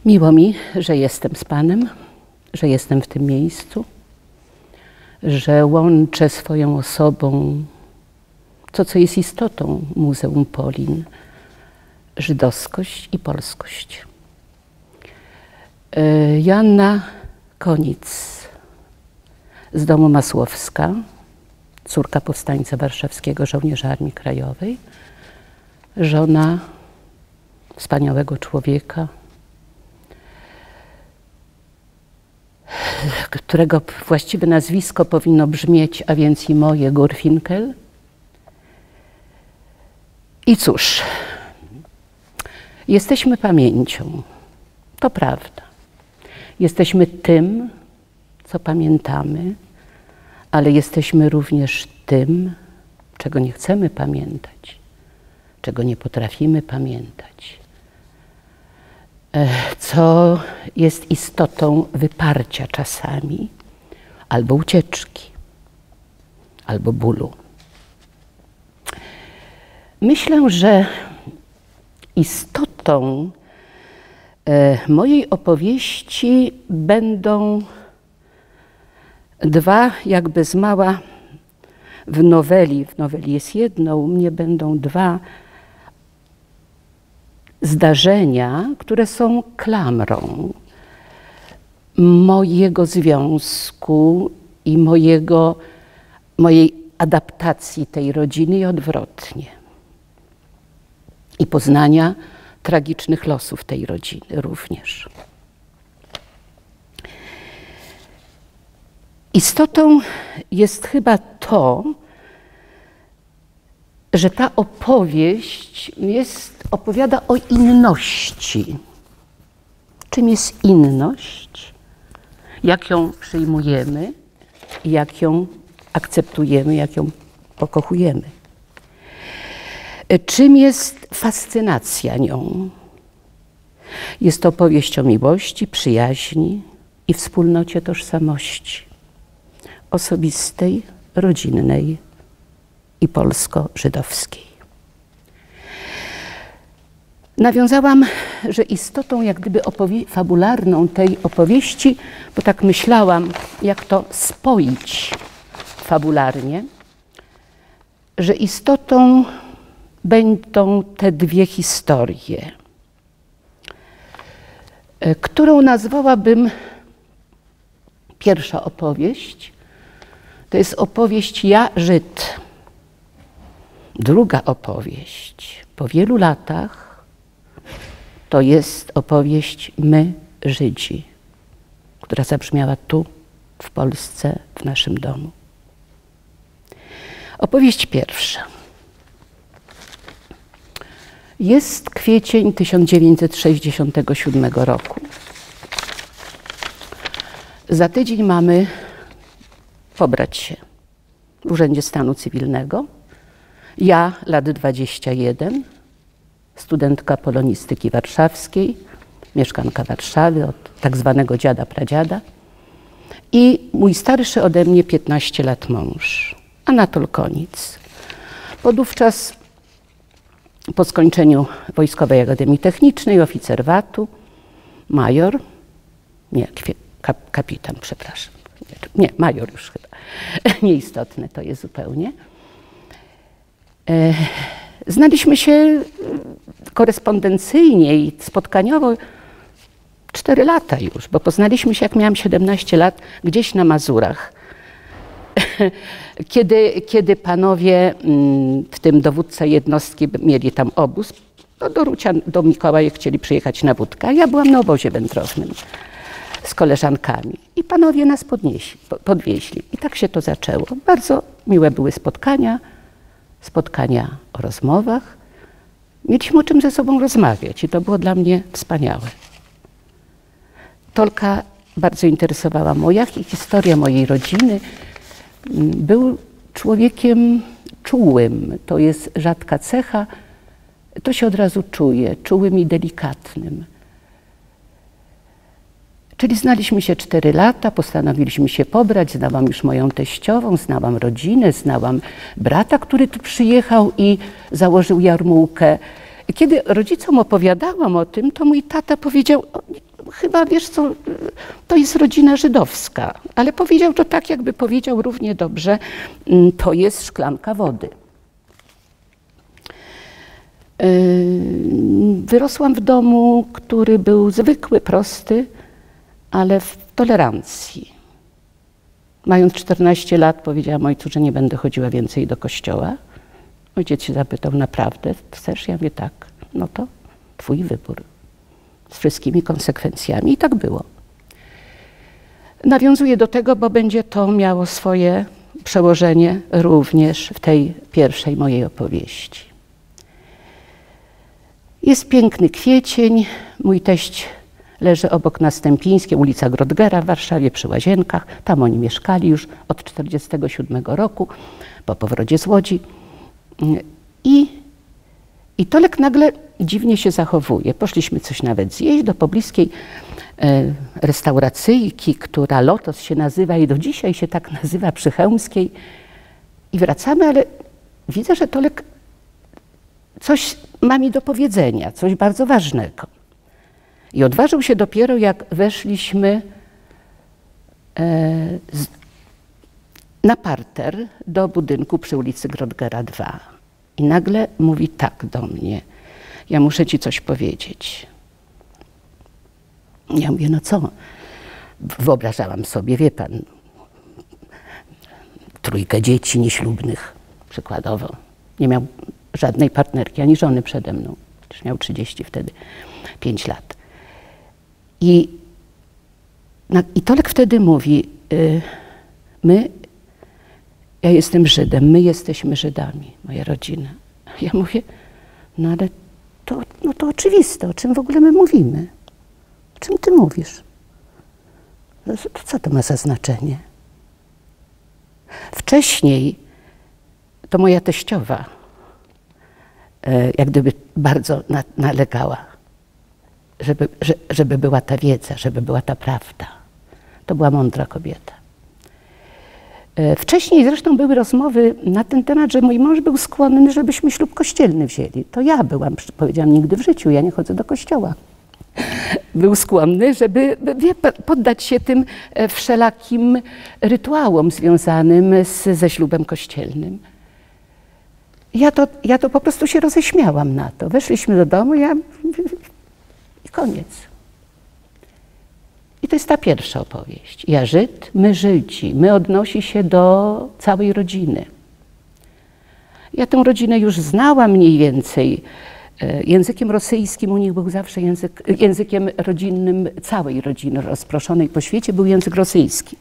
Miło mi, że jestem z Panem, że jestem w tym miejscu, że łączę swoją osobą to, co jest istotą Muzeum Polin, żydowskość i polskość. Joanna Konic z domu Masłowska, córka powstańca warszawskiego, żołnierza Armii Krajowej, żona wspaniałego człowieka, którego właściwe nazwisko powinno brzmieć, a więc i moje, Gurfinkel. I cóż, jesteśmy pamięcią, to prawda. Jesteśmy tym, co pamiętamy, ale jesteśmy również tym, czego nie chcemy pamiętać, czego nie potrafimy pamiętać, co jest istotą wyparcia czasami, albo ucieczki, albo bólu. Myślę, że istotą mojej opowieści będą dwa, jakby z mała w noweli jest jedno, u mnie będą dwa zdarzenia, które są klamrą mojego związku i mojej adaptacji tej rodziny i odwrotnie. I poznania tragicznych losów tej rodziny również. Istotą jest chyba to, że ta opowieść opowiada o inności. Czym jest inność? Jak ją przyjmujemy, jak ją akceptujemy, jak ją pokochujemy. Czym jest fascynacja nią? Jest to opowieść o miłości, przyjaźni i wspólnocie tożsamości. Osobistej, rodzinnej i polsko-żydowskiej. Nawiązałam, że istotą jak gdyby fabularną tej opowieści, bo tak myślałam, jak to spoić fabularnie, że istotą będą te dwie historie, którą nazwałabym pierwsza opowieść. To jest opowieść Ja, Żyd. Druga opowieść po wielu latach to jest opowieść My, Żydzi, która zabrzmiała tu, w Polsce, w naszym domu. Opowieść pierwsza. Jest kwiecień 1967 roku. Za tydzień mamy pobrać się w Urzędzie Stanu Cywilnego. Ja, lat 21, studentka polonistyki warszawskiej, mieszkanka Warszawy od tak zwanego dziada pradziada i mój starszy ode mnie 15 lat mąż, Anatol Konic. Podówczas po skończeniu Wojskowej Akademii Technicznej, oficer VAT-u, major, nie, kapitan, przepraszam. Nie, major już chyba. Nieistotne to jest zupełnie. Znaliśmy się korespondencyjnie i spotkaniowo 4 lata już, bo poznaliśmy się, jak miałam 17 lat, gdzieś na Mazurach. Kiedy panowie, w tym dowódca jednostki, mieli tam obóz, do Mikołaja chcieli przyjechać na wódkę, a ja byłam na obozie wędrownym z koleżankami i panowie nas podwieźli. I tak się to zaczęło. Bardzo miłe były spotkania o rozmowach. Mieliśmy o czym ze sobą rozmawiać i to było dla mnie wspaniałe. Tolka bardzo interesowała moja historia mojej rodziny. Był człowiekiem czułym, to jest rzadka cecha, to się od razu czuje, czułym i delikatnym. Czyli znaliśmy się 4 lata, postanowiliśmy się pobrać, znałam już moją teściową, znałam rodzinę, znałam brata, który tu przyjechał i założył jarmułkę. Kiedy rodzicom opowiadałam o tym, to mój tata powiedział, chyba, wiesz co, to jest rodzina żydowska. Ale powiedział to tak, jakby powiedział równie dobrze, to jest szklanka wody. Wyrosłam w domu, który był zwykły, prosty, ale w tolerancji. Mając 14 lat powiedziałam ojcu, że nie będę chodziła więcej do kościoła. Ojciec się zapytał, naprawdę chcesz? Ja mówię, tak. No to twój wybór. Z wszystkimi konsekwencjami. I tak było. Nawiązuję do tego, bo będzie to miało swoje przełożenie również w tej pierwszej mojej opowieści. Jest piękny kwiecień. Mój teść leży obok na Stępińskiej, ulica Grodgera w Warszawie, przy Łazienkach. Tam oni mieszkali już od 1947 roku, po powrocie z Łodzi. I Tolek nagle dziwnie się zachowuje. Poszliśmy coś nawet zjeść do pobliskiej restauracyjki, która Lotos się nazywa i do dzisiaj się tak nazywa, przy Chełmskiej. I wracamy, ale widzę, że Tolek coś ma mi do powiedzenia, coś bardzo ważnego. I odważył się dopiero, jak weszliśmy na parter do budynku przy ulicy Grodgera 2. I nagle mówi tak do mnie, ja muszę ci coś powiedzieć. Ja mówię, no co? Wyobrażałam sobie, wie pan, 3 dzieci nieślubnych, przykładowo. Nie miał żadnej partnerki, ani żony przede mną. Już miał 30 wtedy, 5 lat. I Tolek wtedy mówi, ja jestem Żydem, my jesteśmy Żydami, moja rodzina. Ja mówię, no ale to oczywiste, o czym w ogóle my mówimy? O czym ty mówisz? To co to ma za znaczenie? Wcześniej to moja teściowa jak gdyby bardzo nalegała, żeby była ta wiedza, żeby była ta prawda. To była mądra kobieta. Wcześniej zresztą były rozmowy na ten temat, że mój mąż był skłonny, żebyśmy ślub kościelny wzięli. To ja byłam, powiedziałam, nigdy w życiu, ja nie chodzę do kościoła. Był skłonny, żeby poddać się tym wszelakim rytuałom związanym ze ślubem kościelnym. Ja to po prostu się roześmiałam na to. Weszliśmy do domu i koniec. I to jest ta pierwsza opowieść. Ja Żyd, my Żydzi. My odnosi się do całej rodziny. Ja tę rodzinę już znałam mniej więcej. Językiem rosyjskim u nich był zawsze językiem rodzinnym całej rodziny rozproszonej po świecie był język rosyjski.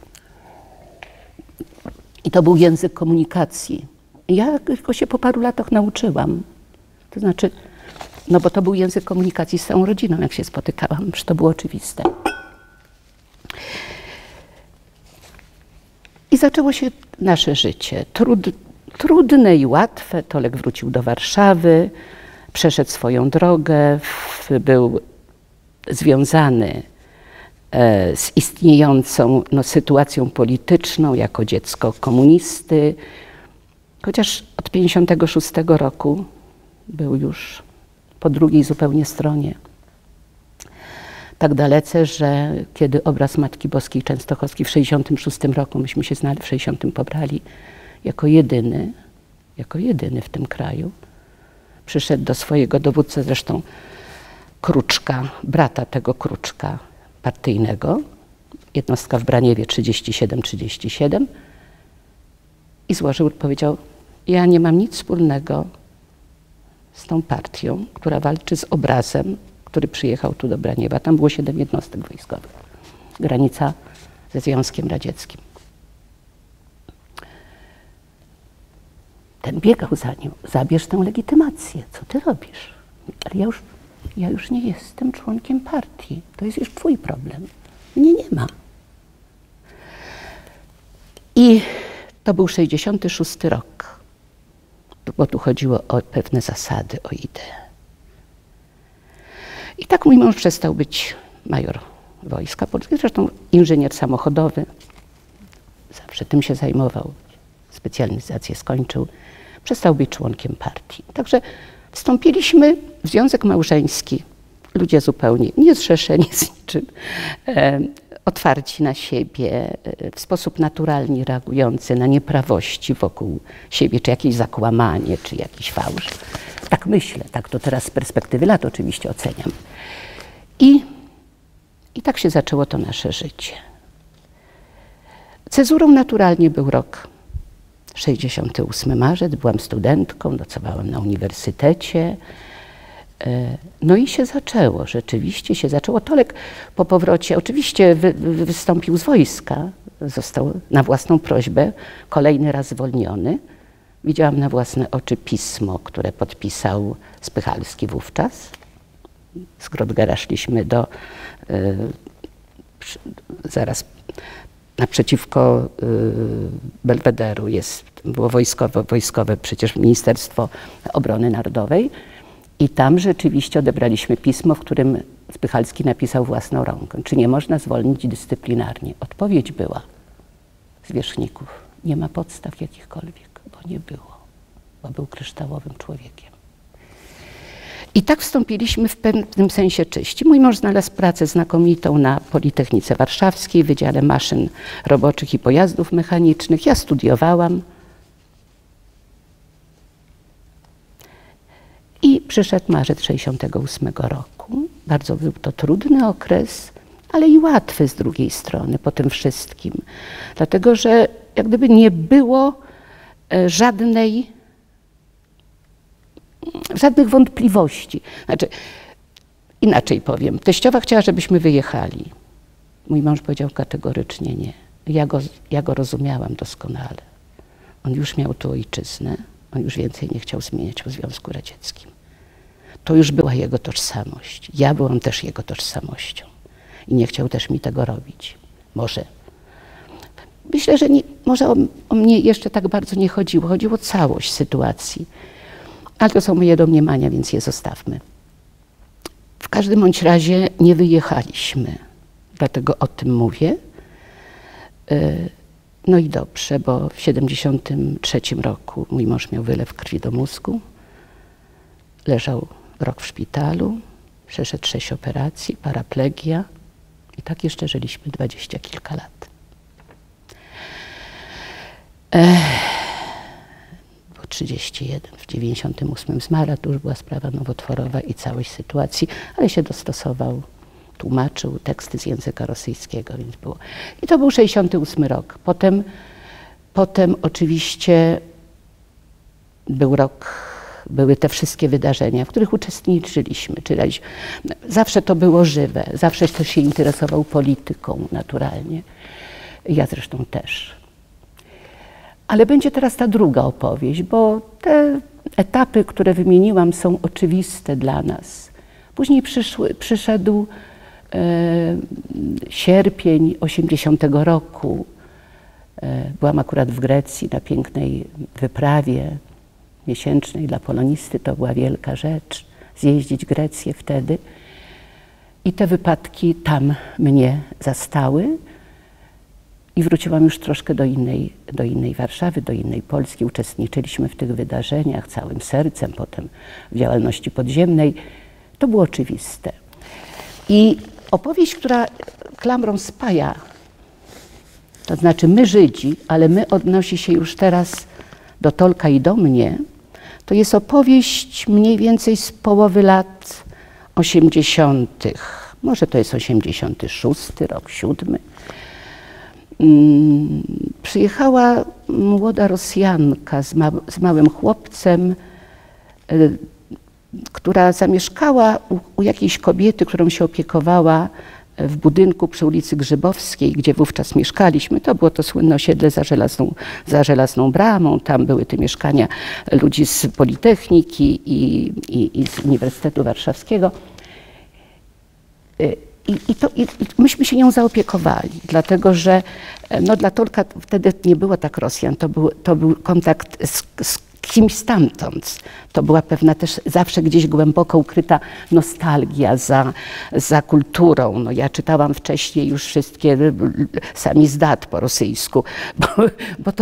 I to był język komunikacji. Ja tylko się po paru latach nauczyłam. To znaczy, no bo to był język komunikacji z całą rodziną, jak się spotykałam, już to było oczywiste. I zaczęło się nasze życie. Trudne i łatwe. Tolek wrócił do Warszawy, przeszedł swoją drogę, był związany z istniejącą sytuacją polityczną jako dziecko komunisty. Chociaż od 1956 roku był już po drugiej zupełnie stronie. Tak dalece, że kiedy obraz Matki Boskiej Częstochowskiej w 1966 roku, myśmy się znali, w 1960 pobrali, jako jedyny w tym kraju, przyszedł do swojego dowódcy, zresztą Kruczka, brata tego Kruczka partyjnego, jednostka w Braniewie 37 i złożył, powiedział, ja nie mam nic wspólnego z tą partią, która walczy z obrazem, który przyjechał tu do Braniewa. Tam było 7 jednostek wojskowych. Granica ze Związkiem Radzieckim. Ten biegał za nią. Zabierz tę legitymację. Co ty robisz? Ale ja już nie jestem członkiem partii. To jest już twój problem. Mnie nie ma. I to był 1966 rok. Bo tu chodziło o pewne zasady, o ideę. I tak mój mąż przestał być major Wojska Polskiego, zresztą inżynier samochodowy. Zawsze tym się zajmował. Specjalizację skończył. Przestał być członkiem partii. Także wstąpiliśmy w związek małżeński ludzie zupełnie niezrzeszeni z niczym, otwarci na siebie, w sposób naturalnie reagujący na nieprawości wokół siebie, czy jakieś zakłamanie, czy jakiś fałsz. Tak myślę, tak to teraz z perspektywy lat oczywiście oceniam. I tak się zaczęło to nasze życie. Cezurą naturalnie był rok 68 marzec, byłam studentką, nocowałam na uniwersytecie. No i się zaczęło, rzeczywiście się zaczęło. Tolek po powrocie oczywiście wystąpił z wojska, został na własną prośbę kolejny raz zwolniony. Widziałam na własne oczy pismo, które podpisał Spychalski wówczas. Z Grodgera szliśmy do, zaraz naprzeciwko Belwederu było wojskowe przecież Ministerstwo Obrony Narodowej. I tam rzeczywiście odebraliśmy pismo, w którym Spychalski napisał własną ręką, czy nie można zwolnić dyscyplinarnie. Odpowiedź była z wierzchników: nie ma podstaw jakichkolwiek, bo nie było, bo był kryształowym człowiekiem. I tak wstąpiliśmy w pewnym sensie czyści. Mój mąż znalazł pracę znakomitą na Politechnice Warszawskiej, w Wydziale Maszyn Roboczych i Pojazdów Mechanicznych. Ja studiowałam. I przyszedł marzec 68 roku. Bardzo był to trudny okres, ale i łatwy z drugiej strony po tym wszystkim. Dlatego, że jak gdyby nie było żadnych wątpliwości. Znaczy, inaczej powiem, teściowa chciała, żebyśmy wyjechali. Mój mąż powiedział kategorycznie nie. Ja go rozumiałam doskonale. On już miał tu ojczyznę. On już więcej nie chciał zmieniać po Związku Radzieckim. To już była jego tożsamość. Ja byłam też jego tożsamością. I nie chciał też mi tego robić. Może. Myślę, że może o mnie jeszcze tak bardzo nie chodziło. Chodziło o całość sytuacji. Ale to są moje domniemania, więc je zostawmy. W każdym bądź razie nie wyjechaliśmy. Dlatego o tym mówię. No i dobrze, bo w 73 roku mój mąż miał wylew krwi do mózgu. Leżał rok w szpitalu, przeszedł 6 operacji, paraplegia i tak jeszcze żyliśmy 20 kilka lat. Było 31, w 98 zmarł, to już była sprawa nowotworowa i całość sytuacji, ale się dostosował, tłumaczył teksty z języka rosyjskiego, więc było. I to był 68 rok. Potem oczywiście był rok, były te wszystkie wydarzenia, w których uczestniczyliśmy. Zawsze to było żywe, zawsze ktoś się interesował polityką naturalnie. Ja zresztą też. Ale będzie teraz ta druga opowieść, bo te etapy, które wymieniłam, są oczywiste dla nas. Później przyszedł sierpień 80 roku. Byłam akurat w Grecji na pięknej wyprawie miesięcznej dla polonisty. To była wielka rzecz, zjeździć Grecję wtedy. I te wypadki tam mnie zastały. I wróciłam już troszkę do innej Warszawy, do innej Polski. Uczestniczyliśmy w tych wydarzeniach całym sercem, potem w działalności podziemnej. To było oczywiste. I opowieść, która klamrą spaja, to znaczy my Żydzi, ale my odnosi się już teraz do Tolka i do mnie, to jest opowieść mniej więcej z połowy lat 80. Może to jest 86 rok, 7. Przyjechała młoda Rosjanka z małym chłopcem, która zamieszkała u jakiejś kobiety, którą się opiekowała w budynku przy ulicy Grzybowskiej, gdzie wówczas mieszkaliśmy. To było to słynne osiedle za żelazną bramą. Tam były te mieszkania ludzi z Politechniki i z Uniwersytetu Warszawskiego. I myśmy się nią zaopiekowali, dlatego że no, dla Tolka wtedy nie było tak Rosjan, to był kontakt z kimś stamtąd. To była pewna też zawsze gdzieś głęboko ukryta nostalgia za kulturą. No, ja czytałam wcześniej już wszystkie samizdat po rosyjsku,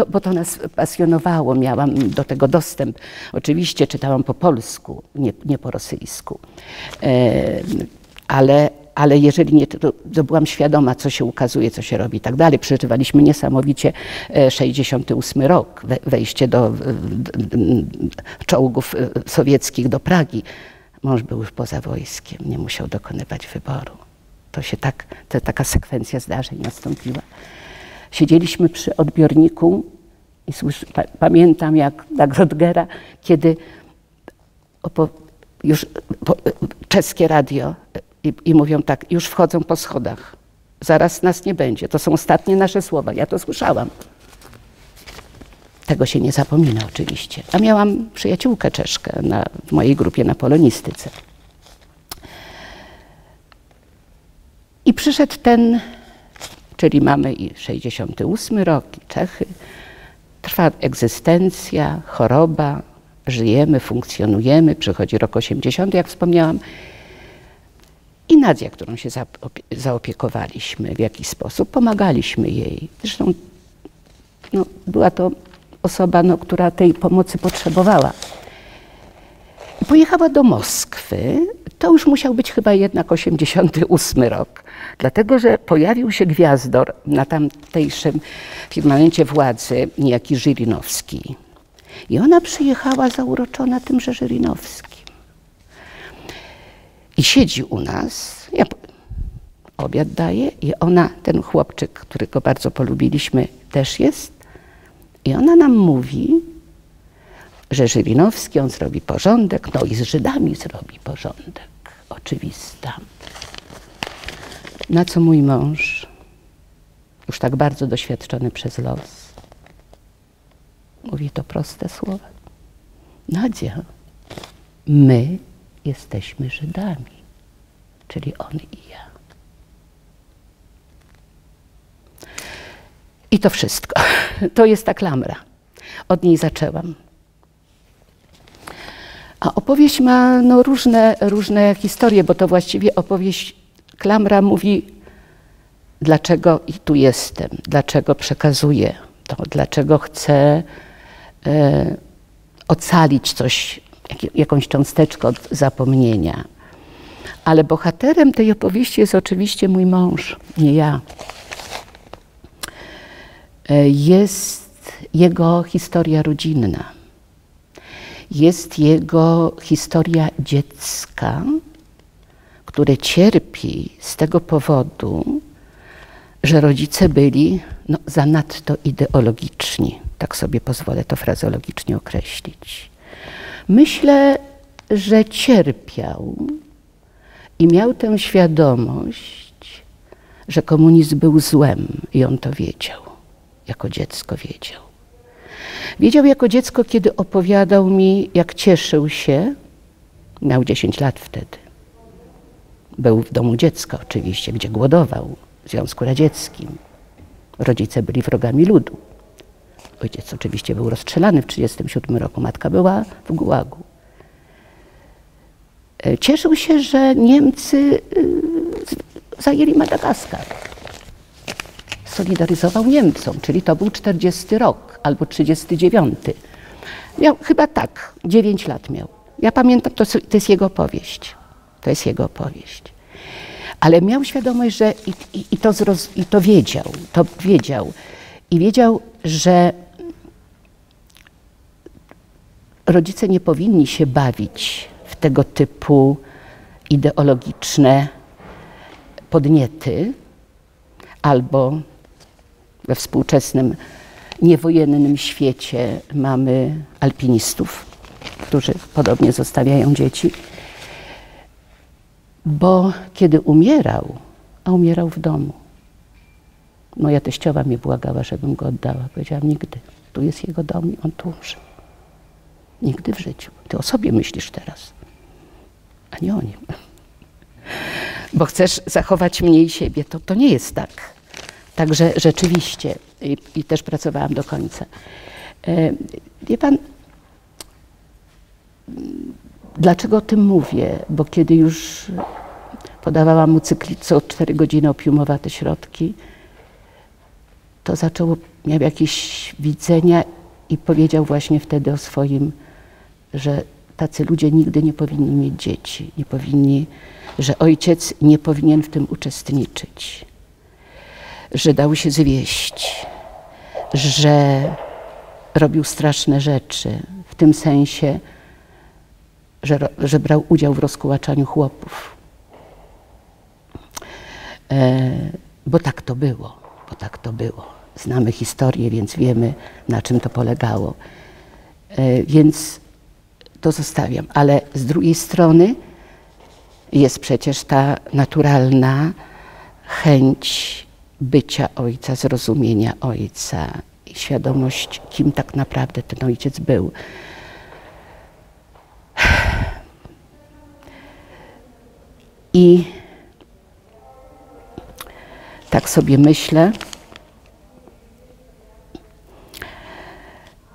bo to nas pasjonowało, miałam do tego dostęp. Oczywiście czytałam po polsku, nie po rosyjsku. ale jeżeli nie, to byłam świadoma, co się ukazuje, co się robi i tak dalej. Przeżywaliśmy niesamowicie 68 rok, wejście do czołgów sowieckich do Pragi. Mąż był już poza wojskiem, nie musiał dokonywać wyboru. Taka sekwencja zdarzeń nastąpiła. Siedzieliśmy przy odbiorniku i pamiętam jak dla Grotgera, kiedy już czeskie radio i mówią tak, już wchodzą po schodach, zaraz nas nie będzie. To są ostatnie nasze słowa, ja to słyszałam. Tego się nie zapomina oczywiście. A miałam przyjaciółkę Czeszkę w mojej grupie na polonistyce. I przyszedł czyli mamy i 68 rok, i Czechy. Trwa egzystencja, choroba, żyjemy, funkcjonujemy, przychodzi rok 80, jak wspomniałam. I Nadzia, którą się zaopiekowaliśmy w jakiś sposób, pomagaliśmy jej. Zresztą była to osoba, która tej pomocy potrzebowała. Pojechała do Moskwy, to już musiał być chyba jednak 88 rok, dlatego że pojawił się gwiazdor na tamtejszym firmamencie władzy, niejaki Żyrinowski. I ona przyjechała zauroczona tymże Żyrinowskim. I siedzi u nas, ja obiad daję i ona, ten chłopczyk, którego bardzo polubiliśmy, też jest. I ona nam mówi, że Żyrinowski, on zrobi porządek, no i z Żydami zrobi porządek. Oczywista. Na co mój mąż, już tak bardzo doświadczony przez los, mówi to proste słowa. Nadzia, my jesteśmy Żydami, czyli on i ja. I to wszystko. To jest ta klamra. Od niej zaczęłam. A opowieść ma różne historie, bo to właściwie opowieść, klamra mówi, dlaczego i tu jestem, dlaczego przekazuję to, dlaczego chcę ocalić coś, jakąś cząsteczkę od zapomnienia. Ale bohaterem tej opowieści jest oczywiście mój mąż, nie ja. Jest jego historia rodzinna. Jest jego historia dziecka, które cierpi z tego powodu, że rodzice byli zanadto ideologiczni. Tak sobie pozwolę to frazeologicznie określić. Myślę, że cierpiał i miał tę świadomość, że komunizm był złem i on to wiedział. Jako dziecko wiedział. Wiedział jako dziecko, kiedy opowiadał mi, jak cieszył się, miał 10 lat wtedy. Był w domu dziecka oczywiście, gdzie głodował w Związku Radzieckim. Rodzice byli wrogami ludu. Ojciec oczywiście był rozstrzelany w 1937 roku, matka była w gułagu. Cieszył się, że Niemcy zajęli Madagaskar. Solidaryzował Niemcom, czyli to był 40 rok albo 39. Miał chyba tak, 9 lat miał. Ja pamiętam, to jest jego opowieść. To jest jego opowieść. Ale miał świadomość, że to wiedział. I wiedział, że rodzice nie powinni się bawić w tego typu ideologiczne podniety albo we współczesnym niewojennym świecie mamy alpinistów, którzy podobnie zostawiają dzieci. Bo kiedy umierał, a umierał w domu, moja teściowa mnie błagała, żebym go oddała. Powiedziałam, nigdy. Tu jest jego dom i on tu umrze. Nigdy w życiu. Ty o sobie myślisz teraz, a nie o nim. Bo chcesz zachować mnie i siebie. To nie jest tak. Także rzeczywiście, i też pracowałam do końca. Wie pan, dlaczego o tym mówię? Bo kiedy już podawałam mu co 4 godziny opiumowate środki, to miał jakieś widzenia i powiedział właśnie wtedy o swoim, że tacy ludzie nigdy nie powinni mieć dzieci, nie powinni, że ojciec nie powinien w tym uczestniczyć, że dał się zwieść, że robił straszne rzeczy, w tym sensie, że brał udział w rozkułaczaniu chłopów. Bo tak to było, Znamy historię, więc wiemy, na czym to polegało. Więc to zostawiam. Ale z drugiej strony jest przecież ta naturalna chęć bycia ojca, zrozumienia ojca i świadomość, kim tak naprawdę ten ojciec był. I tak sobie myślę,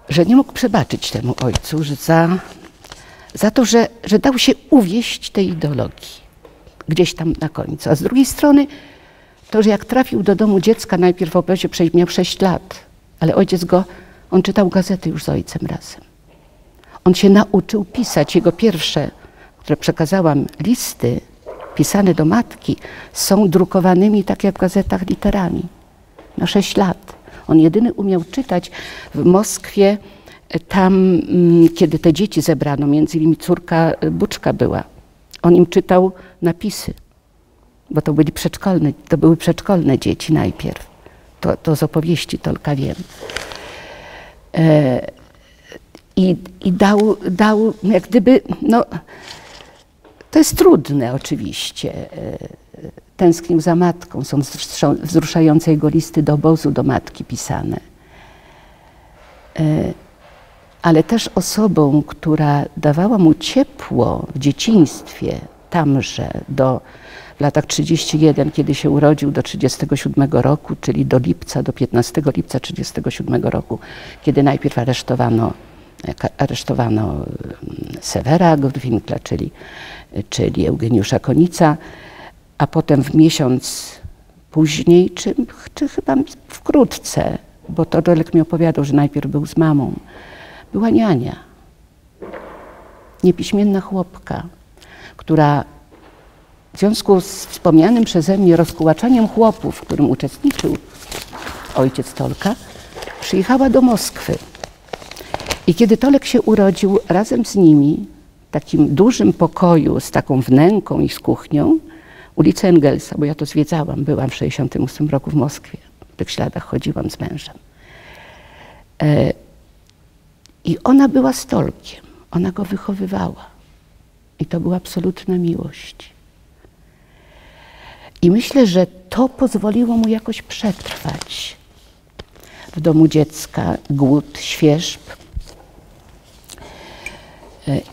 że nie mógł przebaczyć temu ojcu że za to, że dał się uwieść tej ideologii gdzieś tam na końcu. A z drugiej strony to, że jak trafił do domu dziecka, najpierw w obozie miał 6 lat, ale ojciec on czytał gazety już z ojcem razem. On się nauczył pisać. Jego pierwsze, które przekazałam, listy pisane do matki są drukowanymi, tak jak w gazetach, literami. Na 6 lat. On jedyny umiał czytać w Moskwie, tam, kiedy te dzieci zebrano, między innymi córka Buczka była. On im czytał napisy, bo to były przedszkolne dzieci najpierw. To z opowieści Tolka wiem. I dał jak gdyby, no, to jest trudne oczywiście. Tęsknił za matką, są wzruszające jego listy do obozu do matki pisane. Ale też osobą, która dawała mu ciepło w dzieciństwie, tamże w latach 31, kiedy się urodził, do 37 roku, czyli do 15 lipca 37 roku, kiedy najpierw aresztowano Sewera Gurwinkla, czyli Eugeniusza Konica, a potem w miesiąc później, czy chyba wkrótce, bo to Dolek mi opowiadał, że najpierw był z mamą, była niania, niepiśmienna chłopka, która w związku z wspomnianym przeze mnie rozkułaczaniem chłopów, w którym uczestniczył ojciec Tolka, przyjechała do Moskwy. I kiedy Tolek się urodził, razem z nimi w takim dużym pokoju z taką wnęką i z kuchnią, ulicę Engelsa, bo ja to zwiedzałam, byłam w 68 roku w Moskwie, w tych śladach chodziłam z mężem. I ona była z Tolkiem, ona go wychowywała. I to była absolutna miłość. I myślę, że to pozwoliło mu jakoś przetrwać w domu dziecka głód, świerzb.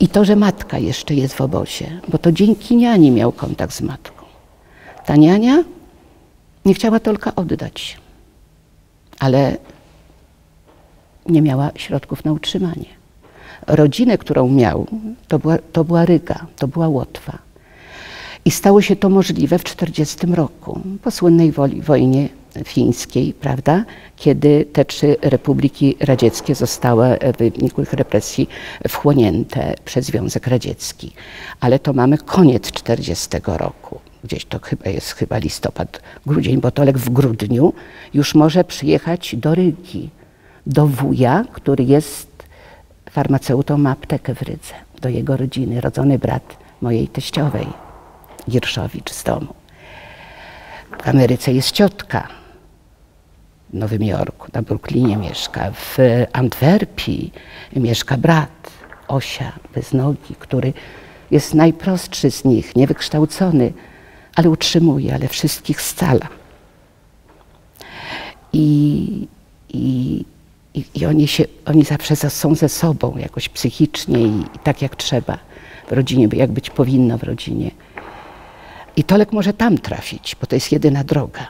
I to, że matka jeszcze jest w obozie, bo to dzięki niani miał kontakt z matką. Ta niania nie chciała Tolka oddać, ale nie miała środków na utrzymanie. Rodzinę, którą miał, to była Ryga, to była Łotwa. I stało się to możliwe w 1940 roku, po słynnej wojnie fińskiej, prawda? Kiedy te 3 republiki radzieckie zostały w wyniku ich represji wchłonięte przez Związek Radziecki. Ale to mamy koniec 1940 roku. Gdzieś to jest listopad, grudzień, bo Tolek w grudniu już może przyjechać do Rygi, do wuja, który jest farmaceutą, ma aptekę w Rydze, do jego rodziny, rodzony brat mojej teściowej, Girszowicz z domu. W Ameryce jest ciotka, w Nowym Jorku, na Brooklynie mieszka, w Antwerpii mieszka brat, Osia, bez nogi, który jest najprostszy z nich, niewykształcony, ale utrzymuje, ale wszystkich scala. I oni zawsze są ze sobą jakoś psychicznie i tak jak trzeba w rodzinie, jak być powinno w rodzinie. I Tolek może tam trafić, bo to jest jedyna droga.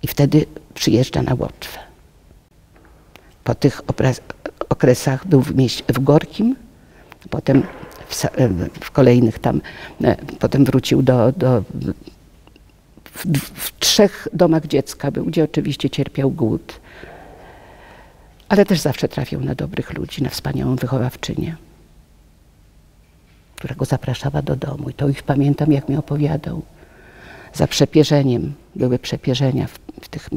I wtedy przyjeżdża na Łotwę. Po tych okresach był w Gorkim, potem w kolejnych tam, potem wrócił w 3 domach dziecka był, gdzie oczywiście cierpiał głód. Ale też zawsze trafiał na dobrych ludzi, na wspaniałą wychowawczynię. która go zapraszała do domu. I to już pamiętam, jak mi opowiadał. Za przepierzeniem, były przepierzenia w tych...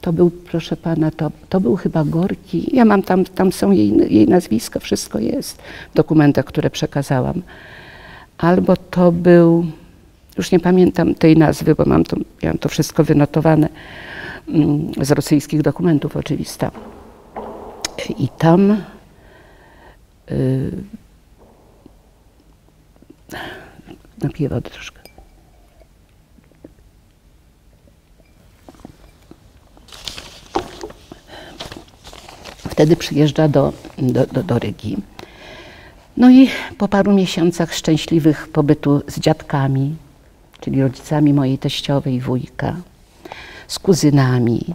To był, proszę pana, to był chyba Gorki. Ja mam tam są jej nazwiska, wszystko jest w dokumentach, które przekazałam. Albo to był, już nie pamiętam tej nazwy, bo mam to wszystko wynotowane z rosyjskich dokumentów oczywista. I tam napiję wody troszkę. Wtedy przyjeżdża do Rygi. No i po paru miesiącach szczęśliwych pobytu z dziadkami, czyli rodzicami mojej teściowej i wujka, z kuzynami,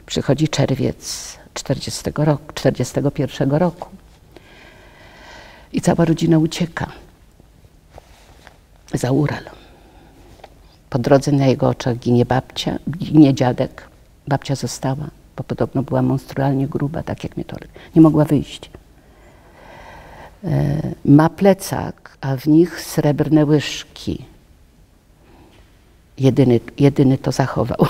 przychodzi czerwiec 41 roku i cała rodzina ucieka za Ural. Po drodze na jego oczach ginie dziadek, babcia została, bo podobno była monstrualnie gruba, tak jak mnie to nie mogła wyjść. Ma plecak, a w nich srebrne łyżki. Jedyny to zachował.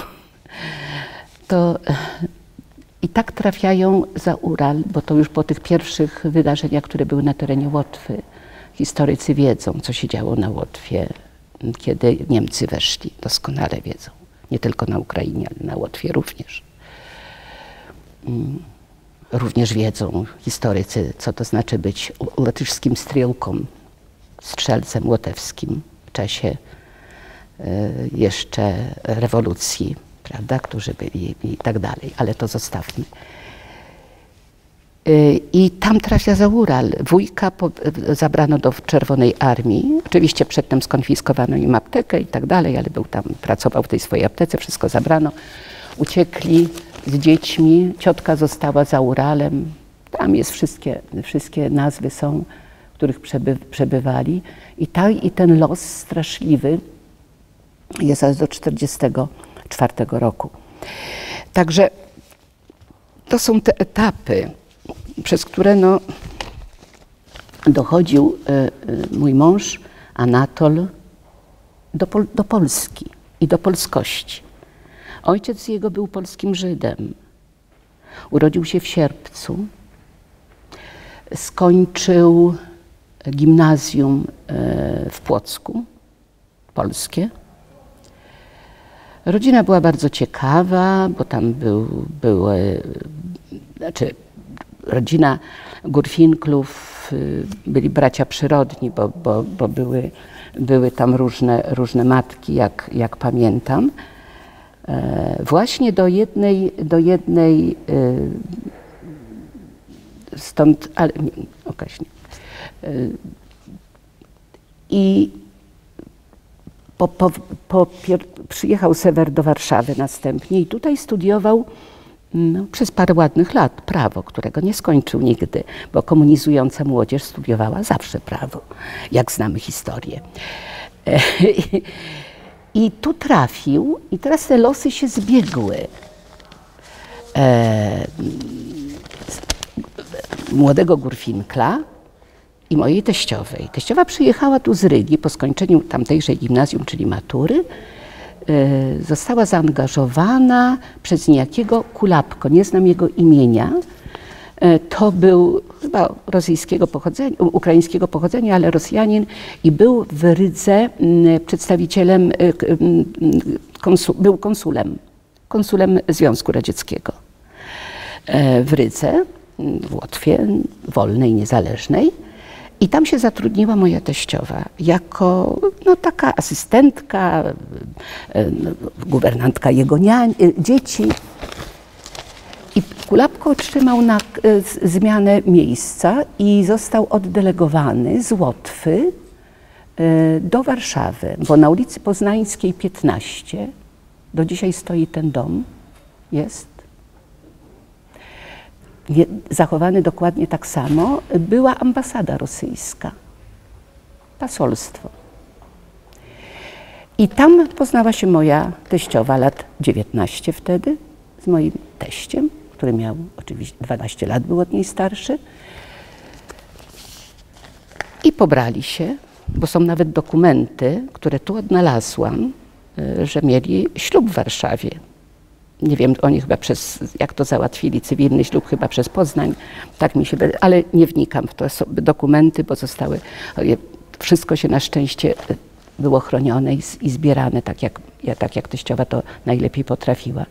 I tak trafiają za Ural, bo to już po tych pierwszych wydarzeniach, które były na terenie Łotwy. Historycy wiedzą, co się działo na Łotwie, kiedy Niemcy weszli. Doskonale wiedzą. Nie tylko na Ukrainie, ale na Łotwie również. Również wiedzą historycy, co to znaczy być łatyszskim strzelcem łotewskim w czasie jeszcze rewolucji, prawda, którzy byli i tak dalej, ale to zostawmy. I tam trafia za Ural. Wujka zabrano do Czerwonej Armii. Oczywiście przedtem skonfiskowano im aptekę i tak dalej, ale pracował w tej swojej aptece, wszystko zabrano. Uciekli z dziećmi, ciotka została za Uralem. Tam jest wszystkie nazwy są, w których przebywali. I ten los straszliwy jest aż do 1944 roku. Także to są te etapy, przez które dochodził mój mąż Anatol do Polski i do polskości. Ojciec jego był polskim Żydem. Urodził się w Sierpcu. Skończył gimnazjum w Płocku, polskie. Rodzina była bardzo ciekawa, bo tam rodzina Gurfinklów, byli bracia przyrodni, bo były tam różne matki, jak pamiętam. Właśnie do jednej stąd, ale nie, okaśnie. I przyjechał Sewer do Warszawy następnie i tutaj studiował przez parę ładnych lat prawo, którego nie skończył nigdy, bo komunizująca młodzież studiowała zawsze prawo, jak znamy historię. I tu trafił i teraz te losy się zbiegły. Młodego Gurfinkla i mojej teściowej. Teściowa przyjechała tu z Rygi po skończeniu tamtejszej gimnazjum, czyli matury. Została zaangażowana przez niejakiego Kulapko, nie znam jego imienia. To był chyba rosyjskiego pochodzenia, ukraińskiego pochodzenia, ale Rosjanin i był w Rydze przedstawicielem, był konsulem Związku Radzieckiego w Rydze, w Łotwie, wolnej, niezależnej. I tam się zatrudniła moja teściowa jako taka asystentka, guwernantka jego dzieci. I Kulapko otrzymał zmianę miejsca i został oddelegowany z Łotwy do Warszawy, bo na ulicy Poznańskiej 15, do dzisiaj stoi ten dom, jest zachowany dokładnie tak samo, była ambasada rosyjska, poselstwo. I tam poznała się moja teściowa, lat 19 wtedy, z moim teściem, który miał oczywiście 12 lat, był od niej starszy. I pobrali się, bo są nawet dokumenty, które tu odnalazłam, że mieli ślub w Warszawie. Nie wiem, oni chyba jak to załatwili, cywilny ślub chyba przez Poznań, tak mi się wydaje, ale nie wnikam w to, są dokumenty pozostały. Wszystko się na szczęście było chronione i zbierane, tak jak teściowa to najlepiej potrafiła.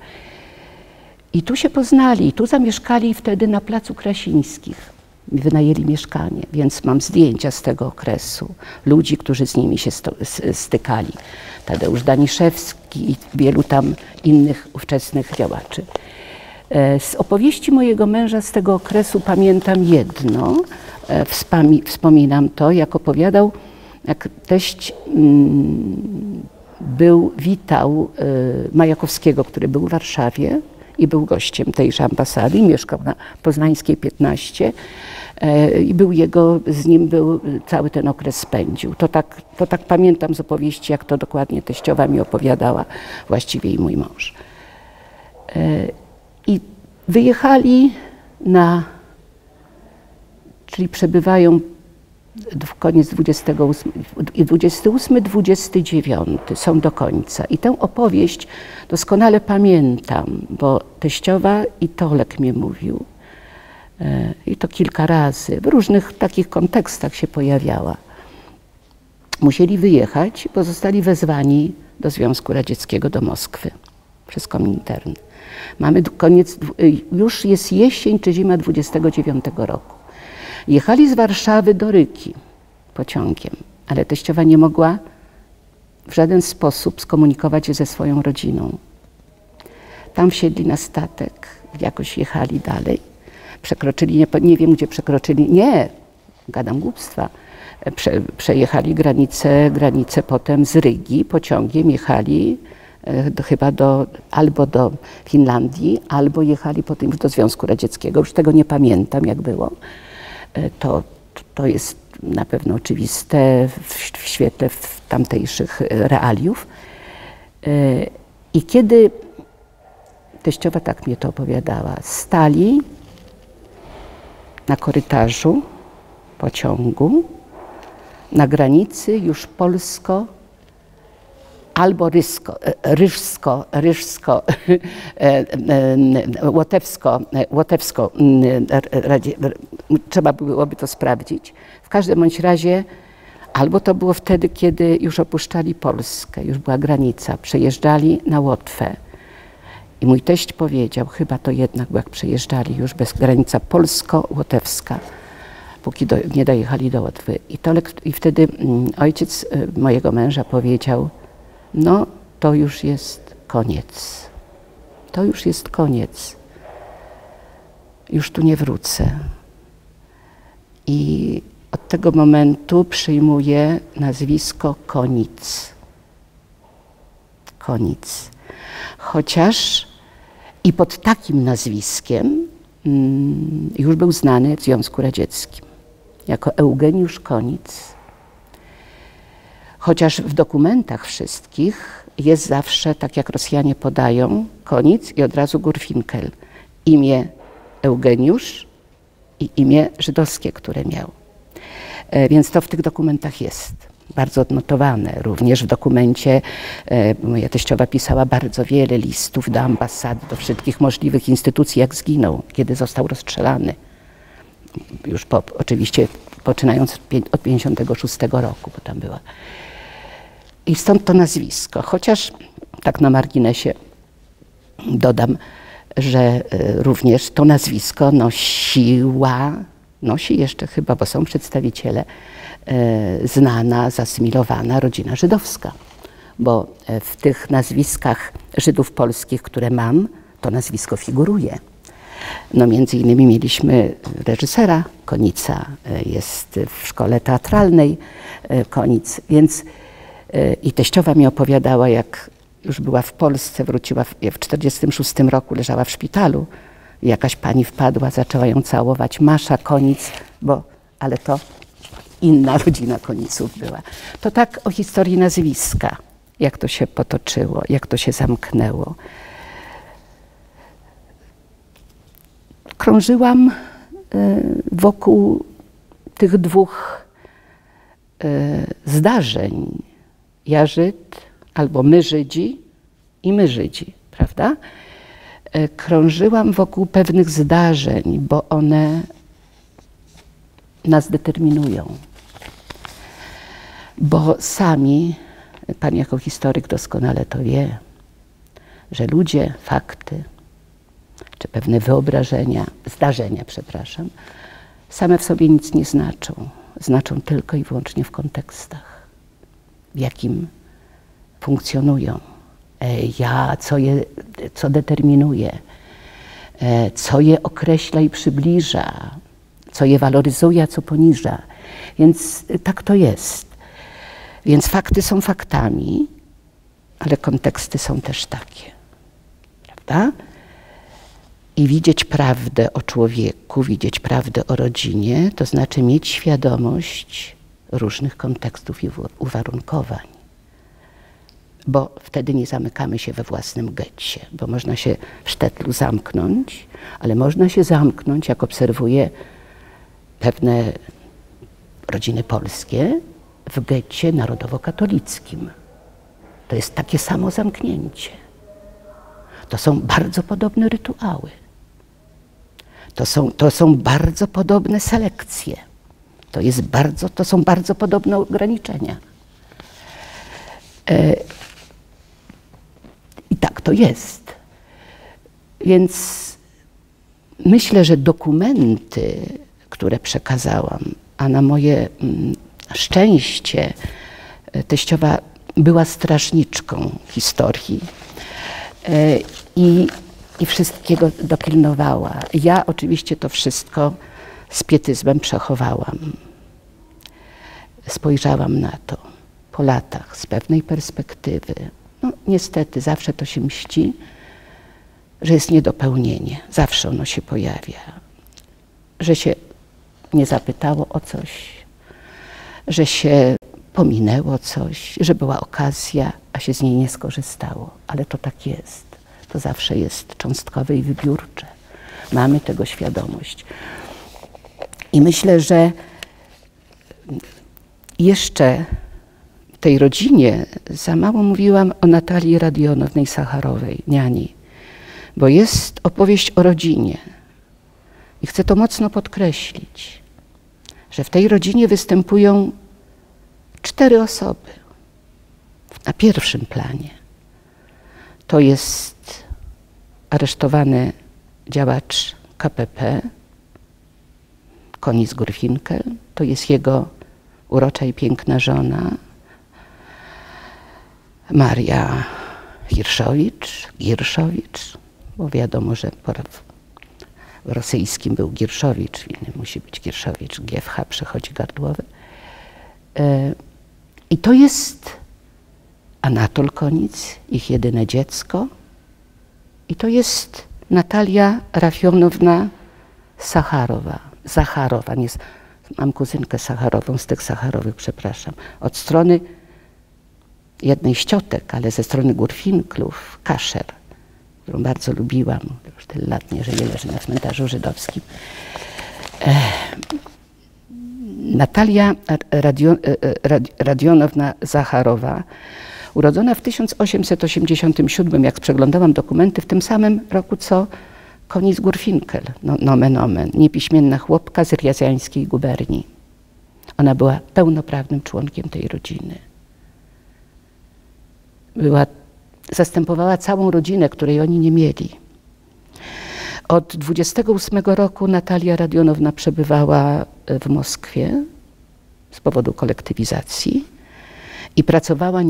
I tu się poznali, tu zamieszkali wtedy na Placu Krasińskich. Wynajęli mieszkanie, więc mam zdjęcia z tego okresu. Ludzi, którzy z nimi się stykali. Tadeusz Daniszewski i wielu tam innych ówczesnych działaczy. Z opowieści mojego męża z tego okresu pamiętam jedno. Wspominam to, jak opowiadał, jak teść witał Majakowskiego, który był w Warszawie i był gościem tejże ambasady i mieszkał na Poznańskiej 15 i z nim był cały ten okres spędził. To tak pamiętam z opowieści, jak to dokładnie teściowa mi opowiadała, właściwie i mój mąż. I wyjechali czyli przebywają w koniec 28, 29 są do końca. I tę opowieść doskonale pamiętam, bo teściowa i Tolek mi mówił. I to kilka razy, w różnych takich kontekstach się pojawiała. Musieli wyjechać, bo zostali wezwani do Związku Radzieckiego, do Moskwy przez Komintern. Mamy już jest jesień czy zima 29 roku. Jechali z Warszawy do Ryki pociągiem, ale teściowa nie mogła w żaden sposób skomunikować się ze swoją rodziną. Tam wsiedli na statek, jakoś jechali dalej. Przekroczyli, nie wiem gdzie przekroczyli, nie, gadam głupstwa. Przejechali granicę potem z Rygi, pociągiem jechali chyba albo do Finlandii, albo jechali potem już do Związku Radzieckiego. Już tego nie pamiętam, jak było. To jest na pewno oczywiste w świetle tamtejszych realiów. I kiedy teściowa tak mnie to opowiadała, stali na korytarzu pociągu na granicy już polsko albo łotewsko, trzeba byłoby to sprawdzić. W każdym bądź razie albo to było wtedy, kiedy już opuszczali Polskę, już była granica, przejeżdżali na Łotwę. I mój teść powiedział, chyba to jednak, bo jak przejeżdżali już bez granica polsko-łotewska, póki nie dojechali do Łotwy. I wtedy ojciec mojego męża powiedział, no to już jest koniec. To już jest koniec. Już tu nie wrócę. I od tego momentu przyjmuję nazwisko Konic. Konic. Chociaż i pod takim nazwiskiem już był znany w Związku Radzieckim jako Eugeniusz Konic. Chociaż w dokumentach wszystkich jest zawsze, tak jak Rosjanie podają, Konic i od razu Gurfinkel. Imię Eugeniusz i imię żydowskie, które miał. Więc to w tych dokumentach jest bardzo odnotowane. Również w dokumencie moja teściowa pisała bardzo wiele listów do ambasady, do wszystkich możliwych instytucji, jak zginął, kiedy został rozstrzelany. Już oczywiście poczynając od 56 roku, bo tam była. I stąd to nazwisko. Chociaż tak na marginesie dodam, że również to nazwisko nosi jeszcze chyba, bo są przedstawiciele, znana, zasymilowana rodzina żydowska. Bo w tych nazwiskach Żydów polskich, które mam, to nazwisko figuruje. No między innymi mieliśmy reżysera Konica, jest w szkole teatralnej Konic, więc i teściowa mi opowiadała, jak już była w Polsce, wróciła w 46 roku, leżała w szpitalu. Jakaś pani wpadła, zaczęła ją całować. Masza Konic, ale to inna rodzina Koniców była. To tak o historii nazwiska, jak to się potoczyło, jak to się zamknęło. Krążyłam wokół tych dwóch zdarzeń. Ja Żyd, albo my Żydzi i my Żydzi, prawda? Krążyłam wokół pewnych zdarzeń, bo one nas determinują. Bo sami, pan jako historyk doskonale to wie, że ludzie, fakty, czy pewne wyobrażenia, zdarzenia, przepraszam, same w sobie nic nie znaczą. Znaczą tylko i wyłącznie w kontekstach, w jakim funkcjonują. Co determinuje, co je określa i przybliża, co je waloryzuje, a co poniża. Więc tak to jest. Więc fakty są faktami, ale konteksty są też takie. Prawda? I widzieć prawdę o człowieku, widzieć prawdę o rodzinie, to znaczy mieć świadomość różnych kontekstów i uwarunkowań. Bo wtedy nie zamykamy się we własnym getcie, bo można się w sztetlu zamknąć, ale można się zamknąć, jak obserwuję pewne rodziny polskie, w getcie narodowo-katolickim. To jest takie samo zamknięcie. To są bardzo podobne rytuały. To są bardzo podobne selekcje. To są bardzo podobne ograniczenia. I tak to jest. Więc myślę, że dokumenty, które przekazałam, a na moje szczęście teściowa była strażniczką historii i wszystkiego dopilnowała. Ja oczywiście to wszystko z pietyzmem przechowałam. Spojrzałam na to po latach z pewnej perspektywy. No, niestety zawsze to się mści, że jest niedopełnienie. Zawsze ono się pojawia. Że się nie zapytało o coś, że się pominęło coś, że była okazja, a się z niej nie skorzystało. Ale to tak jest. To zawsze jest cząstkowe i wybiórcze. Mamy tego świadomość. I myślę, że jeszcze tej rodzinie za mało mówiłam o Natalii Radionownej Sacharowej, niani, bo jest opowieść o rodzinie. I chcę to mocno podkreślić, że w tej rodzinie występują 4 osoby na pierwszym planie. To jest aresztowany działacz KPP, Koniec Gurfinkel, to jest jego urocza i piękna żona, Maria Girszowicz, bo wiadomo, że w rosyjskim był Girszowicz, w innym musi być Girszowicz, GFH przechodzi gardłowe. I to jest Anatol Konic, ich jedyne dziecko. I to jest Natalia Rafionowna Zacharowa. Nie, mam kuzynkę Sacharową, z tych Sacharowych, przepraszam. Od strony jednej z ciotek, ale ze strony Gurfinklów, Kaszer, którą bardzo lubiłam. Już tyle lat nie żyje, leży na cmentarzu żydowskim. Natalia Radionowna Zacharowa, urodzona w 1887, jak przeglądałam dokumenty, w tym samym roku co Koniec Gurfinkel, nomen omen, niepiśmienna chłopka z riazjańskiej guberni. Ona była pełnoprawnym członkiem tej rodziny. Zastępowała całą rodzinę, której oni nie mieli. Od 28 roku Natalia Radionowna przebywała w Moskwie z powodu kolektywizacji i pracowała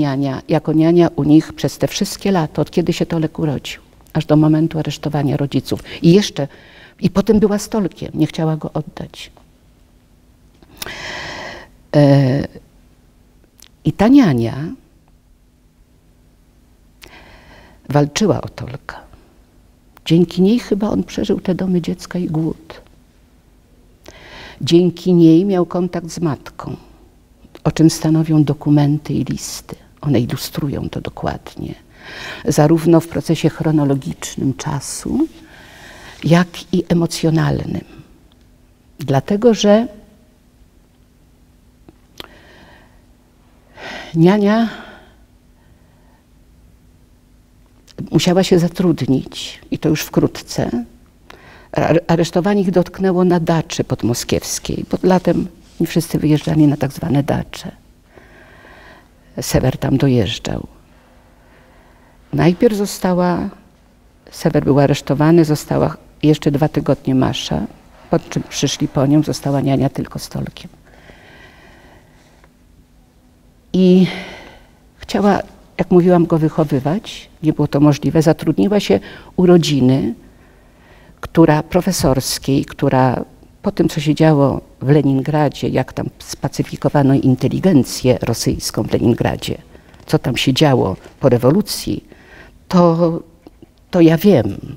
jako niania u nich przez te wszystkie lata, od kiedy się Tolek urodził, aż do momentu aresztowania rodziców. I potem była stolkiem, nie chciała go oddać. I ta niania walczyła o Tolka. Dzięki niej chyba on przeżył te domy dziecka i głód. Dzięki niej miał kontakt z matką, o czym stanowią dokumenty i listy. One ilustrują to dokładnie, zarówno w procesie chronologicznym czasu, jak i emocjonalnym. Dlatego, że niania musiała się zatrudnić i to już wkrótce. Aresztowanie ich dotknęło na daczy podmoskiewskiej. Pod latem nie wszyscy wyjeżdżali na tak zwane dacze. Sewer tam dojeżdżał. Najpierw Sewer był aresztowany, została jeszcze 2 tygodnie Masza, po czym przyszli po nią, została niania tylko z Tolkiem. I chciała, jak mówiłam, go wychowywać, nie było to możliwe. Zatrudniła się u rodziny, profesorskiej, która po tym, co się działo w Leningradzie, jak tam spacyfikowano inteligencję rosyjską w Leningradzie, co tam się działo po rewolucji, to ja wiem.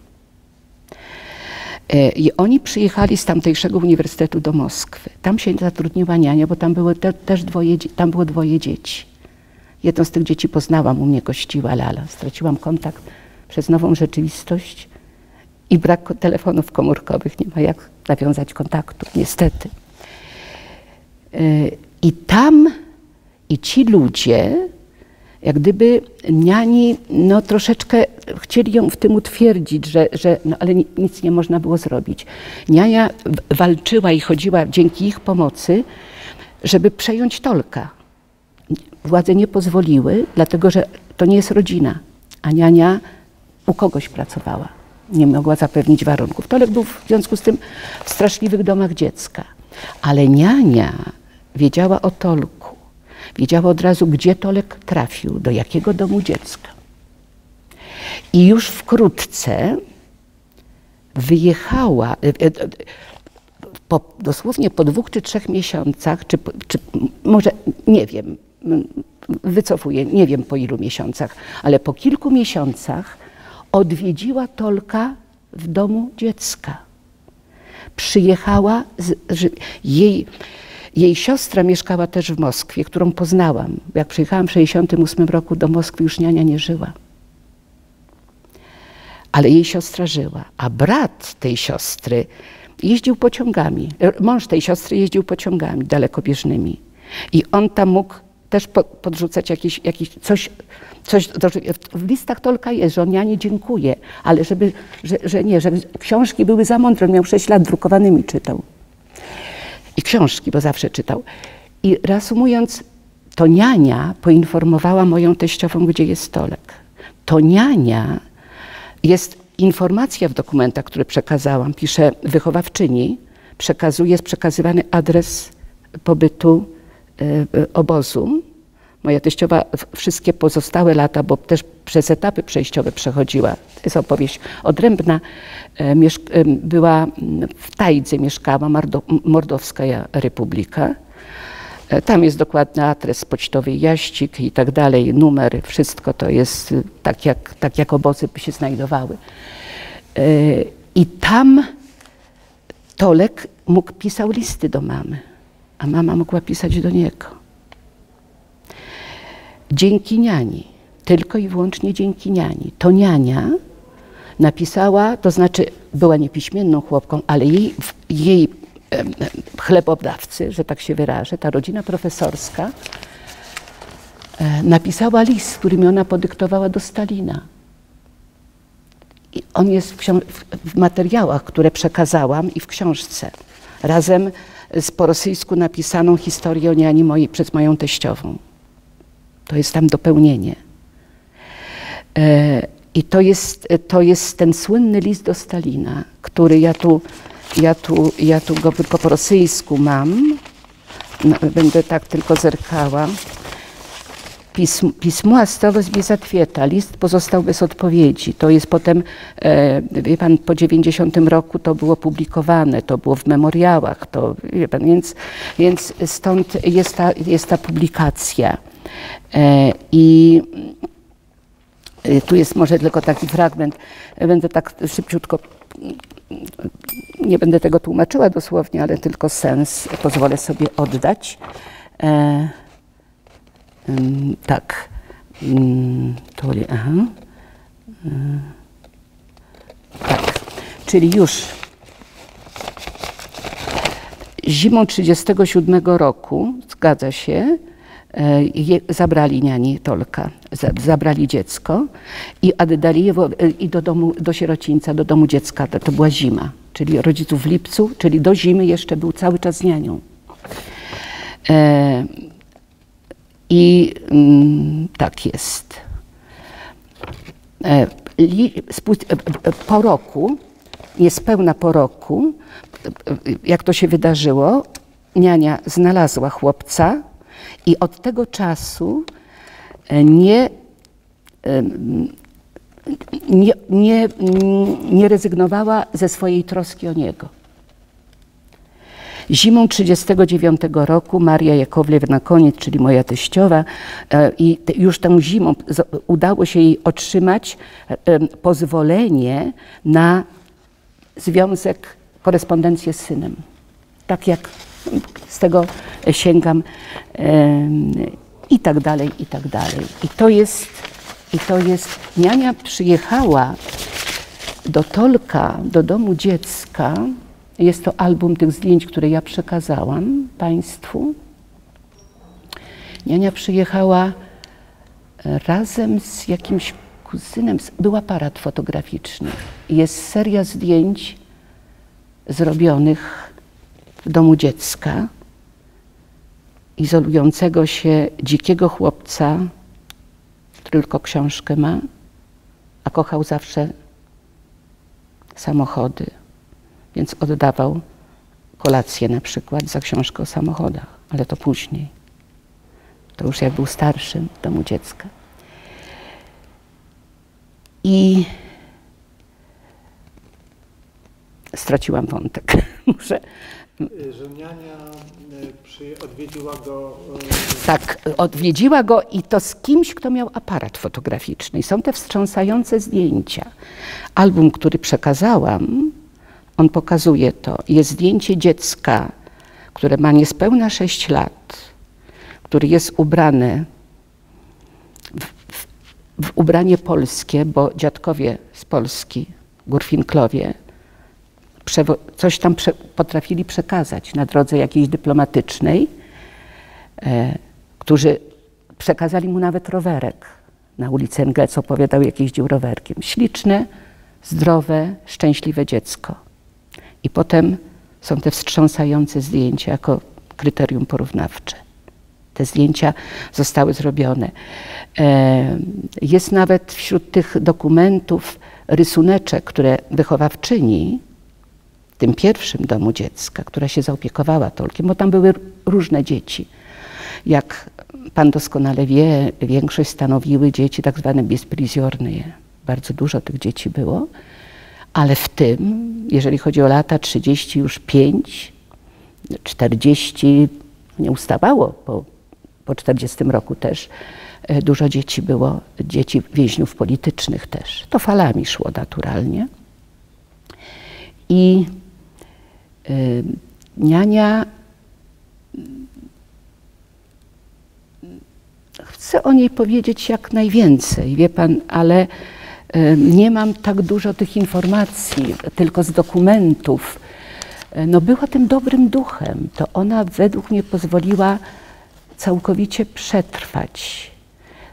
I oni przyjechali z tamtejszego uniwersytetu do Moskwy. Tam się zatrudniła niania, bo tam było tam było 2 dzieci. Jedno z tych dzieci poznałam, u mnie gościła Lala. Straciłam kontakt przez nową rzeczywistość i brak telefonów komórkowych. Nie ma jak nawiązać kontaktu, niestety. I ci ludzie, jak gdyby niani, no troszeczkę chcieli ją w tym utwierdzić, ale nic nie można było zrobić. Niania walczyła i chodziła dzięki ich pomocy, żeby przejąć Tolka. Władze nie pozwoliły, dlatego że to nie jest rodzina, a niania u kogoś pracowała. Nie mogła zapewnić warunków. Tolek był w związku z tym w straszliwych domach dziecka. Ale niania wiedziała o Tolku. Wiedziała od razu, gdzie Tolek trafił, do jakiego domu dziecka. I już wkrótce wyjechała, dosłownie po 2 czy 3 miesiącach, czy może, nie wiem, wycofuję, nie wiem po ilu miesiącach, ale po kilku miesiącach odwiedziła Tolka w domu dziecka. Przyjechała, jej siostra mieszkała też w Moskwie, którą poznałam. Jak przyjechałam w 1968 roku do Moskwy, już niania nie żyła. Ale jej siostra żyła, a brat tej siostry jeździł pociągami. Mąż tej siostry jeździł pociągami dalekobieżnymi. I on tam mógł też podrzucać coś. W listach Tolka jest, że on nianie dziękuję, ale żeby książki były za mądre. On miał 6 lat, drukowanymi czytał. I książki, bo zawsze czytał. I reasumując, to niania poinformowała moją teściową, gdzie jest Tolek. To niania jest informacja w dokumentach, które przekazałam. Pisze wychowawczyni, jest przekazywany adres pobytu obozu. Moja teściowa wszystkie pozostałe lata, bo też przez etapy przejściowe przechodziła, to jest opowieść odrębna, była w Tajdze, mieszkała, Mordowska Republika. Tam jest dokładny adres pocztowy, jaścik i tak dalej, numer, wszystko to jest tak jak obozy by się znajdowały. I tam Tolek pisał listy do mamy, a mama mogła pisać do niego. Dzięki niani, tylko i wyłącznie dzięki niani. To niania napisała, to znaczy była niepiśmienną chłopką, ale jej chlebodawcy, że tak się wyrażę, ta rodzina profesorska, napisała list, którym ona podyktowała do Stalina. I on jest w materiałach, które przekazałam i w książce, razem z po rosyjsku napisaną historią o niani przez moją teściową. To jest tam dopełnienie. I to jest ten słynny list do Stalina, który ja tu go tylko po rosyjsku mam. Będę tak tylko zerkała. Pismo осталось без ответа. List pozostał bez odpowiedzi. To jest potem, wie pan, po 90 roku to było publikowane, to było w memoriałach, to, wie pan, więc stąd jest ta publikacja. I tu jest może tylko taki fragment, będę tak szybciutko, nie będę tego tłumaczyła dosłownie, ale tylko sens pozwolę sobie oddać. Tak, tak, czyli już zimą 1937 roku, zgadza się, zabrali niani Tolka, zabrali dziecko i oddali je i do domu, do sierocińca, do domu dziecka. To była zima, czyli rodziców w lipcu, czyli do zimy jeszcze był cały czas z nianią. I tak jest. Po roku, niespełna po roku, jak to się wydarzyło, niania znalazła chłopca i od tego czasu nie rezygnowała ze swojej troski o niego. Zimą 1939 roku Maria Jakowlewna Koniec, czyli moja teściowa, i już tą zimą udało się jej otrzymać pozwolenie na związek, korespondencję z synem. Tak jak z tego sięgam i tak dalej, i tak dalej. I to jest, niania przyjechała do Tolka, do domu dziecka. Jest to album tych zdjęć, które ja przekazałam Państwu. Niania przyjechała razem z jakimś kuzynem, był aparat fotograficzny. Jest seria zdjęć zrobionych w domu dziecka, izolującego się dzikiego chłopca, który tylko książkę ma, a kochał zawsze samochody. Więc oddawał kolację na przykład za książkę o samochodach, ale to później. To już jak był starszym w domu dziecka. I straciłam wątek. Muszę... Że niania odwiedziła go... Tak, odwiedziła go i to z kimś, kto miał aparat fotograficzny. I są te wstrząsające zdjęcia. Album, który przekazałam, on pokazuje to. Jest zdjęcie dziecka, które ma niespełna 6 lat, który jest ubrany w ubranie polskie, bo dziadkowie z Polski, Górfinklowie, coś tam potrafili przekazać na drodze jakiejś dyplomatycznej, którzy przekazali mu nawet rowerek. Na ulicy Engelsa opowiadał, jak jeździł rowerkiem. Śliczne, zdrowe, szczęśliwe dziecko. I potem są te wstrząsające zdjęcia jako kryterium porównawcze. Te zdjęcia zostały zrobione. Jest nawet wśród tych dokumentów rysuneczek, które wychowawczyni w tym pierwszym domu dziecka, która się zaopiekowała Tolkiem, bo tam były różne dzieci. Jak pan doskonale wie, większość stanowiły dzieci tak zwane bezprizorne. Bardzo dużo tych dzieci było. Ale w tym, jeżeli chodzi o lata 30, już 5, 40, nie ustawało, po 40 roku też dużo dzieci było, dzieci więźniów politycznych też. To falami szło naturalnie. I niania, chcę o niej powiedzieć jak najwięcej, wie pan, ale nie mam tak dużo tych informacji, tylko z dokumentów. No była tym dobrym duchem. To ona według mnie pozwoliła całkowicie przetrwać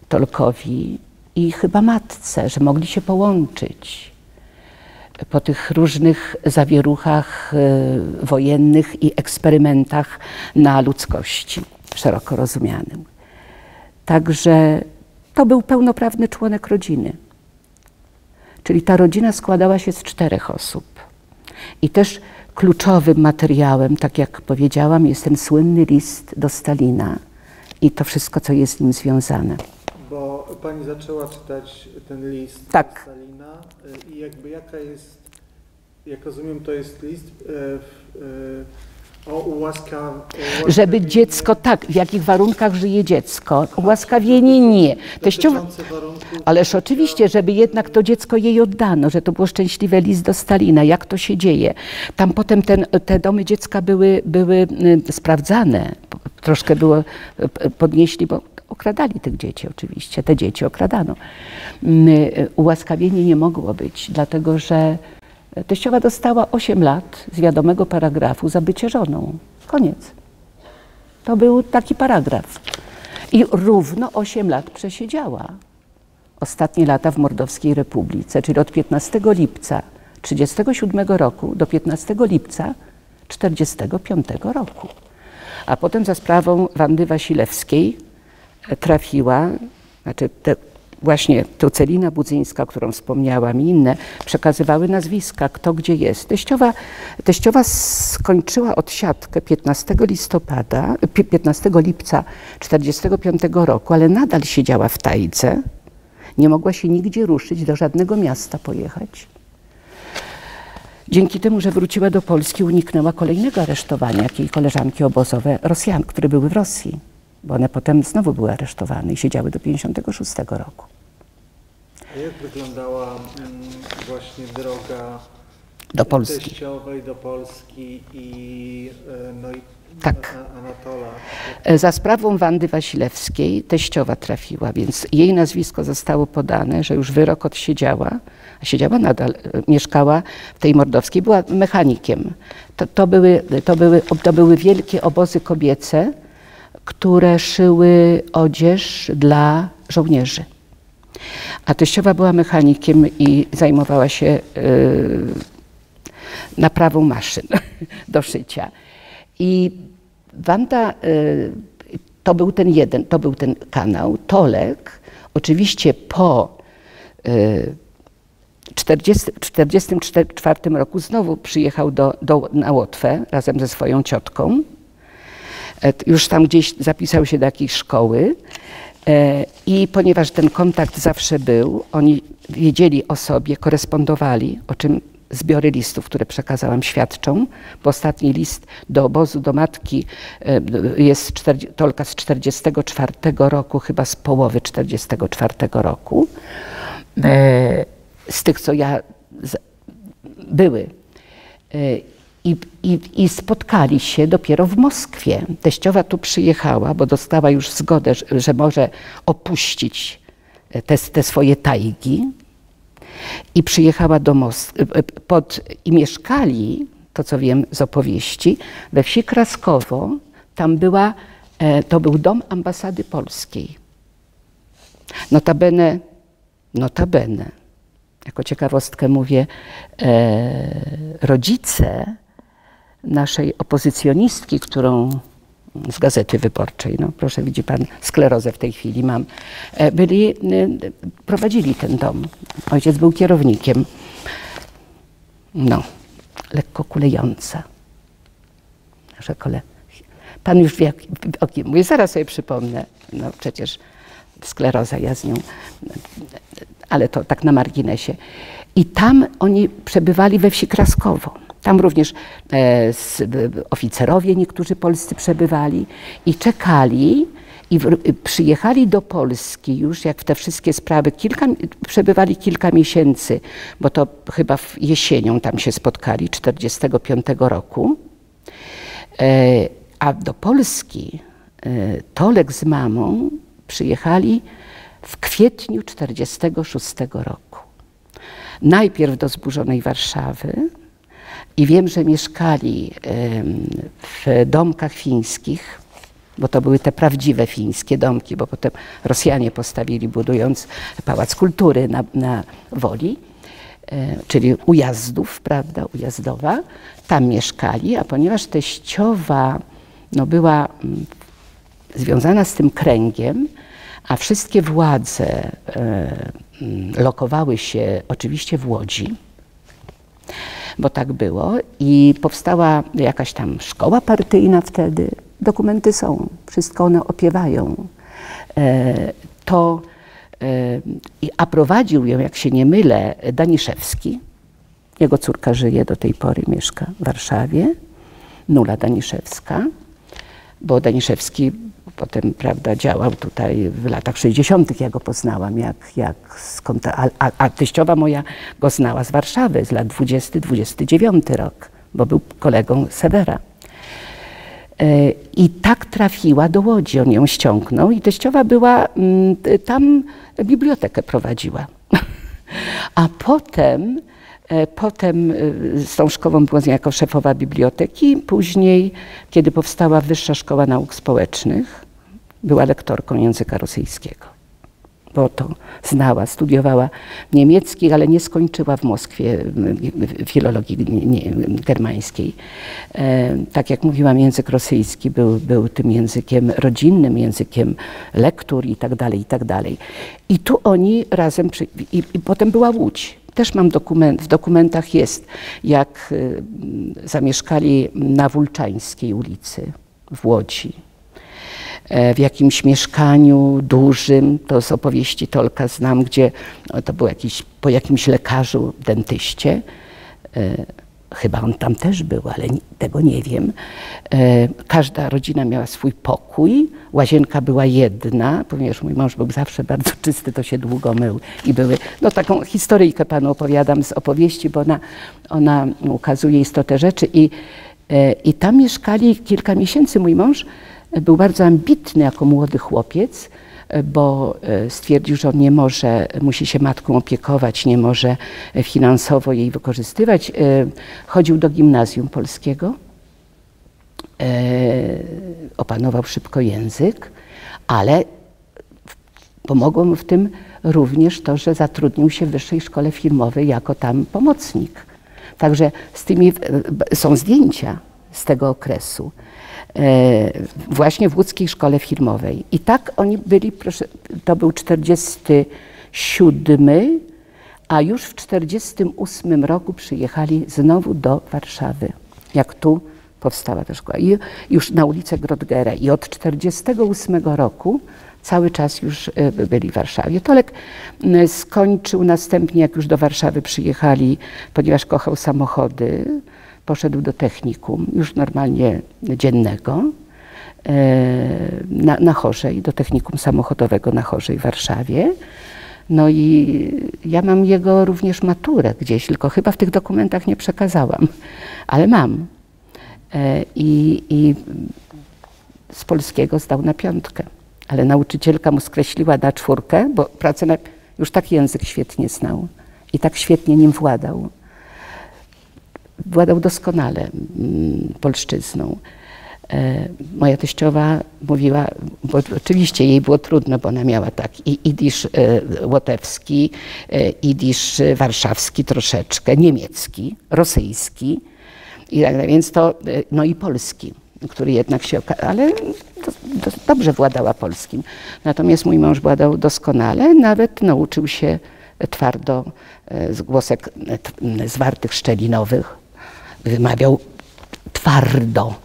Tolkowi i chyba matce, że mogli się połączyć po tych różnych zawieruchach wojennych i eksperymentach na ludzkości, szeroko rozumianym. Także to był pełnoprawny członek rodziny. Czyli ta rodzina składała się z 4 osób. I też kluczowym materiałem, tak jak powiedziałam, jest ten słynny list do Stalina i to wszystko, co jest z nim związane. Bo pani zaczęła czytać ten list tak. do Stalina i jakby jaka jest, jak rozumiem, to jest list o ułaskawieniu. Żeby dziecko, tak, w jakich warunkach żyje dziecko. Ułaskawienie nie. Ależ oczywiście, żeby jednak to dziecko jej oddano, że to było szczęśliwy list do Stalina. Jak to się dzieje? Tam potem te domy dziecka były sprawdzane. Troszkę było podnieśli, bo okradali tych dzieci oczywiście. Te dzieci okradano. Ułaskawienie nie mogło być, dlatego że teściowa dostała 8 lat z wiadomego paragrafu za bycie żoną. Koniec. To był taki paragraf. I równo 8 lat przesiedziała. Ostatnie lata w Mordowskiej Republice, czyli od 15 lipca 1937 roku do 15 lipca 1945 roku. A potem za sprawą Wandy Wasilewskiej trafiła, znaczy właśnie to Celina Budzyńska, którą wspomniałam, i inne przekazywały nazwiska, kto gdzie jest. Teściowa skończyła odsiadkę 15 lipca 1945 roku, ale nadal siedziała w Tajdze. Nie mogła się nigdzie ruszyć, do żadnego miasta pojechać. Dzięki temu, że wróciła do Polski, uniknęła kolejnego aresztowania, jak jej koleżanki obozowe Rosjan, które były w Rosji, bo one potem znowu były aresztowane i siedziały do 1956 roku. A jak wyglądała właśnie droga do Polski? Teściowej do Polski i, no i tak. Anatola? Za sprawą Wandy Wasilewskiej teściowa trafiła, więc jej nazwisko zostało podane, że już wyrok odsiedziała, a siedziała nadal, mieszkała w tej Mordowskiej, była mechanikiem. To były wielkie obozy kobiece, które szyły odzież dla żołnierzy. A teściowa była mechanikiem i zajmowała się naprawą maszyn do szycia. I Wanda, to był ten kanał. Tolek oczywiście po 1944 roku znowu przyjechał na Łotwę razem ze swoją ciotką. Już tam gdzieś zapisał się do jakiejś szkoły. I ponieważ ten kontakt zawsze był, oni wiedzieli o sobie, korespondowali, o czym zbiory listów, które przekazałam, świadczą, bo ostatni list do obozu, do matki jest Tolka z 1944 roku, chyba z połowy 1944 roku. Z tych, co ja były. I spotkali się dopiero w Moskwie. Teściowa tu przyjechała, bo dostała już zgodę, że może opuścić te swoje tajgi. I przyjechała do Moskwy i mieszkali, to co wiem z opowieści, we wsi Kraskowo. Tam to był dom ambasady polskiej. Notabene, jako ciekawostkę mówię, rodzice naszej opozycjonistki, którą z Gazety Wyborczej, no proszę, widzi pan, sklerozę w tej chwili mam, prowadzili ten dom. Ojciec był kierownikiem. No, lekko kulejąca. Pan już wie, o kim mówię, zaraz sobie przypomnę. No przecież skleroza, ja z nią, ale to tak na marginesie. I tam oni przebywali we wsi Kraskowo. Tam również oficerowie niektórzy polscy przebywali i czekali i przyjechali do Polski już, jak w te wszystkie sprawy, przebywali kilka miesięcy, bo to chyba jesienią tam się spotkali, 1945 roku. A do Polski Tolek z mamą przyjechali w kwietniu 1946 roku. Najpierw do zburzonej Warszawy i wiem, że mieszkali w domkach fińskich, bo to były te prawdziwe fińskie domki, bo potem Rosjanie postawili, budując Pałac Kultury na Woli, czyli Ujazdów, prawda, Ujazdowa. Tam mieszkali, a ponieważ teściowa była związana z tym kręgiem, a wszystkie władze lokowały się oczywiście w Łodzi, bo tak było, i powstała jakaś tam szkoła partyjna wtedy. Dokumenty są, wszystko one opiewają. A prowadził ją, jak się nie mylę, Daniszewski. Jego córka żyje do tej pory, mieszka w Warszawie. Nula Daniszewska, bo Daniszewski potem, prawda, działał tutaj w latach 60. Ja go poznałam, a teściowa moja go znała z Warszawy, z lat 20-29 rok, bo był kolegą Sewera. I tak trafiła do Łodzi, on ją ściągnął i teściowa była, tam bibliotekę prowadziła. A potem z tą szkołą była jako szefowa biblioteki. Później, kiedy powstała Wyższa Szkoła Nauk Społecznych, była lektorką języka rosyjskiego, bo to znała, studiowała niemiecki, ale nie skończyła w Moskwie filologii germańskiej. Tak jak mówiłam, język rosyjski był tym językiem rodzinnym, językiem lektur i tak dalej, i tak dalej. I tu oni razem, i potem była Łódź. Też mam w dokumentach jest, jak zamieszkali na Wulczańskiej ulicy w Łodzi. W jakimś mieszkaniu dużym, to z opowieści Tolka znam, gdzie to był po jakimś lekarzu, dentyście, chyba on tam też był, ale tego nie wiem. Każda rodzina miała swój pokój, łazienka była jedna, ponieważ mój mąż był zawsze bardzo czysty, to się długo mył i były, no taką historyjkę panu opowiadam z opowieści, bo ona ukazuje istotę rzeczy i tam mieszkali kilka miesięcy. Mój mąż był bardzo ambitny jako młody chłopiec, bo stwierdził, że on nie może, musi się matką opiekować, nie może finansowo jej wykorzystywać. Chodził do gimnazjum polskiego, opanował szybko język, ale pomogło mu w tym również to, że zatrudnił się w Wyższej Szkole Filmowej jako tam pomocnik. Także są zdjęcia z tego okresu. Właśnie w łódzkiej szkole filmowej. I tak oni byli, proszę, to był 47, a już w 48 roku przyjechali znowu do Warszawy, jak tu powstała ta szkoła. I już na ulicę Grodgera. I od 48 roku cały czas już byli w Warszawie. Tolek skończył następnie, jak już do Warszawy przyjechali, ponieważ kochał samochody, poszedł do technikum, już normalnie dziennego, na Chorzej, do technikum samochodowego na Chorzej w Warszawie. No i ja mam jego również maturę gdzieś, tylko chyba w tych dokumentach nie przekazałam, ale mam. I z polskiego zdał na 5, ale nauczycielka mu skreśliła na 4, bo pracę już tak język świetnie znał i tak świetnie nim władał. Władał doskonale polszczyzną. Moja teściowa mówiła, bo oczywiście jej było trudno, bo ona miała tak i idisz łotewski, idisz warszawski troszeczkę, niemiecki, rosyjski, i tak dalej, więc to, no i polski, który jednak się, ale dobrze władała polskim. Natomiast mój mąż władał doskonale, nawet nauczył się twardo głosek zwartych szczelinowych, wymawiał twardo.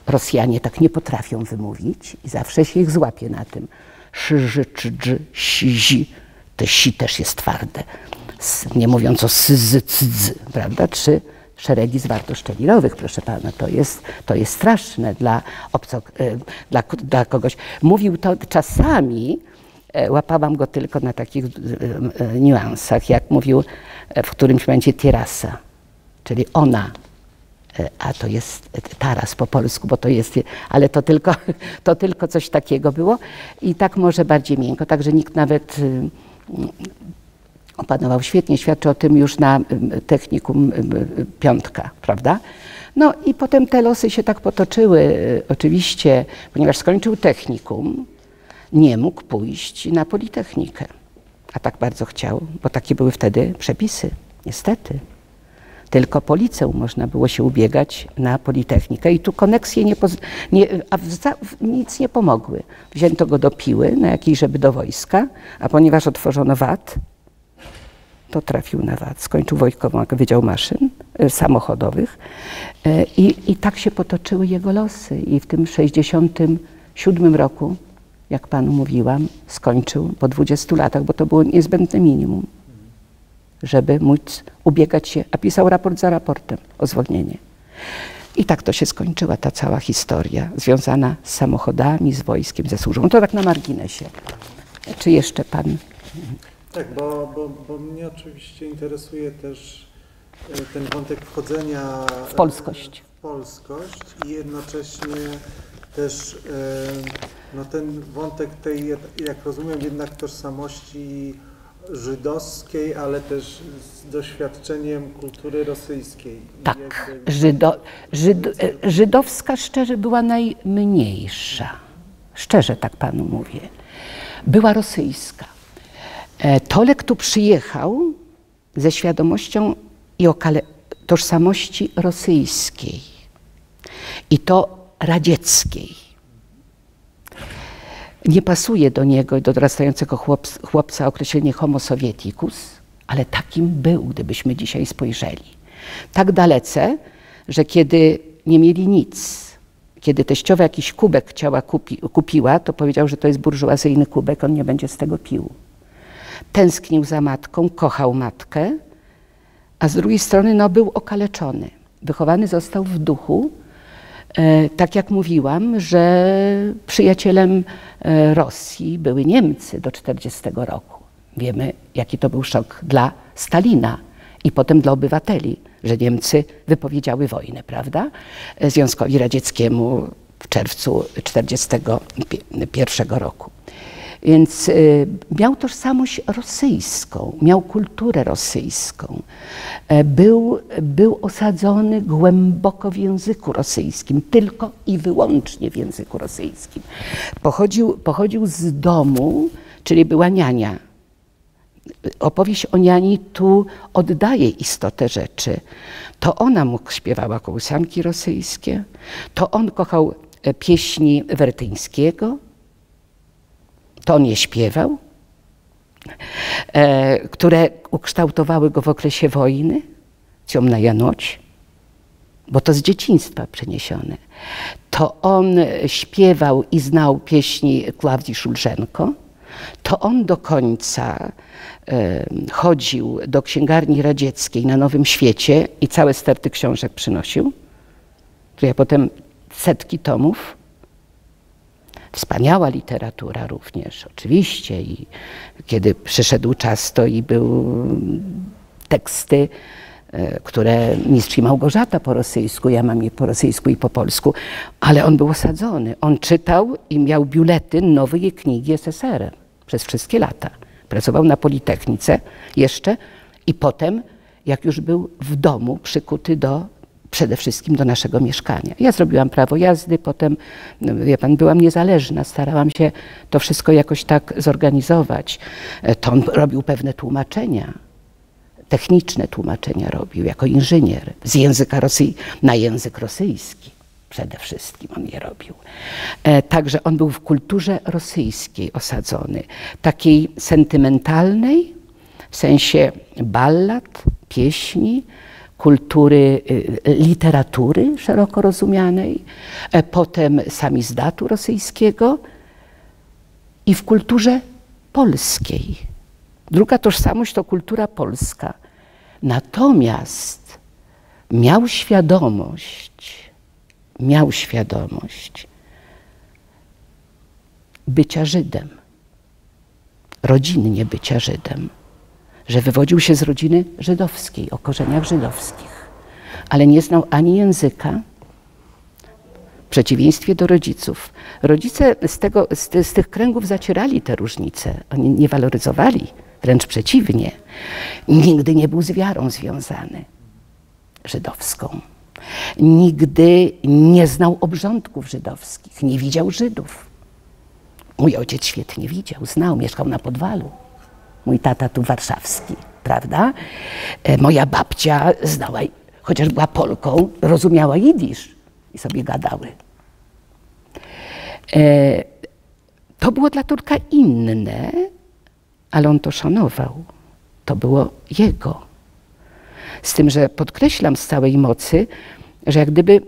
Rosjanie tak nie potrafią wymówić i zawsze się ich złapie na tym. Szy, czy, dż, si, zi. To si też jest twarde. Nie mówiąc o syzy, cydzy, prawda? 3 szeregi zwartoszczelinowych, proszę pana. To jest straszne dla kogoś. Mówił to czasami, łapałam go tylko na takich niuansach, jak mówił w którymś momencie Tirasa, czyli ona. A to jest taras po polsku, bo to jest, ale to tylko coś takiego było i tak może bardziej miękko, także nikt nawet opanował świetnie, świadczy o tym już na technikum 5, prawda? No i potem te losy się tak potoczyły, oczywiście, ponieważ skończył technikum, nie mógł pójść na Politechnikę, a tak bardzo chciał, bo takie były wtedy przepisy, niestety. Tylko po liceum można było się ubiegać na Politechnikę i tu koneksje nic nie pomogły. Wzięto go do Piły, na jakiej, żeby do wojska, a ponieważ otworzono VAT, to trafił na VAT. Skończył Wojskową Wydział Maszyn Samochodowych i tak się potoczyły jego losy. I w tym 67 roku, jak panu mówiłam, skończył po 20 latach, bo to było niezbędne minimum, żeby móc ubiegać się, a pisał raport za raportem o zwolnienie. I tak to się skończyła ta cała historia związana z samochodami, z wojskiem, ze służbą. To tak na marginesie. Czy jeszcze pan? Tak, bo mnie oczywiście interesuje też ten wątek wchodzenia w polskość. I jednocześnie też no, ten wątek tej, jak rozumiem, jednak tożsamości żydowskiej, ale też z doświadczeniem kultury rosyjskiej. Tak, żydowska szczerze była najmniejsza. szczerze tak panu mówię, była rosyjska. Tolek tu przyjechał ze świadomością i tożsamości rosyjskiej i to radzieckiej. Nie pasuje do niego i do dorastającego chłopca określenie homo sovieticus, ale takim był, gdybyśmy dzisiaj spojrzeli. Tak dalece, że kiedy nie mieli nic, kiedy teściowa jakiś kubek kupiła, to powiedział, że to jest burżuazyjny kubek, on nie będzie z tego pił. Tęsknił za matką, kochał matkę, a z drugiej strony no, był okaleczony. Wychowany został w duchu, tak jak mówiłam, że przyjacielem Rosji były Niemcy do 1940 roku. Wiemy, jaki to był szok dla Stalina i potem dla obywateli, że Niemcy wypowiedziały wojnę, prawda, Związkowi Radzieckiemu w czerwcu 1941 roku. Więc miał tożsamość rosyjską, miał kulturę rosyjską. Był osadzony głęboko w języku rosyjskim, tylko i wyłącznie w języku rosyjskim. Pochodził z domu, czyli była niania. Opowieść o niani tu oddaje istotę rzeczy. To ona mu śpiewała kołysanki rosyjskie, to on kochał pieśni Wertyńskiego, to on je śpiewał, które ukształtowały go w okresie wojny, Ciemna noc, bo to z dzieciństwa przeniesione. To on śpiewał i znał pieśni Klawdii Szulżenko, to on do końca chodził do księgarni radzieckiej na Nowym Świecie i całe sterty książek przynosił, które potem setki tomów. Wspaniała literatura również, oczywiście. I kiedy przyszedł czas, to i był teksty, które Mistrz i Małgorzata po rosyjsku, ja mam je po rosyjsku i po polsku, ale on był osadzony. On czytał i miał biuletyn nowej knigi SSR przez wszystkie lata. Pracował na Politechnice jeszcze i potem, jak już był w domu, przykuty przede wszystkim do naszego mieszkania. Ja zrobiłam prawo jazdy, potem, wie pan, byłam niezależna, starałam się to wszystko jakoś tak zorganizować. To on robił pewne tłumaczenia, techniczne tłumaczenia robił jako inżynier z języka na język rosyjski. Przede wszystkim on je robił. Także on był w kulturze rosyjskiej osadzony, takiej sentymentalnej, w sensie ballad, pieśni, kultury, literatury szeroko rozumianej, potem samizdatu rosyjskiego i w kulturze polskiej. Druga tożsamość to kultura polska. Natomiast miał świadomość bycia Żydem, rodzinnie bycia Żydem, że wywodził się z rodziny żydowskiej, o korzeniach żydowskich, ale nie znał ani języka, w przeciwieństwie do rodziców. Rodzice z tych kręgów zacierali te różnice, oni nie waloryzowali, wręcz przeciwnie. Nigdy nie był z wiarą związany, żydowską. Nigdy nie znał obrządków żydowskich, nie widział Żydów. Mój ojciec świetnie widział, znał, mieszkał na Podwalu. Mój tata tu warszawski, prawda? Moja babcia znała, chociaż była Polką, rozumiała jidysz i sobie gadały. To było dla Turka inne, ale on to szanował. To było jego. Z tym, że podkreślam z całej mocy, że jak gdyby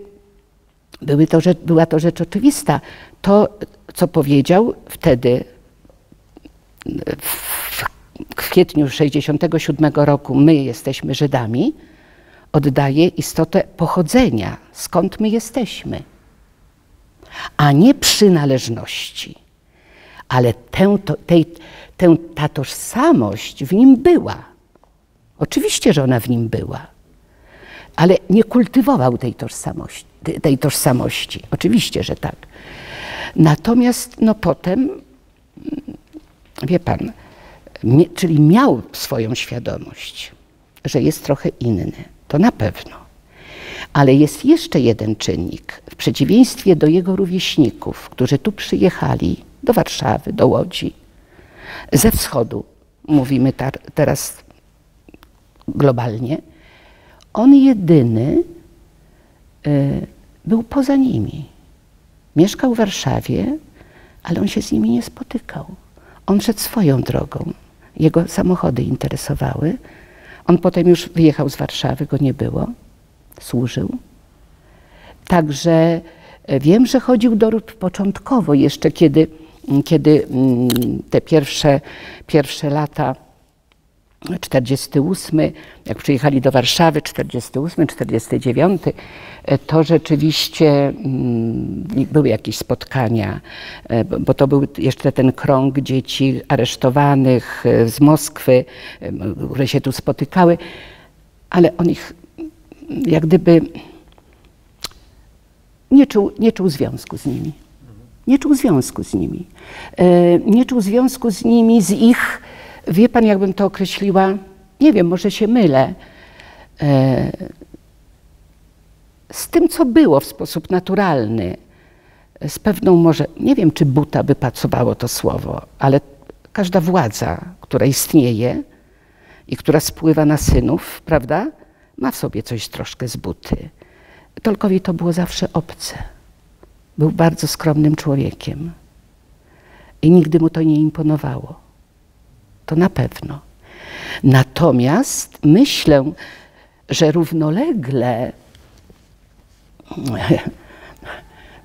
była to rzecz oczywista. To, co powiedział wtedy, w kwietniu 1967 roku, my jesteśmy Żydami, oddaje istotę pochodzenia, skąd my jesteśmy, a nie przynależności. Ale ta tożsamość w nim była. Oczywiście, że ona w nim była, ale nie kultywował tej tożsamości. Oczywiście, że tak. Natomiast no potem, wie pan, czyli miał swoją świadomość, że jest trochę inny, to na pewno. Ale jest jeszcze jeden czynnik. W przeciwieństwie do jego rówieśników, którzy tu przyjechali do Warszawy, do Łodzi, ze wschodu, mówimy teraz globalnie, on jedyny był poza nimi. Mieszkał w Warszawie, ale on się z nimi nie spotykał. On szedł swoją drogą. Jego samochody interesowały. On potem już wyjechał z Warszawy, go nie było. Służył. Także wiem, że chodził do Rób początkowo, jeszcze kiedy te pierwsze lata, 48, jak przyjechali do Warszawy, 48, 49, to rzeczywiście były jakieś spotkania, bo to był jeszcze ten krąg dzieci aresztowanych z Moskwy, które się tu spotykały, ale on ich jak gdyby nie czuł związku z nimi. Nie czuł związku z nimi. Nie czuł związku z nimi, z ich, wie pan, jakbym to określiła, nie wiem, może się mylę, z tym, co było w sposób naturalny, z pewną może, nie wiem, czy buta by pasowało to słowo, ale każda władza, która istnieje i która spływa na synów, prawda, ma w sobie coś troszkę z buty. Tolkowi to było zawsze obce. Był bardzo skromnym człowiekiem i nigdy mu to nie imponowało. To na pewno. Natomiast myślę, że równolegle,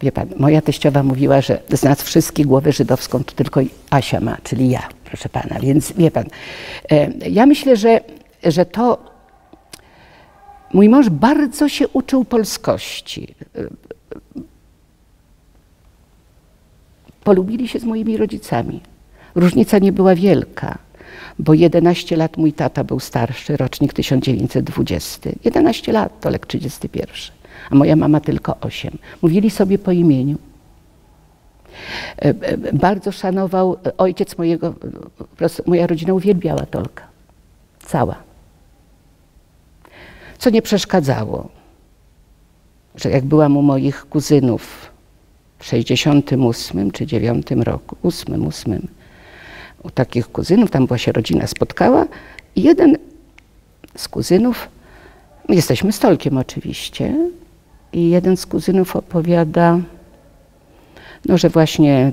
wie pan, moja teściowa mówiła, że z nas wszystkich głowę żydowską to tylko Asia ma, czyli ja, proszę pana. Więc wie pan, ja myślę, że to mój mąż bardzo się uczył polskości. Polubili się z moimi rodzicami. Różnica nie była wielka, bo 11 lat mój tata był starszy, rocznik 1920. 11 lat, Tolek 31, a moja mama tylko 8. Mówili sobie po imieniu. Bardzo szanował ojciec mojego, po prostu moja rodzina uwielbiała Tolka. Cała. Co nie przeszkadzało, że jak byłam u moich kuzynów w 68 czy 9 roku, 8, u takich kuzynów, tam była się rodzina spotkała i jeden z kuzynów, jesteśmy z Tolkiem oczywiście, i jeden z kuzynów opowiada, no, że właśnie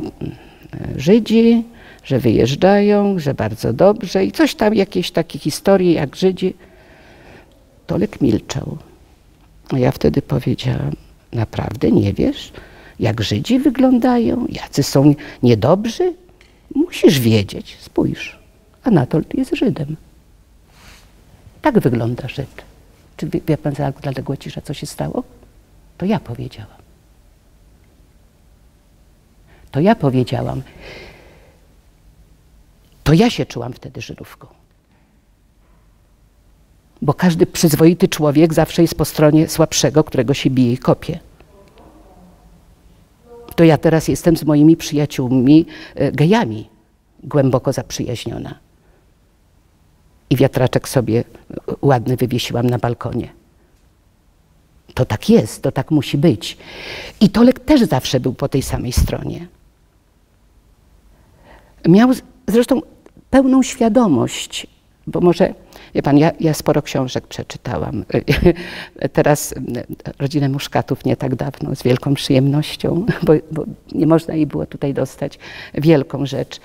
Żydzi, że wyjeżdżają, że bardzo dobrze i coś tam, jakieś takie historie jak Żydzi. Tolek milczał. A ja wtedy powiedziałam, naprawdę nie wiesz, jak Żydzi wyglądają, jacy są niedobrzy? Musisz wiedzieć, spójrz. Anatol jest Żydem. Tak wygląda Żyd. Czy wie pan, zaległa cisza, co się stało? To ja powiedziałam. To ja powiedziałam. To ja się czułam wtedy Żydówką. Bo każdy przyzwoity człowiek zawsze jest po stronie słabszego, którego się bije i kopie. To ja teraz jestem z moimi przyjaciółmi gejami głęboko zaprzyjaźniona. I wiatraczek sobie ładny wywiesiłam na balkonie. To tak jest, to tak musi być. I Tolek też zawsze był po tej samej stronie. Miał zresztą pełną świadomość, bo może, wie pan, ja sporo książek przeczytałam. Teraz Rodzinę Muszkatów nie tak dawno, z wielką przyjemnością, bo nie można jej było tutaj dostać, wielką rzecz.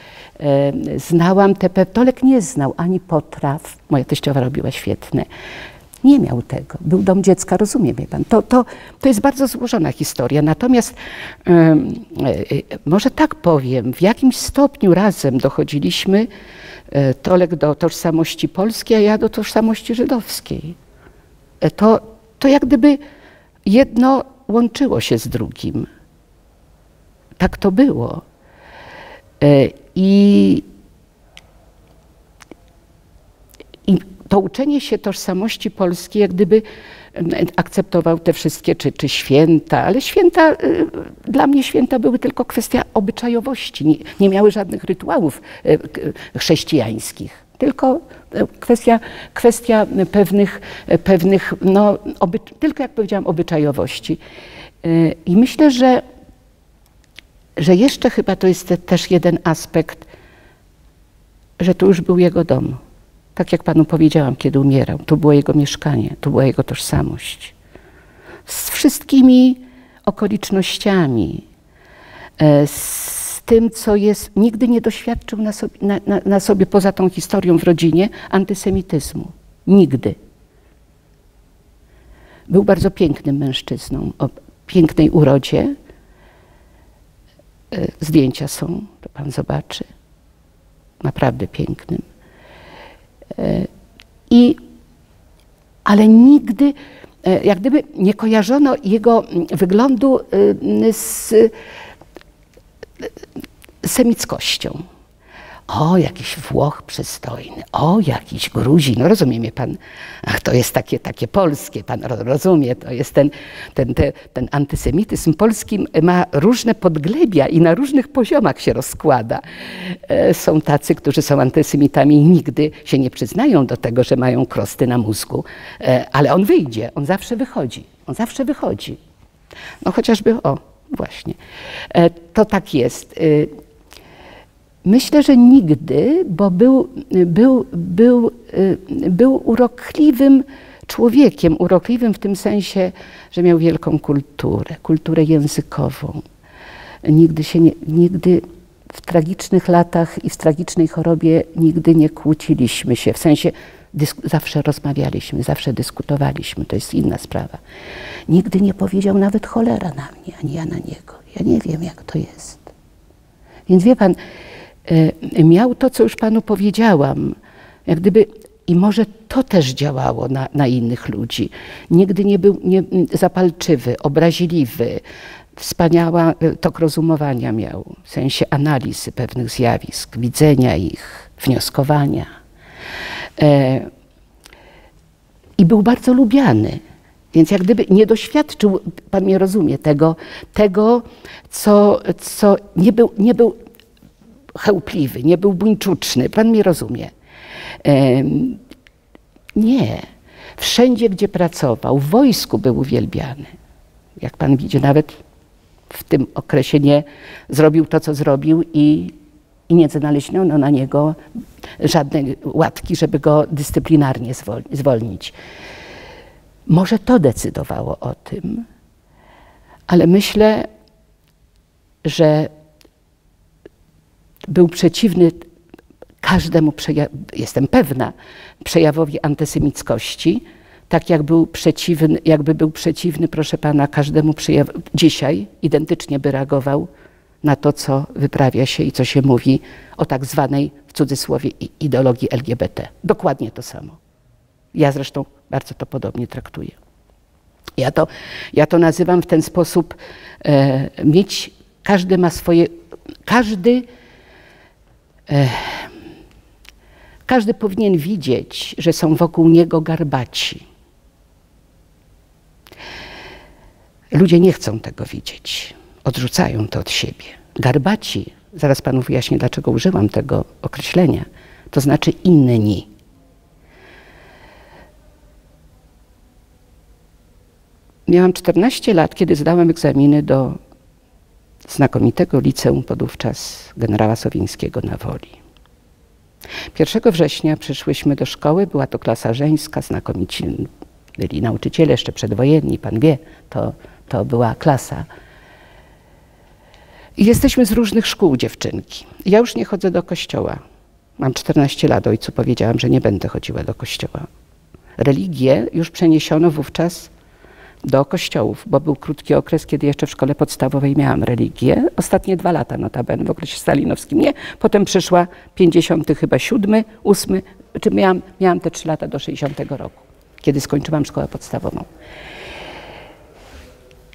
Znałam Tolek nie znał ani potraw, moja teściowa robiła świetne. Nie miał tego. Był dom dziecka, rozumie mnie pan. To jest bardzo złożona historia. Natomiast może tak powiem, w jakimś stopniu razem dochodziliśmy, Tolek do tożsamości polskiej, a ja do tożsamości żydowskiej. To jak gdyby jedno łączyło się z drugim. Tak to było. I to uczenie się tożsamości polskiej, jak gdyby akceptował te wszystkie, czy święta, ale święta, dla mnie święta były tylko kwestia obyczajowości, nie miały żadnych rytuałów chrześcijańskich. tylko kwestia pewnych no, tylko jak powiedziałam, obyczajowości. I myślę, że jeszcze chyba to jest też jeden aspekt, że to już był jego dom. Tak jak panu powiedziałam, kiedy umierał, to było jego mieszkanie, to była jego tożsamość. Z wszystkimi okolicznościami, z tym, co jest, nigdy nie doświadczył na sobie poza tą historią w rodzinie antysemityzmu. Nigdy. Był bardzo pięknym mężczyzną, o pięknej urodzie. Zdjęcia są, to pan zobaczy. Naprawdę pięknym. Ale nigdy, jak gdyby nie kojarzono jego wyglądu z semickością. O, jakiś Włoch przystojny, o, jakiś Gruzin, no rozumie mnie pan, ach, to jest takie polskie, pan rozumie, to jest ten antysemityzm polski ma różne podglebia i na różnych poziomach się rozkłada. Są tacy, którzy są antysemitami i nigdy się nie przyznają do tego, że mają krosty na mózgu, ale on wyjdzie, on zawsze wychodzi. No chociażby, o, właśnie, to tak jest. Myślę, że nigdy, bo był urokliwym człowiekiem, urokliwym w tym sensie, że miał wielką kulturę językową. Nigdy w tragicznych latach i w tragicznej chorobie nigdy nie kłóciliśmy się, w sensie zawsze rozmawialiśmy, zawsze dyskutowaliśmy, to jest inna sprawa. Nigdy nie powiedział nawet cholera na mnie, ani ja na niego. Ja nie wiem, jak to jest. Więc wie pan, miał to, co już panu powiedziałam, jak gdyby, i może to też działało na innych ludzi. Nigdy nie był zapalczywy, obraźliwy, wspaniały tok rozumowania miał, w sensie analizy pewnych zjawisk, widzenia ich, wnioskowania. I był bardzo lubiany. Więc jak gdyby nie doświadczył, pan mnie rozumie, tego co nie był chełpliwy, nie był buńczuczny. Pan mnie rozumie. Nie. Wszędzie, gdzie pracował, w wojsku był uwielbiany. Jak pan widzi, nawet w tym okresie nie zrobił to, co zrobił i nie znaleziono na niego żadnej łatki, żeby go dyscyplinarnie zwolnić. Może to decydowało o tym, ale myślę, że był przeciwny każdemu, jestem pewna, przejawowi antysemickości, tak jakby był przeciwny, proszę pana, każdemu przejawowi. Dzisiaj identycznie by reagował na to, co wyprawia się i co się mówi o tak zwanej, w cudzysłowie, ideologii LGBT. Dokładnie to samo. Ja zresztą bardzo to podobnie traktuję. Ja to nazywam w ten sposób, każdy ma swoje, każdy powinien widzieć, że są wokół niego garbaci. Ludzie nie chcą tego widzieć, odrzucają to od siebie. Garbaci, zaraz panu wyjaśnię, dlaczego użyłam tego określenia, to znaczy inni. Miałam 14 lat, kiedy zdałam egzaminy do znakomitego liceum podówczas generała Sowińskiego na Woli. 1 września przyszłyśmy do szkoły, była to klasa żeńska, znakomici byli nauczyciele, jeszcze przedwojenni, pan wie, to była klasa. I jesteśmy z różnych szkół, dziewczynki. Ja już nie chodzę do kościoła. Mam 14 lat, ojcu powiedziałam, że nie będę chodziła do kościoła. Religię już przeniesiono wówczas do kościołów, bo był krótki okres, kiedy jeszcze w szkole podstawowej miałam religię. Ostatnie 2 lata notabene w okresie stalinowskim nie. Potem przyszła 57, 8, czy miałam te 3 lata do 60 roku, kiedy skończyłam szkołę podstawową.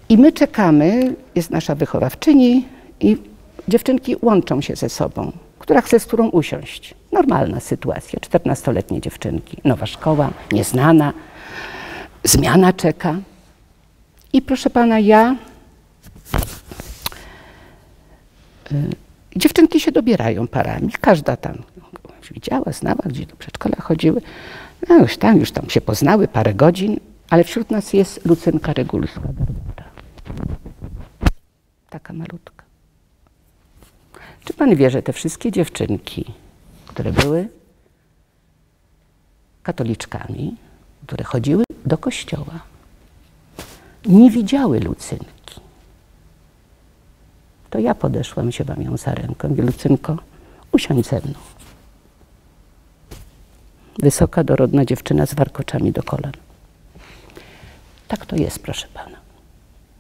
I my czekamy, jest nasza wychowawczyni i dziewczynki łączą się ze sobą, która chce z którą usiąść. Normalna sytuacja, 14-letnie dziewczynki, nowa szkoła, nieznana, zmiana czeka. I proszę pana, dziewczynki się dobierają parami, każda tam widziała, znała, gdzie do przedszkola chodziły. No już tam się poznały parę godzin, ale wśród nas jest Lucynka Regulska-Garbura. Taka malutka. Czy pan wie, że te wszystkie dziewczynki, które były katoliczkami, które chodziły do kościoła, nie widziały Lucynki? To ja podeszłam, wzięłam ją za rękę. Mówię, Lucynko, usiądź ze mną. Wysoka, dorodna dziewczyna z warkoczami do kolan. Tak to jest, proszę pana.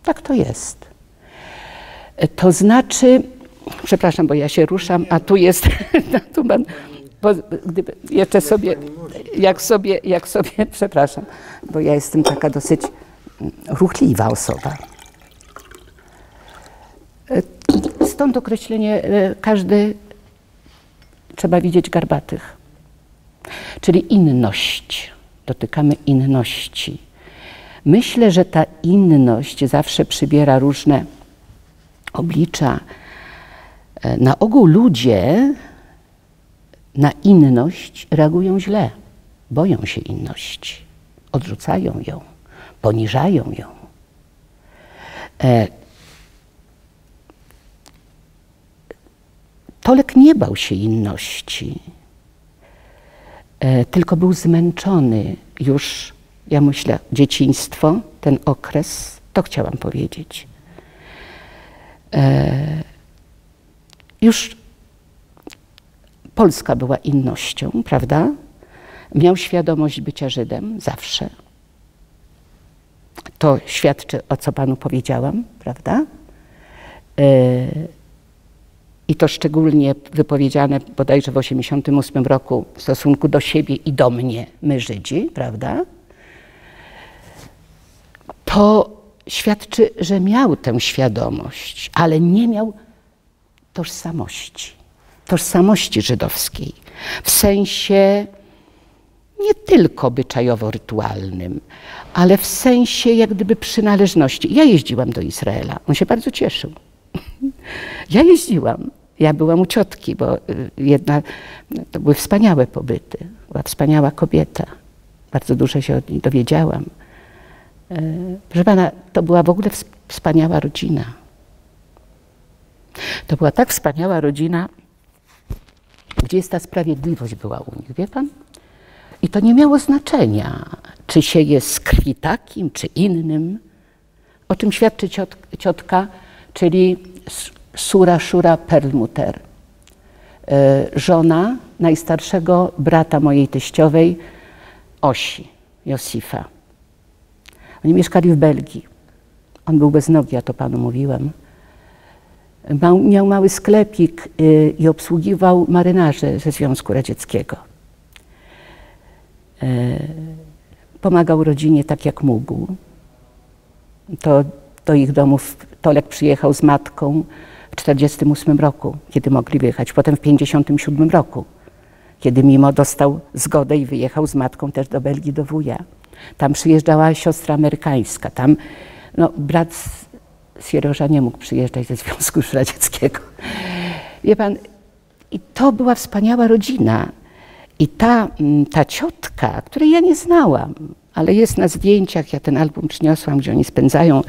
Tak to jest. To znaczy, przepraszam, bo ja się ruszam, a tu jest, tu pan, gdyby jeszcze sobie, jak sobie, przepraszam, bo ja jestem taka dosyć ruchliwa osoba. Stąd określenie każdy trzeba widzieć garbatych. Czyli inność. Dotykamy inności. Myślę, że ta inność zawsze przybiera różne oblicza. Na ogół ludzie na inność reagują źle. Boją się inności. Odrzucają ją. Poniżają ją. Tolek nie bał się inności, tylko był zmęczony już, ja myślę, dzieciństwo, ten okres, to chciałam powiedzieć. Już Polska była innością, prawda? Miał świadomość bycia Żydem zawsze. To świadczy, o co panu powiedziałam, prawda? I to szczególnie wypowiedziane bodajże w 1988 roku w stosunku do siebie i do mnie, my Żydzi, prawda? To świadczy, że miał tę świadomość, ale nie miał tożsamości żydowskiej. W sensie nie tylko obyczajowo-rytualnym, ale w sensie jak gdyby przynależności. Ja jeździłam do Izraela, on się bardzo cieszył. Ja jeździłam, ja byłam u ciotki, bo to były wspaniałe pobyty, była wspaniała kobieta, bardzo dużo się od niej dowiedziałam. Proszę pana, to była w ogóle wspaniała rodzina. To była tak wspaniała rodzina, gdzie jest ta sprawiedliwość była u nich, wie pan? I to nie miało znaczenia, czy się jest z krwi takim, czy innym, o czym świadczy ciotka, czyli Sura Shura Perlmutter, żona najstarszego brata mojej teściowej, Osi, Josifa. Oni mieszkali w Belgii. On był bez nogi, ja to panu mówiłam. Miał mały sklepik i obsługiwał marynarzy ze Związku Radzieckiego. Pomagał rodzinie tak jak mógł. To do ich domów Tolek przyjechał z matką w 1948 roku, kiedy mogli wyjechać. Potem w 1957 roku, kiedy mimo dostał zgodę i wyjechał z matką też do Belgii, do wuja. Tam przyjeżdżała siostra amerykańska. Tam brat Sierża nie mógł przyjeżdżać ze Związku Radzieckiego. Wie pan, i to była wspaniała rodzina. I ta ciotka, której ja nie znałam, ale jest na zdjęciach, ja ten album przyniosłam, gdzie oni spędzają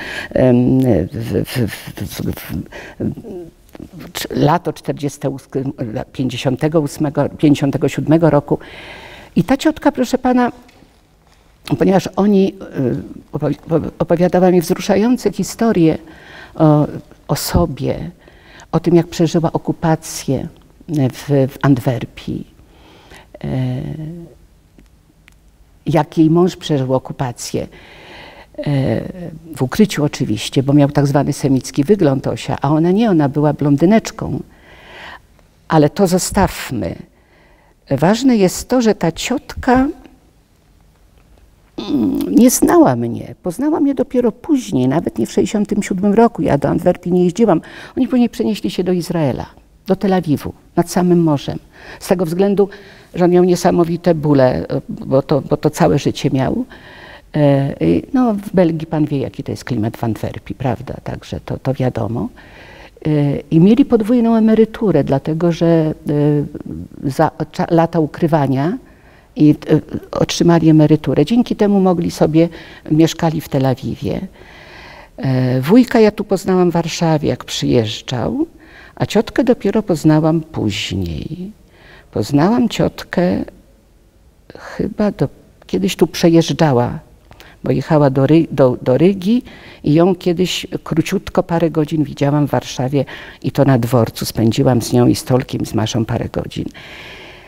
lato 57 roku. I ta ciotka, proszę pana, ponieważ oni opowiadała mi wzruszające historie o sobie, o tym, jak przeżyła okupację w Antwerpii, jak jej mąż przeżył okupację, w ukryciu oczywiście, bo miał tak zwany semicki wygląd Osia, a ona nie, ona była blondyneczką. Ale to zostawmy. Ważne jest to, że ta ciotka nie znała mnie. Poznała mnie dopiero później, nawet nie w 1967 roku. Ja do Antwerpii nie jeździłam. Oni później przenieśli się do Izraela, do Tel Awiwu, nad samym morzem. Z tego względu, że on miał niesamowite bóle, bo to całe życie miał. No, w Belgii pan wie, jaki to jest klimat w Antwerpii, prawda? Także to wiadomo. I mieli podwójną emeryturę, dlatego że za lata ukrywania i otrzymali emeryturę. Dzięki temu mogli sobie, mieszkali w Tel Awiwie. Wujka ja tu poznałam w Warszawie, jak przyjeżdżał, a ciotkę dopiero poznałam później. Poznałam ciotkę chyba kiedyś tu przejeżdżała, bo jechała do Rygi i ją kiedyś króciutko parę godzin widziałam w Warszawie i to na dworcu. Spędziłam z nią i z Tolkiem, z Maszą parę godzin.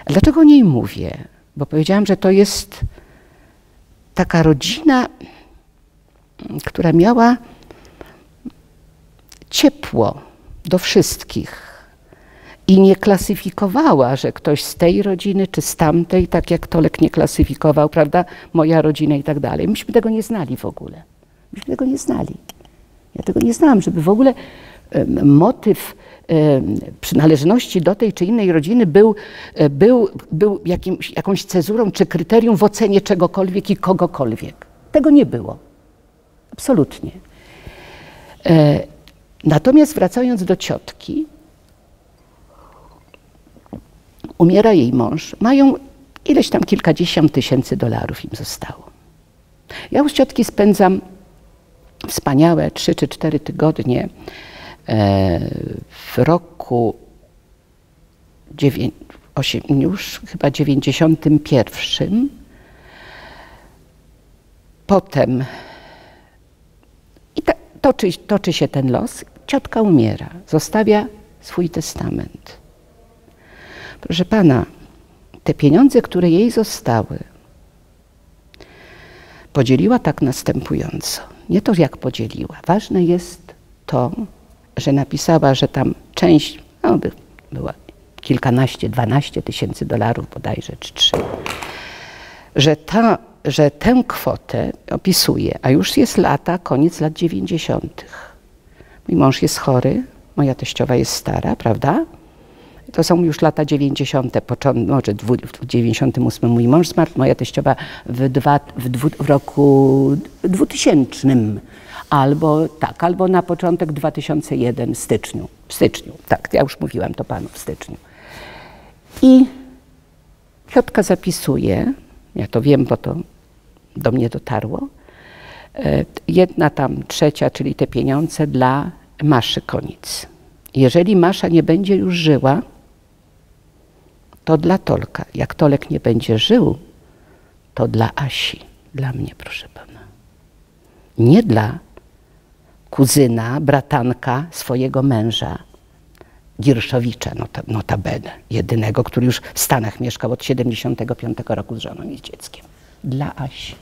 Dlaczego o niej mówię? Bo powiedziałam, że to jest taka rodzina, która miała ciepło do wszystkich i nie klasyfikowała, że ktoś z tej rodziny czy z tamtej, tak jak Tolek nie klasyfikował, prawda, moja rodzina i tak dalej. Myśmy tego nie znali w ogóle. Myśmy tego nie znali. Ja tego nie znałam, żeby w ogóle motyw przynależności do tej czy innej rodziny był jakąś cezurą czy kryterium w ocenie czegokolwiek i kogokolwiek. Tego nie było. Absolutnie. Natomiast wracając do ciotki, umiera jej mąż, mają ileś tam kilkadziesiąt tysięcy dolarów im zostało. Ja u ciotki spędzam wspaniałe 3 czy 4 tygodnie w roku już chyba 91. Potem i toczy się ten los. Ciotka umiera, zostawia swój testament. Proszę pana, te pieniądze, które jej zostały, podzieliła tak następująco. Nie to, jak podzieliła. Ważne jest to, że napisała, że tam część, no, była kilkanaście, 12 tysięcy dolarów bodajże, czy 3, że tę kwotę opisuje, a już jest koniec lat 90. Mój mąż jest chory, moja teściowa jest stara, prawda? To są już lata 90., może w 98 mój mąż zmarł, moja teściowa w roku 2000, albo na początek 2001 w styczniu, tak, ja już mówiłam to panu, w styczniu. I ciotka zapisuje, ja to wiem, bo to do mnie dotarło, 1/3, czyli te pieniądze dla Maszy Konic. Jeżeli Masza nie będzie już żyła, to dla Tolka. Jak Tolek nie będzie żył, to dla Asi, dla mnie, proszę pana. Nie dla kuzyna, bratanka swojego męża, Girszowicza, notabene, jedynego, który już w Stanach mieszkał od 75 roku z żoną i z dzieckiem. Dla Asi.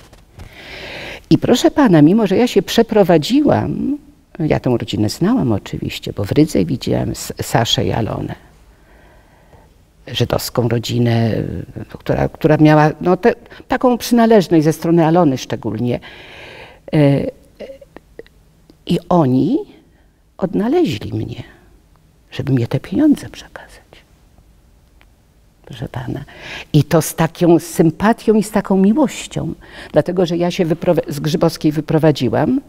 I proszę pana, mimo że ja się przeprowadziłam, ja tę rodzinę znałam oczywiście, bo w Rydze widziałam Saszę i Alonę. Żydowską rodzinę, która miała taką przynależność ze strony Alony szczególnie. I oni odnaleźli mnie, żeby mnie te pieniądze przekazać. Proszę pana. I to z taką sympatią i z taką miłością, dlatego że ja się z Grzybowskiej wyprowadziłam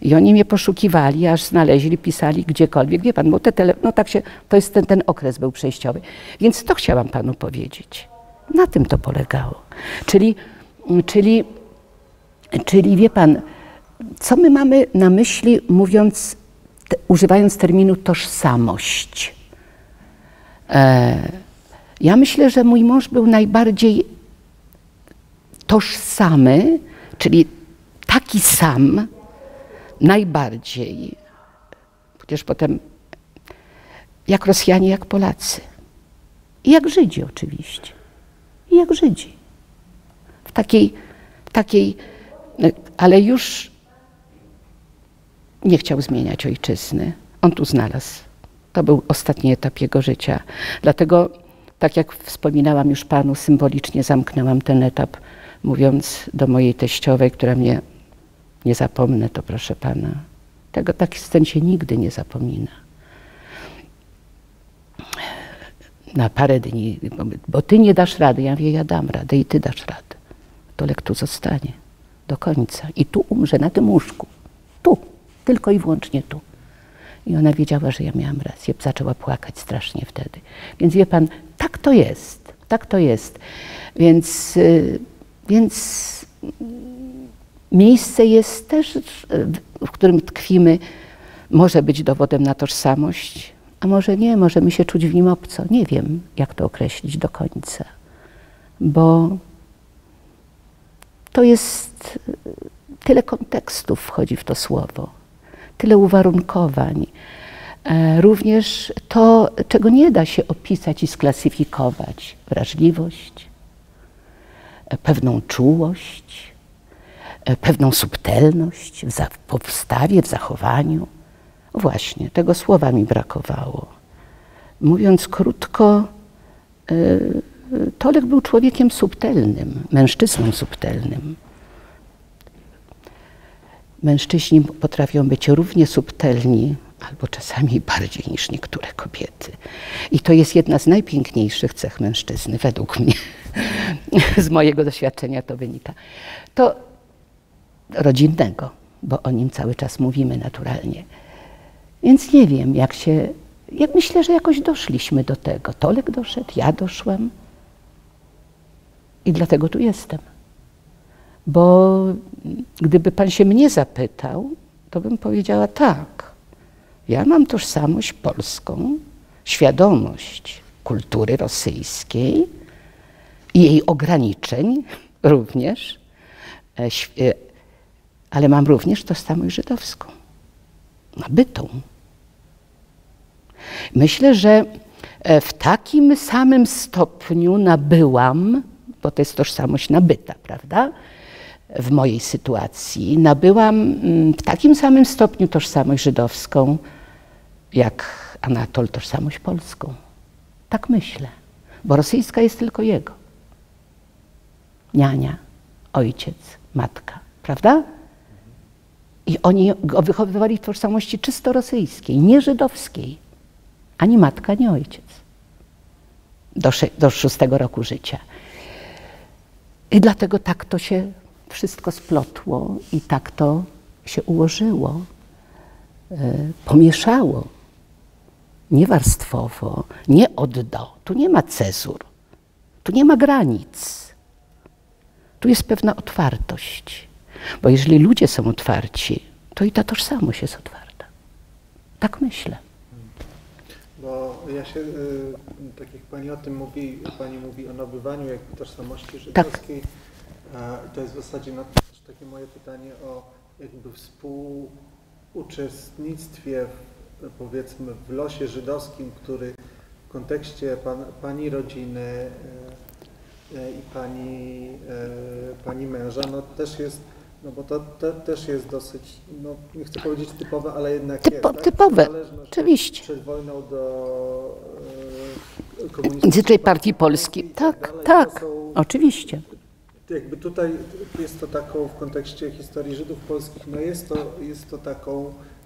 i oni mnie poszukiwali, aż znaleźli, pisali gdziekolwiek. Wie pan, bo to jest ten okres był przejściowy. Więc to chciałam panu powiedzieć. Na tym to polegało. Czyli wie pan, co my mamy na myśli, używając terminu tożsamość? Ja myślę, że mój mąż był najbardziej tożsamy, czyli taki sam, najbardziej, chociaż potem jak Rosjanie, jak Polacy. I jak Żydzi oczywiście. I jak Żydzi. W takiej, ale już nie chciał zmieniać ojczyzny. On tu znalazł. To był ostatni etap jego życia. Dlatego, tak jak wspominałam już panu, symbolicznie zamknęłam ten etap, mówiąc do mojej teściowej, która mnie, nie zapomnę to, proszę pana. Taki scen się nigdy nie zapomina. Na parę dni, bo ty nie dasz rady. Ja mówię, ja dam radę i ty dasz radę. Tolek tu zostanie do końca i tu umrze, na tym łóżku. Tu, tylko i wyłącznie tu. I ona wiedziała, że ja miałam rację. Zaczęła płakać strasznie wtedy. Więc wie pan, tak to jest. Tak to jest. Więc miejsce jest też, w którym tkwimy, może być dowodem na tożsamość, a może nie, możemy się czuć w nim obco. Nie wiem, jak to określić do końca, bo to jest tyle kontekstów wchodzi w to słowo, tyle uwarunkowań. Również to, czego nie da się opisać i sklasyfikować. Wrażliwość, pewną czułość, pewną subtelność w postawie, w zachowaniu. O właśnie, tego słowa mi brakowało. Mówiąc krótko, Tolek był człowiekiem subtelnym, mężczyzną subtelnym. Mężczyźni potrafią być równie subtelni, albo czasami bardziej niż niektóre kobiety. I to jest jedna z najpiękniejszych cech mężczyzny, według mnie. Z mojego doświadczenia to wynika. To rodzinnego, bo o nim cały czas mówimy naturalnie. Więc nie wiem, myślę, że jakoś doszliśmy do tego. Tolek doszedł, ja doszłam i dlatego tu jestem. Bo gdyby pan się mnie zapytał, to bym powiedziała tak. Ja mam tożsamość polską, świadomość kultury rosyjskiej i jej ograniczeń również, ale mam również tożsamość żydowską, nabytą. Myślę, że w takim samym stopniu nabyłam, bo to jest tożsamość nabyta, prawda? W mojej sytuacji nabyłam w takim samym stopniu tożsamość żydowską, jak Anatol tożsamość polską. Tak myślę, bo rosyjska jest tylko jego. Niania, ojciec, matka, prawda? I oni go wychowywali w tożsamości czysto rosyjskiej, nie żydowskiej. Ani matka, ani ojciec. Do 6 roku życia. I dlatego tak to się wszystko splotło i tak to się ułożyło, pomieszało. Nie warstwowo, nie od do. Tu nie ma cezur, tu nie ma granic. Tu jest pewna otwartość. Bo jeżeli ludzie są otwarci, to i ta tożsamość jest otwarta. Tak myślę. Bo ja się, tak jak pani o tym mówi, pani mówi o nabywaniu jakby tożsamości żydowskiej. Tak. To jest w zasadzie też takie moje pytanie o jakby współuczestnictwie powiedzmy w losie żydowskim, który w kontekście pani rodziny i pani męża, no też jest, no bo to też jest dosyć, no nie chcę powiedzieć typowe, ale jednak jest, tak? Typowe, oczywiście. Przed wojną do komunistycznej Partii Polskiej, tak, oczywiście. Jakby tutaj jest to taką w kontekście historii Żydów polskich, no jest to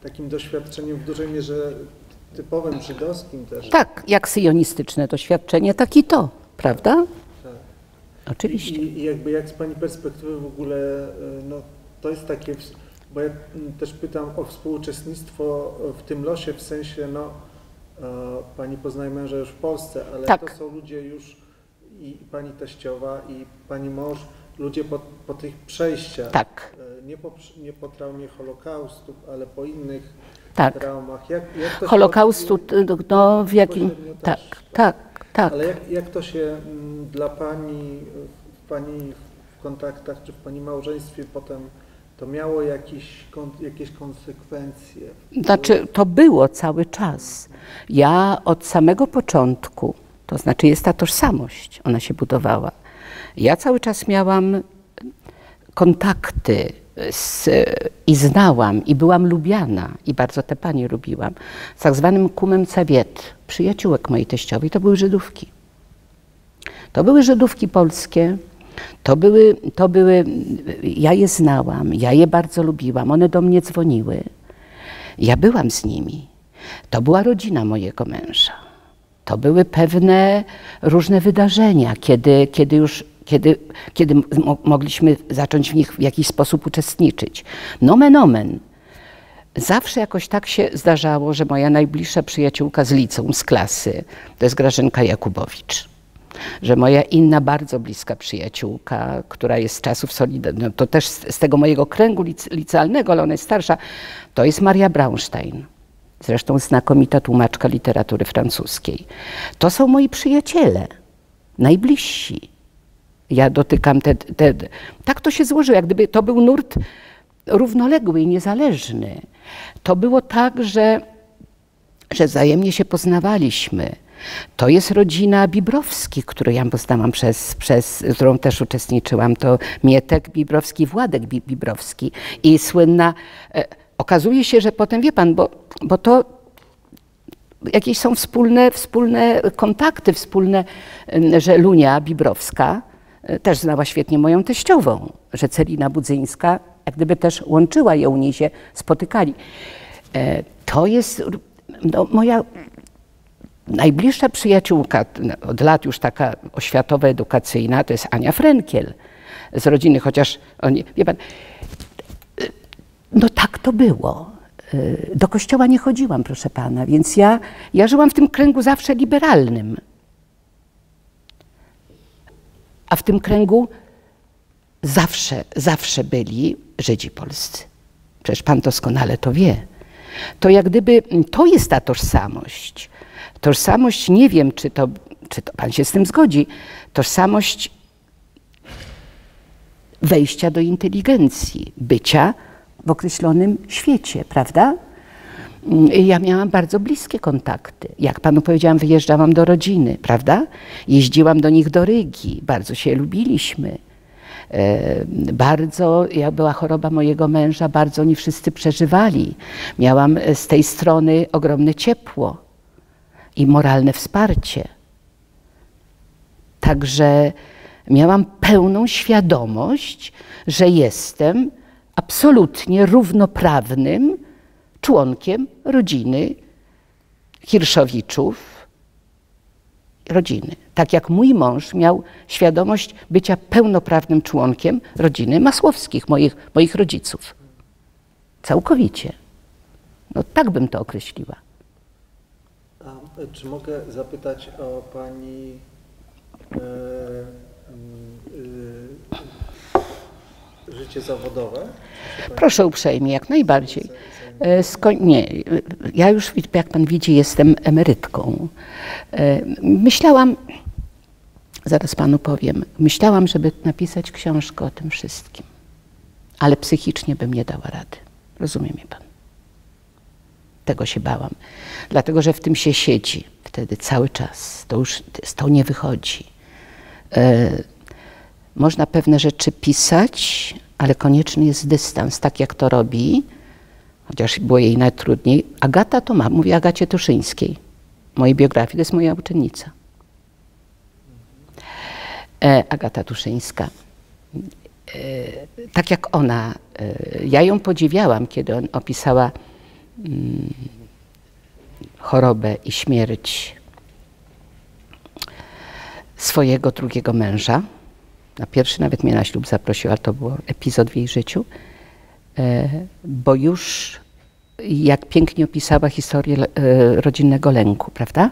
takim doświadczeniem w dużej mierze typowym żydowskim też. Tak, jak syjonistyczne doświadczenie, tak i to, prawda? Tak. Oczywiście. I jakby jak z pani perspektywy w ogóle, no to jest takie, bo ja też pytam o współuczestnictwo w tym losie, w sensie, no pani poznaje męża już w Polsce, ale tak. To są ludzie już i pani teściowa i pani mąż, ludzie po tych przejściach, tak. Nie po traumie Holokaustu, ale po innych traumach. Jak to Holokaustu, no w jakim... Tak. Ale jak to się dla pani w kontaktach, czy w pani małżeństwie potem to miało jakieś konsekwencje? Znaczy, to było cały czas. Ja od samego początku, to znaczy jest ta tożsamość, ona się budowała. Ja cały czas miałam kontakty i znałam, i byłam lubiana, i bardzo te panie lubiłam, z tak zwanym kumem Cawiet, przyjaciółek mojej teściowej, to były Żydówki. To były Żydówki polskie, to były, ja je znałam, ja je bardzo lubiłam, one do mnie dzwoniły. Ja byłam z nimi. To była rodzina mojego męża. To były pewne różne wydarzenia, kiedy mogliśmy zacząć w nich w jakiś sposób uczestniczyć. Nomen omen. zawsze jakoś tak się zdarzało, że moja najbliższa przyjaciółka z liceum, z klasy, to jest Grażynka Jakubowicz. Że moja inna bardzo bliska przyjaciółka, która jest z czasów Solidarności, no to też z tego mojego kręgu licealnego, ale ona jest starsza, to jest Maria Braunstein. Zresztą znakomita tłumaczka literatury francuskiej. To są moi przyjaciele, najbliżsi. Ja dotykam tak to się złożyło, jak gdyby to był nurt równoległy i niezależny. To było tak, że wzajemnie się poznawaliśmy. To jest rodzina Bibrowskich, którą ja poznałam którą też uczestniczyłam. To Mietek Bibrowski, Władek Bibrowski i słynna... Okazuje się, że potem, wie pan, bo to jakieś są wspólne kontakty, że Lunia Bibrowska też znała świetnie moją teściową, że Celina Budzyńska jak gdyby też łączyła je, u niej się spotykali. To jest moja najbliższa przyjaciółka, od lat już taka oświatowa, edukacyjna, to jest Ania Frenkiel z rodziny, chociaż oni, wie pan, no tak to było. Do kościoła nie chodziłam, proszę pana, więc ja żyłam w tym kręgu zawsze liberalnym. A w tym kręgu zawsze byli Żydzi polscy. Przecież pan doskonale to wie. To jak gdyby, to jest ta tożsamość. Tożsamość, nie wiem, czy to pan się z tym zgodzi, tożsamość wejścia do inteligencji, bycia w określonym świecie, prawda? Ja miałam bardzo bliskie kontakty. Jak panu powiedziałam, wyjeżdżałam do rodziny, prawda? Jeździłam do nich do Rygi, bardzo się lubiliśmy. Bardzo, jak była choroba mojego męża, bardzo oni wszyscy przeżywali. Miałam z tej strony ogromne ciepło i moralne wsparcie. Także miałam pełną świadomość, że jestem absolutnie równoprawnym członkiem rodziny Hirszowiczów, rodziny. Tak jak mój mąż miał świadomość bycia pełnoprawnym członkiem rodziny Masłowskich, moich rodziców. Całkowicie. No tak bym to określiła. A czy mogę zapytać o pani życie zawodowe? Proszę uprzejmie, jak najbardziej. Nie, ja już, jak pan widzi, jestem emerytką. Myślałam, zaraz panu powiem, myślałam, żeby napisać książkę o tym wszystkim, ale psychicznie bym nie dała rady. Rozumie mnie pan? Tego się bałam. Dlatego, że w tym się siedzi wtedy cały czas. To nie wychodzi. Można pewne rzeczy pisać, ale konieczny jest dystans, tak jak to robi, chociaż było jej najtrudniej. Agata to ma, mówię Agacie Tuszyńskiej. Mojej biografii, to jest moja uczennica. Agata Tuszyńska. Tak jak ona, ja ją podziwiałam, kiedy on opisała chorobę i śmierć swojego drugiego męża. Na pierwszy nawet mnie na ślub zaprosiła, to był epizod w jej życiu, bo już jak pięknie opisała historię rodzinnego lęku, prawda?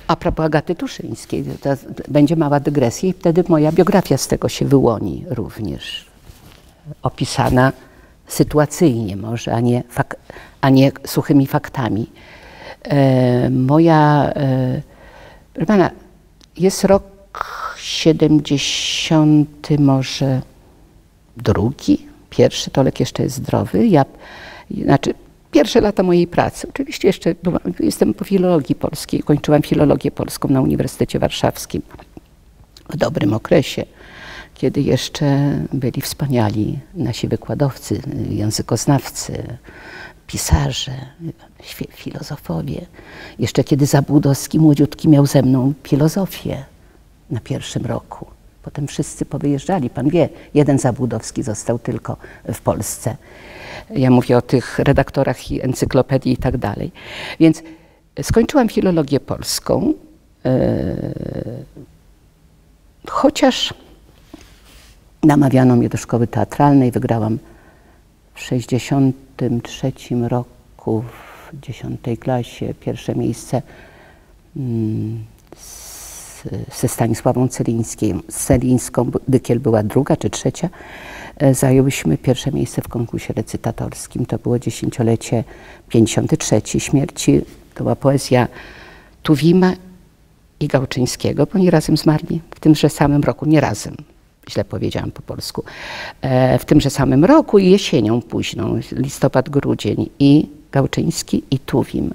A propos Agaty Tuszyńskiej, to będzie mała dygresja i wtedy moja biografia z tego się wyłoni również. Opisana sytuacyjnie może, a nie suchymi faktami. Proszę pana, jest rok 70 może drugi, pierwszy, Tolek jeszcze jest zdrowy. Znaczy pierwsze lata mojej pracy, oczywiście jeszcze jestem po filologii polskiej, kończyłam filologię polską na Uniwersytecie Warszawskim w dobrym okresie, kiedy jeszcze byli wspaniali nasi wykładowcy, językoznawcy, pisarze, filozofowie. Jeszcze kiedy Zabłudowski młodziutki miał ze mną filozofię na pierwszym roku. Potem wszyscy powyjeżdżali. Pan wie, jeden Zabłudowski został tylko w Polsce. Ja mówię o tych redaktorach i encyklopedii i tak dalej. Więc skończyłam filologię polską, chociaż namawiano mnie do szkoły teatralnej, wygrałam w 1963 roku w 10. klasie pierwsze miejsce ze Stanisławą Celińską, Dykiel była druga czy trzecia, zajęłyśmy pierwsze miejsce w konkursie recytatorskim. To było 10-lecie 53. śmierci. To była poezja Tuwima i Gałczyńskiego, bo oni razem zmarli w tymże samym roku, nie razem, źle powiedziałam po polsku, w tymże samym roku i jesienią późną, listopad, grudzień, i Gałczyński i Tuwim.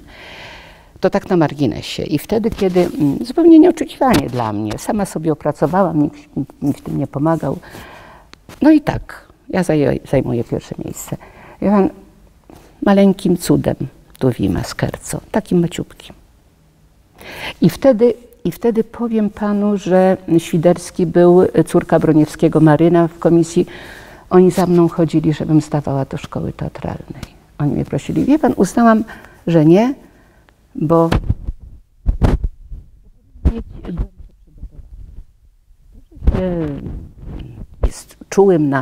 To tak na marginesie. I wtedy, kiedy zupełnie nieoczekiwanie dla mnie, sama sobie opracowałam, nikt mi w tym nie pomagał. No i tak, ja zajmuję pierwsze miejsce. Ja mam maleńkim cudem Tuwima Scherzo, takim maciubkim. I wtedy powiem panu, że Świderski był, córka Broniewskiego, Maryna w komisji. Oni za mną chodzili, żebym zdawała do szkoły teatralnej. Oni mnie prosili. Wie pan, uznałam, że nie, bo jest czułym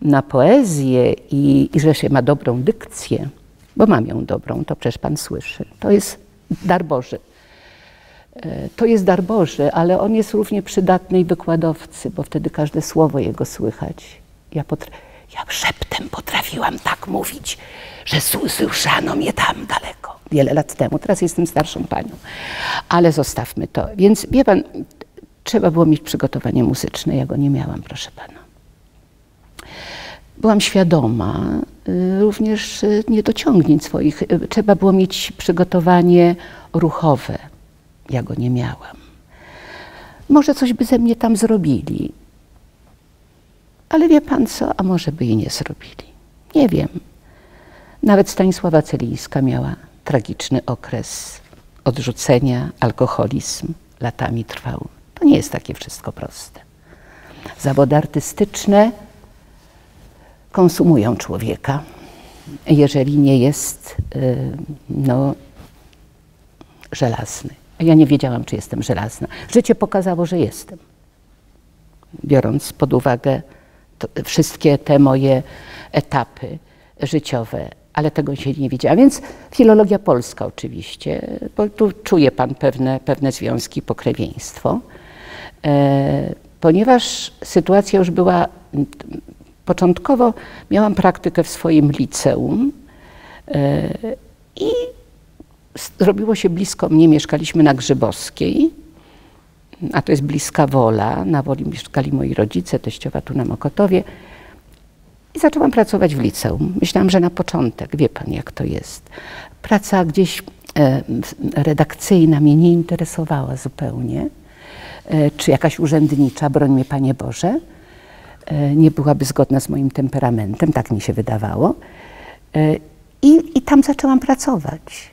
na poezję i że się ma dobrą dykcję, bo mam ją dobrą, to przecież pan słyszy. To jest dar Boży. To jest dar Boży, ale on jest równie przydatny i wykładowcy, bo wtedy każde słowo jego słychać. Ja szeptem potrafiłam tak mówić, że słyszano mnie tam daleko. Wiele lat temu, teraz jestem starszą panią, ale zostawmy to. Więc wie pan, trzeba było mieć przygotowanie muzyczne, ja go nie miałam, proszę pana. Byłam świadoma również niedociągnięć swoich. Trzeba było mieć przygotowanie ruchowe. Ja go nie miałam. Może coś by ze mnie tam zrobili. Ale wie pan co, a może by i nie zrobili. Nie wiem. Nawet Stanisława Celińska miała tragiczny okres odrzucenia, alkoholizm latami trwał. To nie jest takie wszystko proste. Zawody artystyczne konsumują człowieka, jeżeli nie jest żelazny. Ja nie wiedziałam, czy jestem żelazna. Życie pokazało, że jestem. Biorąc pod uwagę wszystkie te moje etapy życiowe, ale tego się nie wiedziałam. Więc filologia polska oczywiście, bo tu czuje pan pewne związki, pokrewieństwo. Ponieważ sytuacja już była, początkowo miałam praktykę w swoim liceum i zrobiło się blisko mnie, mieszkaliśmy na Grzybowskiej, a to jest bliska Wola, na Woli mieszkali moi rodzice, teściowa tu na Mokotowie i zaczęłam pracować w liceum. Myślałam, że na początek, wie pan jak to jest. Praca gdzieś redakcyjna mnie nie interesowała zupełnie, czy jakaś urzędnicza, broń mnie Panie Boże, nie byłaby zgodna z moim temperamentem, tak mi się wydawało. I tam zaczęłam pracować.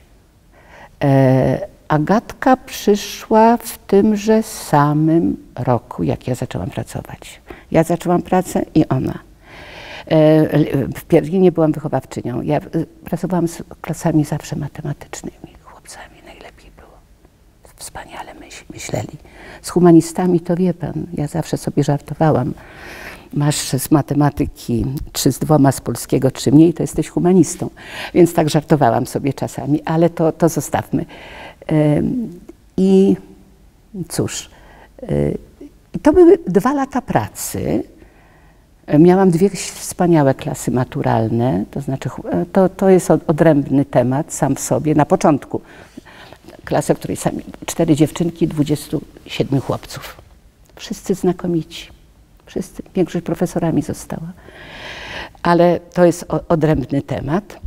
Agatka przyszła w tymże samym roku, jak ja zaczęłam pracować. Ja zaczęłam pracę i ona. W nie byłam wychowawczynią. Ja pracowałam z klasami zawsze matematycznymi. Chłopcami najlepiej było. Wspaniale myśleli. Z humanistami to wie pan, ja zawsze sobie żartowałam. Masz z matematyki 3 z 2, z polskiego 3 mniej, to jesteś humanistą. Więc tak żartowałam sobie czasami, ale to zostawmy. I cóż, to były 2 lata pracy. Miałam 2 wspaniałe klasy maturalne, to znaczy to jest odrębny temat sam w sobie. Na początku klasę, w której sami 4 dziewczynki, 27 chłopców. Wszyscy znakomici. Wszyscy, większość profesorami została. Ale to jest odrębny temat.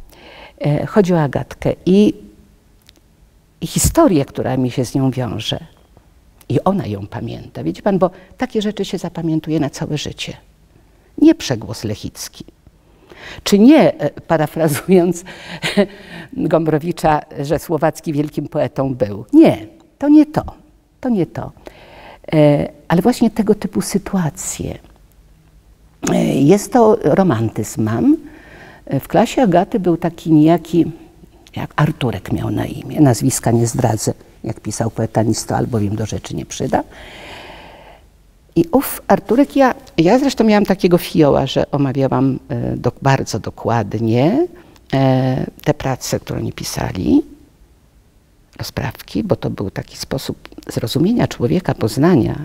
Chodzi o Agatkę i historię, która mi się z nią wiąże. I ona ją pamięta. Wiecie pan, bo takie rzeczy się zapamiętuje na całe życie. Nie przegłos lechicki. Czy nie, parafrazując Gombrowicza, że Słowacki wielkim poetą był. Nie, to nie to. To nie to. Ale właśnie tego typu sytuacje. Jest to romantyzm mam. W klasie Agaty był taki niejaki, jak Arturek miał na imię. Nazwiska nie zdradzę, jak pisał poeta Nisto, albowiem do rzeczy nie przyda. I ów Arturek, ja zresztą miałam takiego fioła, że omawiałam bardzo dokładnie te prace, które oni pisali, rozprawki, bo to był taki sposób zrozumienia człowieka, poznania.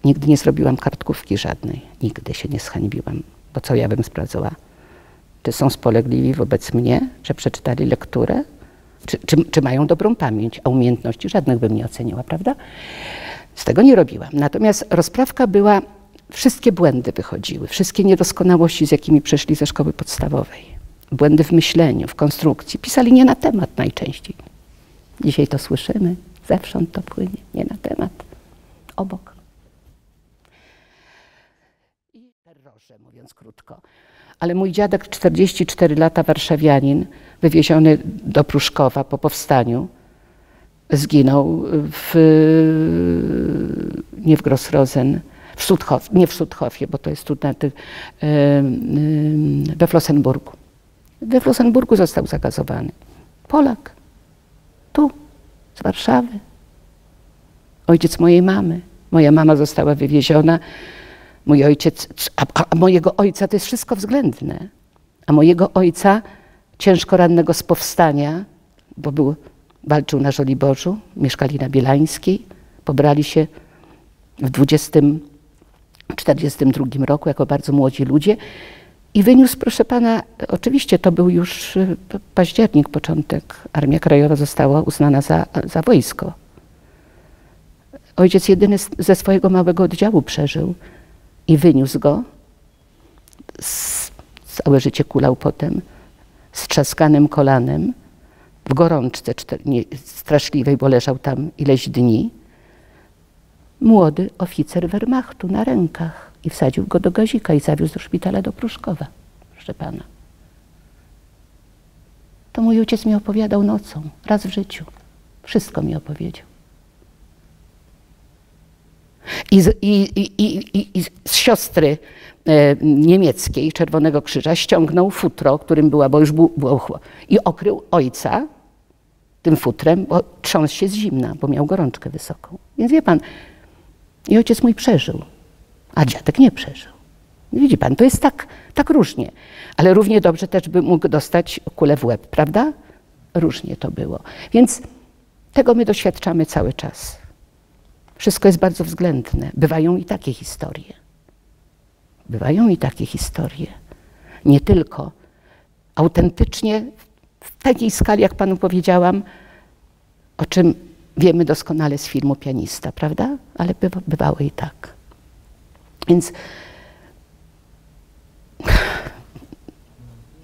Nigdy nie zrobiłam kartkówki żadnej, nigdy się nie zhańbiłam, bo co ja bym sprawdzała? Czy są spolegliwi wobec mnie, że przeczytali lekturę, czy mają dobrą pamięć, a umiejętności żadnych bym nie oceniła, prawda? Z tego nie robiłam. Natomiast rozprawka była, wszystkie błędy wychodziły, wszystkie niedoskonałości, z jakimi przeszli ze szkoły podstawowej. Błędy w myśleniu, w konstrukcji. Pisali nie na temat najczęściej. Dzisiaj to słyszymy, zewsząd to płynie, nie na temat, obok. I terrorze, mówiąc krótko. Ale mój dziadek, 44 lata, warszawianin, wywieziony do Pruszkowa po powstaniu, zginął nie w Grossrosen, nie w Sudhofie, bo to jest tu we Flossenburgu. We Flossenburgu został zagazowany. Polak. Tu, z Warszawy. Ojciec mojej mamy. Moja mama została wywieziona. Mój ojciec, a mojego ojca to jest wszystko względne. A mojego ojca, ciężko rannego z powstania, bo walczył na Żoliborzu, mieszkali na Bielańskiej, pobrali się w 1942 roku jako bardzo młodzi ludzie i wyniósł, proszę pana, oczywiście to był już październik, początek, Armia Krajowa została uznana za wojsko. Ojciec jedyny ze swojego małego oddziału przeżył i wyniósł go, całe życie kulał potem, z trzaskanym kolanem, w gorączce straszliwej, bo leżał tam ileś dni, młody oficer Wehrmachtu na rękach i wsadził go do gazika i zawiózł do szpitala do Pruszkowa, proszę pana. To mój ojciec mi opowiadał nocą, raz w życiu. Wszystko mi opowiedział. I z siostry niemieckiej Czerwonego Krzyża ściągnął futro, którym była, bo już było, i okrył ojca tym futrem, bo trząsł się z zimna, bo miał gorączkę wysoką. Więc wie pan, i ojciec mój przeżył, a dziadek nie przeżył. Widzi pan, to jest tak różnie, ale równie dobrze też by mógł dostać kulę w łeb, prawda? Różnie to było. Więc tego my doświadczamy cały czas. Wszystko jest bardzo względne. Bywają i takie historie. Bywają i takie historie. Nie tylko autentycznie w takiej skali, jak panu powiedziałam, o czym wiemy doskonale z filmu Pianista, prawda? Ale bywało i tak. Więc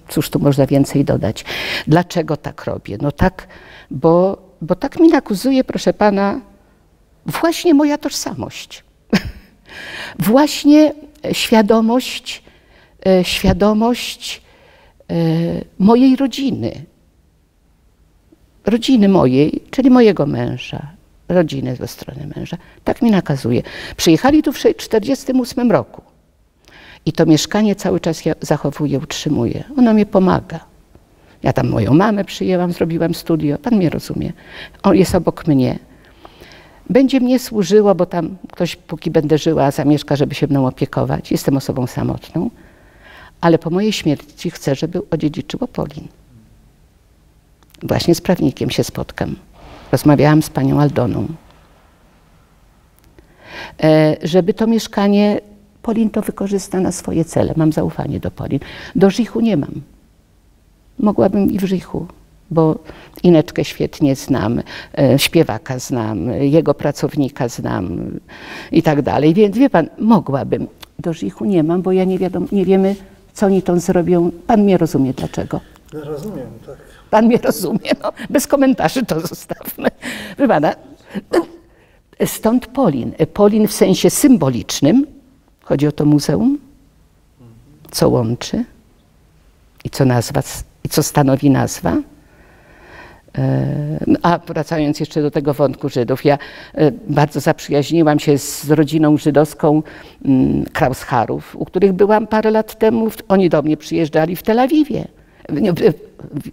cóż tu można więcej dodać? Dlaczego tak robię? No tak, bo tak mi nakazuje, proszę pana, właśnie moja tożsamość. Właśnie świadomość mojej rodziny. Rodziny mojej, czyli mojego męża. Rodziny ze strony męża. Tak mi nakazuje. Przyjechali tu w 1948 roku. I to mieszkanie cały czas ja zachowuję, utrzymuję. Ono mnie pomaga. Ja tam moją mamę przyjęłam, zrobiłam studio. Pan mnie rozumie. On jest obok mnie. Będzie mnie służyło, bo tam ktoś, póki będę żyła, zamieszka, żeby się mną opiekować. Jestem osobą samotną. Ale po mojej śmierci chcę, żeby odziedziczył Opolin. Właśnie z prawnikiem się spotkam. Rozmawiałam z panią Aldoną. Żeby to mieszkanie, Polin to wykorzysta na swoje cele. Mam zaufanie do Polin. Do Żichu nie mam. Mogłabym i w Żichu, bo Ineczkę świetnie znam, śpiewaka znam, jego pracownika znam i tak dalej. Więc wie pan, mogłabym. Do Żichu nie mam, bo ja nie wiemy, co oni tam zrobią. Pan mnie rozumie, dlaczego. No, rozumiem, tak. Pan mnie rozumie, no, bez komentarzy to zostawmy. Proszę pana, stąd Polin. Polin w sensie symbolicznym, chodzi o to muzeum, co łączy i co stanowi nazwa. A wracając jeszcze do tego wątku Żydów, ja bardzo zaprzyjaźniłam się z rodziną żydowską Krauscharów, u których byłam parę lat temu. Oni do mnie przyjeżdżali w Tel Awiwie.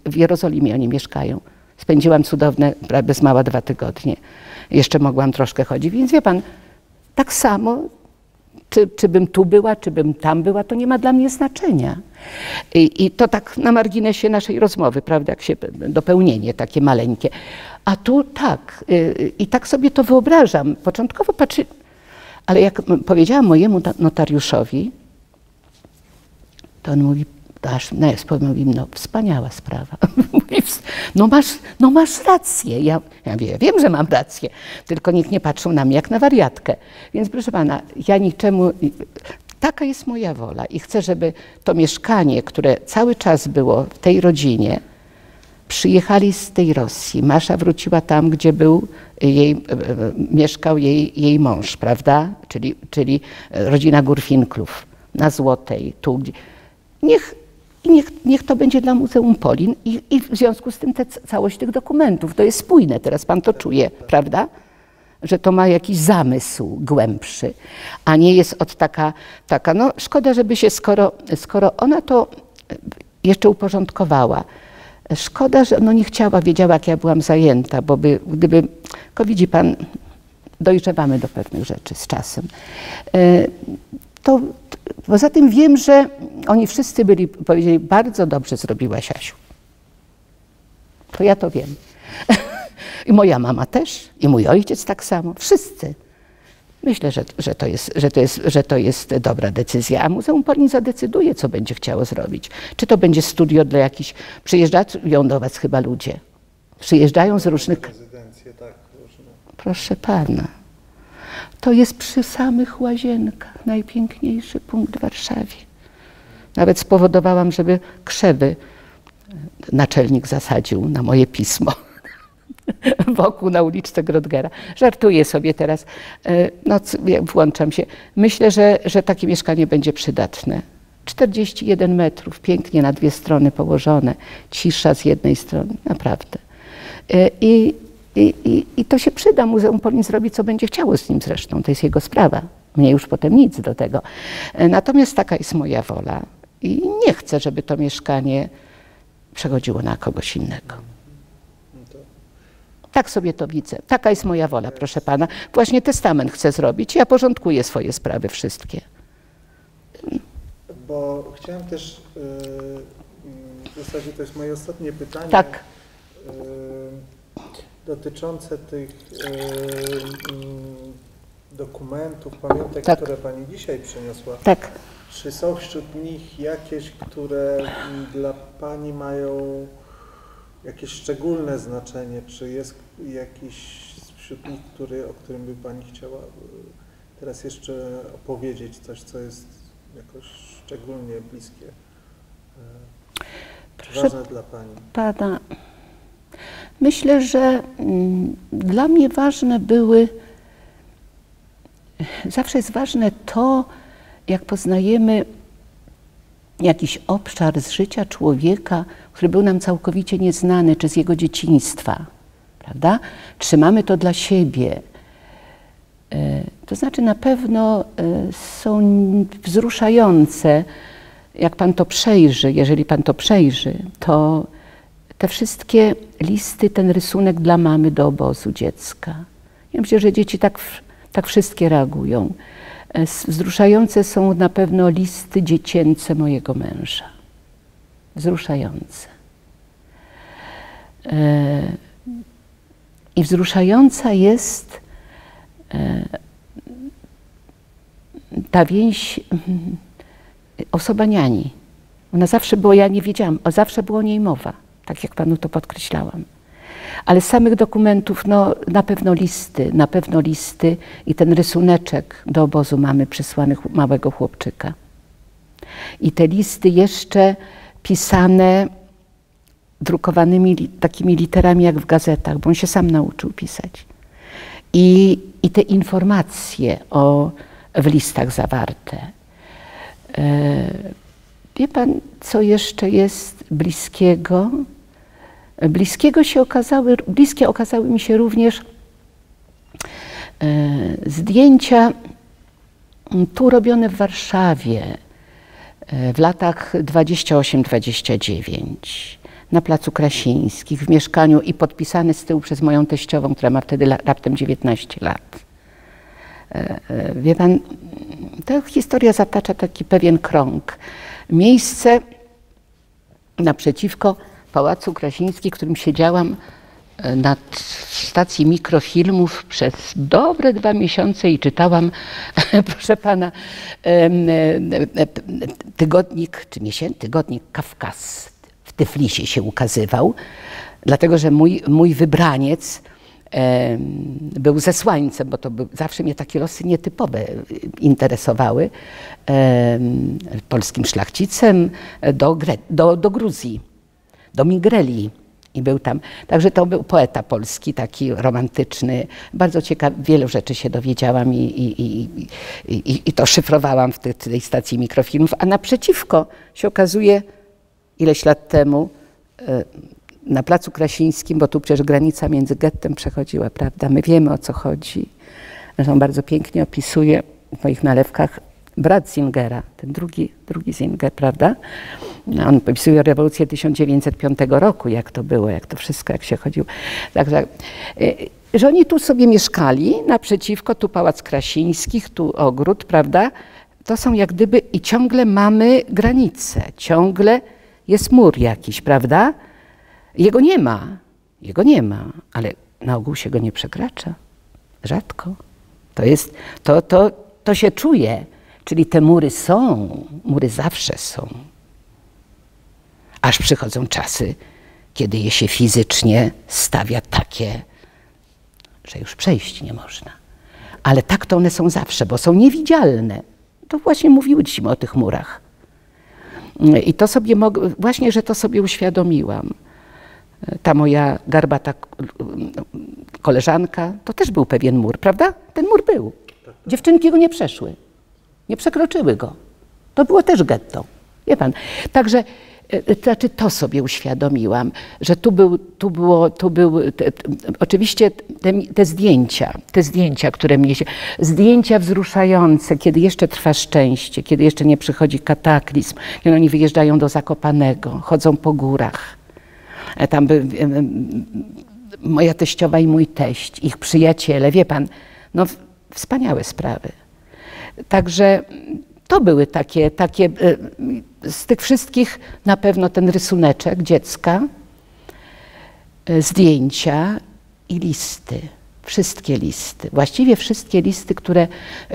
W Jerozolimie oni mieszkają. Spędziłam cudowne, bez mała 2 tygodnie. Jeszcze mogłam troszkę chodzić, więc wie pan, tak samo Czy bym tu była, czy bym tam była, to nie ma dla mnie znaczenia. I to tak na marginesie naszej rozmowy, prawda, jak się dopełnienie takie maleńkie. A tu tak, i tak sobie to wyobrażam. Początkowo ale jak powiedziałam mojemu notariuszowi, to on mówi, mówi, no wspaniała sprawa. Mówi, no masz rację. Ja wiem, że mam rację, tylko nikt nie patrzył na mnie jak na wariatkę. Więc proszę pana, ja niczemu, taka jest moja wola i chcę, żeby to mieszkanie, które cały czas było w tej rodzinie, przyjechali z tej Rosji. Masza wróciła tam, gdzie mieszkał jej mąż, prawda? Czyli rodzina Gurfinklów na Złotej. Tu, gdzie, niech to będzie dla Muzeum Polin i w związku z tym całość tych dokumentów. To jest spójne, teraz pan to czuje, prawda? Że to ma jakiś zamysł głębszy, a nie jest taka no szkoda, żeby się, skoro ona to jeszcze uporządkowała, szkoda, że nie chciała, wiedziała, jak ja byłam zajęta, bo tylko widzi pan, dojrzewamy do pewnych rzeczy z czasem. Poza tym wiem, że oni wszyscy powiedzieli, bardzo dobrze zrobiłaś, Asiu. To ja to wiem. I moja mama też, i mój ojciec tak samo, wszyscy. Myślę, że to jest dobra decyzja, a Muzeum Polin zadecyduje, co będzie chciało zrobić. Czy to będzie studio dla jakichś... Przyjeżdżają do was chyba ludzie. Przyjeżdżają z różnych... Rezydencje, tak, różne. Proszę pana, to jest przy samych Łazienkach, najpiękniejszy punkt w Warszawie. Nawet spowodowałam, żeby krzewy naczelnik zasadził na moje pismo. Wokół na uliczce Grodgera. Żartuję sobie teraz, no, włączam się. Myślę, że takie mieszkanie będzie przydatne. 41 metrów, pięknie na dwie strony położone, cisza z jednej strony, naprawdę. I to się przyda. Muzeum Polin zrobi, co będzie chciało z nim zresztą. To jest jego sprawa. Mnie już potem nic do tego. Natomiast taka jest moja wola. I nie chcę, żeby to mieszkanie przechodziło na kogoś innego. Tak sobie to widzę. Taka jest moja wola, proszę pana. Właśnie testament chcę zrobić. Ja porządkuję swoje sprawy wszystkie. Bo chciałem też, w zasadzie to jest moje ostatnie pytanie. Tak. Dotyczące tych dokumentów, pamiątek, tak. które pani dzisiaj przyniosła. Tak. Czy są wśród nich jakieś, które dla pani mają jakieś szczególne znaczenie? Czy jest jakiś wśród nich, o którym by pani chciała teraz jeszcze opowiedzieć? Coś, co jest jakoś szczególnie bliskie, ważne dla pani? Pana, myślę, że dla mnie ważne zawsze jest ważne to, jak poznajemy jakiś obszar z życia człowieka, który był nam całkowicie nieznany, czy z jego dzieciństwa, prawda? Trzymamy to dla siebie. To znaczy na pewno są wzruszające, jak pan to przejrzy, jeżeli pan to przejrzy, to te wszystkie listy, ten rysunek dla mamy do obozu dziecka. Ja myślę, że dzieci tak wszystkie reagują. Wzruszające są na pewno listy dziecięce mojego męża. Wzruszające. I wzruszająca jest ta więź osoba niani. Ona zawsze była, ja nie wiedziałam, zawsze było o niej mowa, tak jak panu to podkreślałam. Ale z samych dokumentów, no na pewno listy i ten rysuneczek do obozu mamy przysłany małego chłopczyka. I te listy jeszcze pisane drukowanymi takimi literami jak w gazetach, bo on się sam nauczył pisać. I te informacje w listach zawarte. Wie pan, co jeszcze jest bliskiego? Bliskie okazały mi się również zdjęcia tu robione w Warszawie w latach 28-29 na Placu Krasińskich w mieszkaniu i podpisane z tyłu przez moją teściową, która ma wtedy raptem 19 lat. Wie pan, Ta historia zatacza taki pewien krąg. Miejsce naprzeciwko Pałacu Krasińskich, w którym siedziałam na stacji mikrofilmów przez dobre 2 miesiące i czytałam, proszę pana, tygodnik, czy tygodnik Kawkaz w Tyflisie się ukazywał, dlatego że mój wybraniec był zesłańcem, bo to zawsze mnie takie losy nietypowe interesowały, polskim szlachcicem do Gruzji, do Migrelii. I był tam. Także to był poeta polski, taki romantyczny. Bardzo ciekawy, wielu rzeczy się dowiedziałam i to szyfrowałam w tej stacji mikrofilmów. A naprzeciwko się okazuje, ileś lat temu, na Placu Krasińskim, bo tu przecież granica między gettem przechodziła, prawda? My wiemy, o co chodzi. Zresztą bardzo pięknie opisuje w moich nalewkach brat Zingera, ten drugi Zinger, prawda? On opisuje rewolucję 1905 roku, jak to było, jak to wszystko, jak się chodziło. Także, że oni tu sobie mieszkali, naprzeciwko, tu Pałac Krasińskich, tu ogród, prawda? To są jak gdyby i ciągle mamy granicę, ciągle jest mur jakiś, prawda? Jego nie ma, ale na ogół się go nie przekracza. Rzadko. To się czuje. Czyli te mury są, mury zawsze są. Aż przychodzą czasy, kiedy je się fizycznie stawia takie, że już przejść nie można. Ale tak to one są zawsze, bo są niewidzialne. To właśnie mówiliśmy o tych murach. I to sobie właśnie, że to sobie uświadomiłam. Ta moja garbata koleżanka, to też był pewien mur, prawda? Ten mur był. Dziewczynki go nie przeszły. Nie przekroczyły go. To było też getto. Wie pan. Także to sobie uświadomiłam, że tu było oczywiście te zdjęcia, które mnie się, zdjęcia wzruszające, kiedy jeszcze trwa szczęście, kiedy jeszcze nie przychodzi kataklizm, kiedy oni wyjeżdżają do Zakopanego, chodzą po górach. Tam moja teściowa i mój teść, ich przyjaciele, wie pan, no wspaniałe sprawy. Także to były takie z tych wszystkich na pewno ten rysuneczek dziecka, zdjęcia i listy. Wszystkie listy. Właściwie wszystkie listy,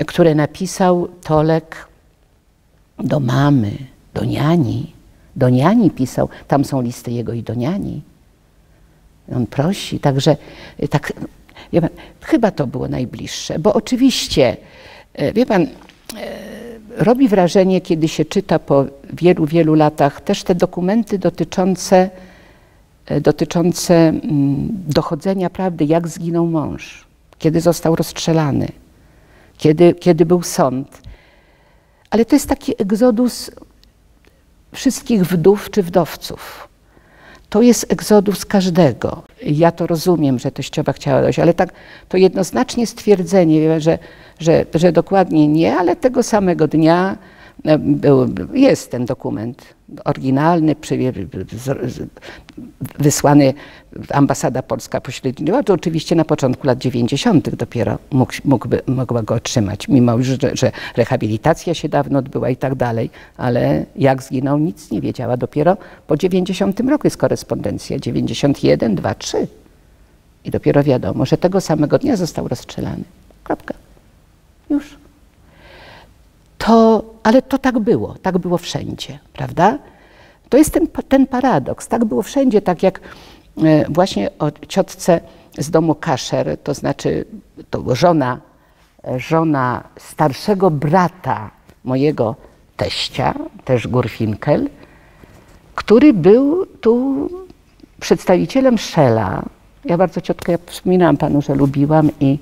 które napisał Tolek do mamy, do niani. Do niani pisał. Tam są listy jego i do niani. On prosi. Także tak, wie pan, chyba to było najbliższe. Bo oczywiście, wie pan, robi wrażenie, kiedy się czyta po wielu, wielu latach też te dokumenty dotyczące dochodzenia prawdy, jak zginął mąż, kiedy został rozstrzelany, kiedy był sąd. Ale to jest taki egzodus wszystkich wdów czy wdowców. To jest egzodus każdego. Ja to rozumiem, że teściowa chciała dojść, ale tak to jednoznacznie stwierdzenie, że dokładnie nie, ale tego samego dnia jest ten dokument oryginalny, wysłany, ambasada polska pośredniczyła, to oczywiście na początku lat 90. dopiero mogła go otrzymać, mimo już, że rehabilitacja się dawno odbyła i tak dalej, ale jak zginął, nic nie wiedziała. Dopiero po 90 roku jest korespondencja, 91, 2, 3 i dopiero wiadomo, że tego samego dnia został rozstrzelany. Kropka. Już. Ale to tak było wszędzie, prawda? To jest ten paradoks, tak było wszędzie, tak jak właśnie o ciotce z domu Kaszer, to znaczy to żona starszego brata mojego teścia, też Gurfinkel, który był tu przedstawicielem Szela. Ja bardzo ciotkę, ja wspominałam panu, że lubiłam i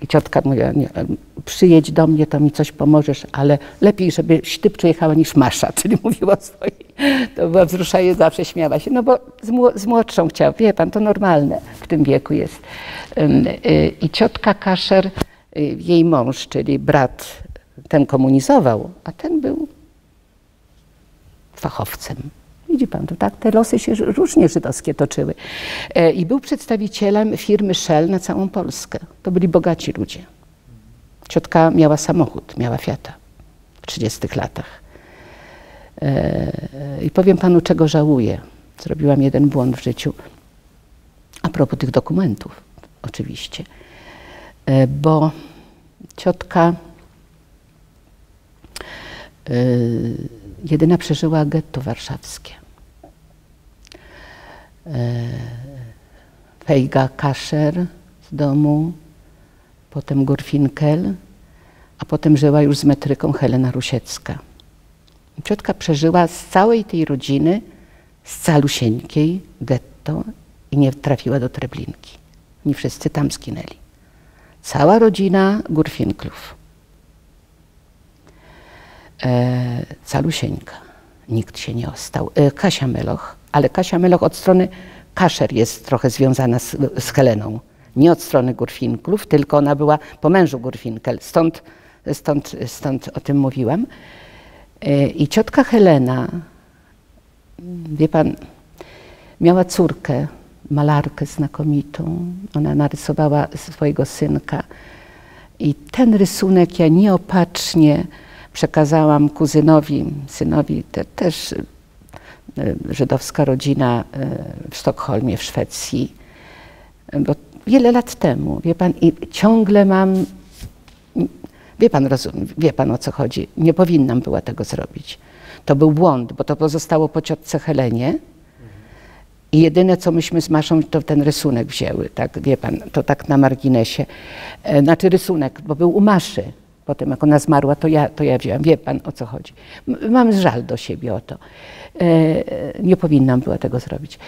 ciotka mówiła, przyjedź do mnie, to mi coś pomożesz, ale lepiej, żebyś ty przyjechała niż Masza, czyli mówiła o swojej. To była wzruszająca, zawsze śmiała się, no bo z młodszą chciała, wie pan, to normalne w tym wieku jest. I ciotka Kaszer, jej mąż, czyli brat, ten komunizował, a ten był fachowcem. Widzi pan, to tak te losy się różnie żydowskie toczyły. I był przedstawicielem firmy Shell na całą Polskę. To byli bogaci ludzie. Ciotka miała samochód, miała Fiata w 30 latach. I powiem panu, czego żałuję. Zrobiłam jeden błąd w życiu. A propos tych dokumentów, oczywiście. Bo ciotka jedyna przeżyła getto warszawskie. Fejga Kaszer z domu, potem Gurfinkel, a potem żyła już z metryką Helena Rusiecka. Ciotka przeżyła z całej tej rodziny, z calusieńkiej getto i nie trafiła do Treblinki. Oni wszyscy tam zginęli. Cała rodzina Gurfinklów. Calusieńka. Nikt się nie ostał. Kasia Meloch, ale Kasia Meloch od strony Kaszer jest trochę związana z Heleną. Nie od strony Gurfinklów, tylko ona była po mężu Gurfinkel. Stąd o tym mówiłam. I ciotka Helena, wie pan, miała córkę, malarkę znakomitą. Ona narysowała swojego synka. I ten rysunek ja nieopatrznie przekazałam kuzynowi, synowi, też żydowska rodzina w Sztokholmie, w Szwecji. Bo wiele lat temu, wie pan, i ciągle mam, wie pan o co chodzi, nie powinnam była tego zrobić. To był błąd, bo to pozostało po ciotce Helenie i jedyne co myśmy z Maszą to ten rysunek wzięły, tak, wie pan, to tak na marginesie. Znaczy rysunek, bo był u Maszy. Potem jak ona zmarła, to ja wzięłam. Wie pan o co chodzi. Mam żal do siebie o to. Nie powinnam była tego zrobić.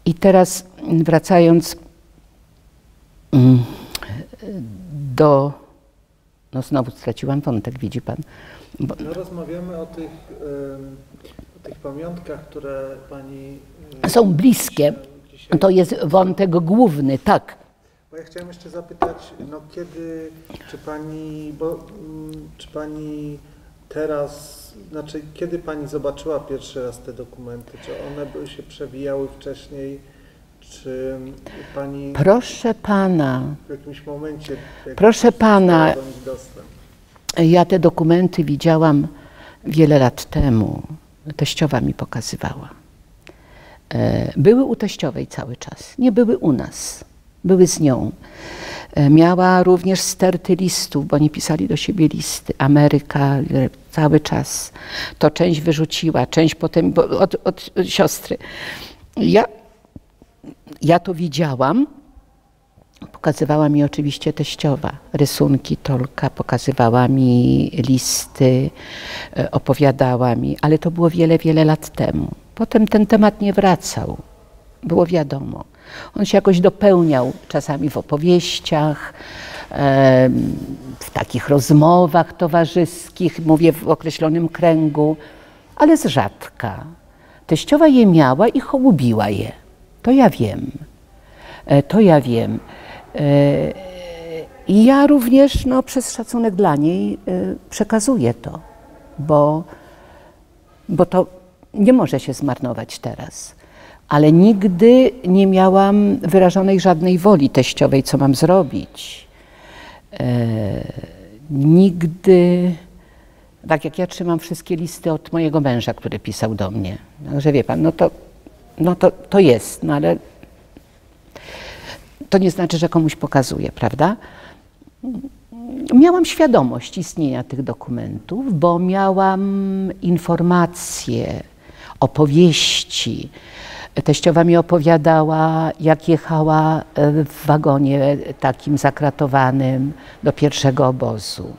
I teraz wracając do... No znowu straciłam wątek, widzi pan. No rozmawiamy o tych pamiątkach, które pani... Są bliskie. Dzisiaj... To jest wątek główny, tak. Bo ja chciałem jeszcze zapytać, no kiedy, czy pani teraz, znaczy kiedy pani zobaczyła pierwszy raz te dokumenty? Czy one się przewijały wcześniej? Czy pani... Proszę pana. W jakimś momencie... Proszę pana. Ja te dokumenty widziałam wiele lat temu. Teściowa mi pokazywała. Były u teściowej cały czas, nie były u nas. Były z nią. Miała również sterty listów, bo oni pisali do siebie listy. Ameryka cały czas. To część wyrzuciła, część potem od siostry. Ja to widziałam. Pokazywała mi oczywiście teściowa rysunki Tolka, pokazywała mi listy, opowiadała mi, ale to było wiele, wiele lat temu. Potem ten temat nie wracał. Było wiadomo. On się jakoś dopełniał czasami w opowieściach, w takich rozmowach towarzyskich, mówię w określonym kręgu, ale z rzadka. Teściowa je miała i hołubiła je. To ja wiem. To ja wiem. I ja również przez szacunek dla niej przekazuję to, bo to nie może się zmarnować teraz. Ale nigdy nie miałam wyrażonej żadnej woli teściowej, co mam zrobić. Nigdy, tak jak ja trzymam wszystkie listy od mojego męża, który pisał do mnie. Także wie pan, to jest, no ale to nie znaczy, że komuś pokazuję, prawda? Miałam świadomość istnienia tych dokumentów, bo miałam informacje, opowieści. Teściowa mi opowiadała, jak jechała w wagonie takim zakratowanym do pierwszego obozu.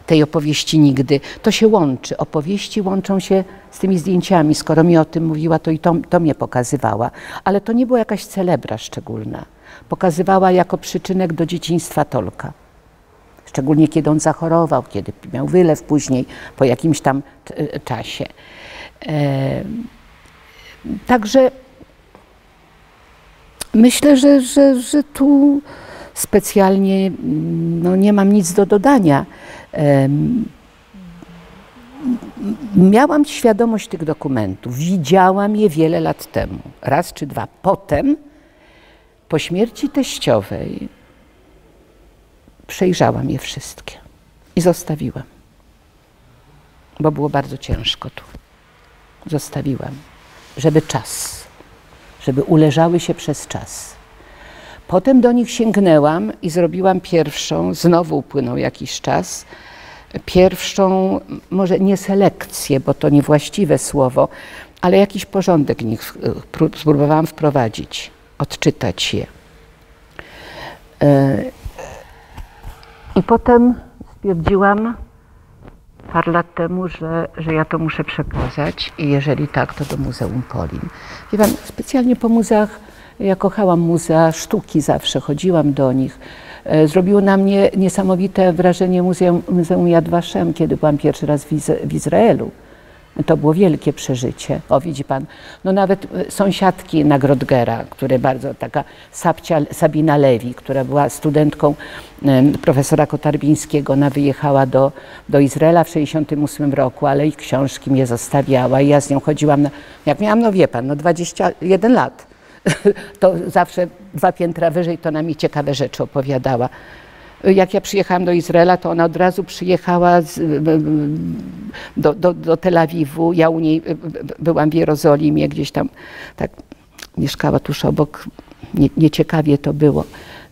Tej opowieści nigdy. To się łączy. Opowieści łączą się z tymi zdjęciami. Skoro mi o tym mówiła, to i to mnie pokazywała. Ale to nie była jakaś celebra szczególna. Pokazywała jako przyczynek do dzieciństwa Tolka. Szczególnie kiedy on zachorował, kiedy miał wylew później, po jakimś tam czasie. Także myślę, że tu specjalnie nie mam nic do dodania. Miałam świadomość tych dokumentów, widziałam je wiele lat temu, raz czy dwa. Potem, po śmierci teściowej, przejrzałam je wszystkie. I zostawiłam, bo było bardzo ciężko tu. Zostawiłam, żeby uleżały się przez czas. Potem do nich sięgnęłam i zrobiłam pierwszą, znowu upłynął jakiś czas, pierwszą, może nie selekcję, bo to niewłaściwe słowo, ale jakiś porządek w nich spróbowałam wprowadzić, odczytać je. I potem stwierdziłam parę lat temu, że ja to muszę przekazać i jeżeli tak, to do Muzeum Polin. Wie pan, specjalnie po muzeach, ja kochałam muzea sztuki zawsze, chodziłam do nich. Zrobiło na mnie niesamowite wrażenie Muzeum Yad Vashem, kiedy byłam pierwszy raz w Izraelu. To było wielkie przeżycie. O, widzi pan, no nawet sąsiadki Nagrodgera, które bardzo, taka Sabina Lewi, która była studentką profesora Kotarbińskiego, ona wyjechała do Izraela w 1968 roku, ale i książki mnie zostawiała i ja z nią chodziłam, jak miałam, no wie pan, no 21 lat. To zawsze 2 piętra wyżej, to ona mi ciekawe rzeczy opowiadała. Jak ja przyjechałam do Izraela, to ona od razu przyjechała do Tel Awiwu. Ja u niej byłam w Jerozolimie, gdzieś tam tak mieszkała tuż obok. Nieciekawie to było.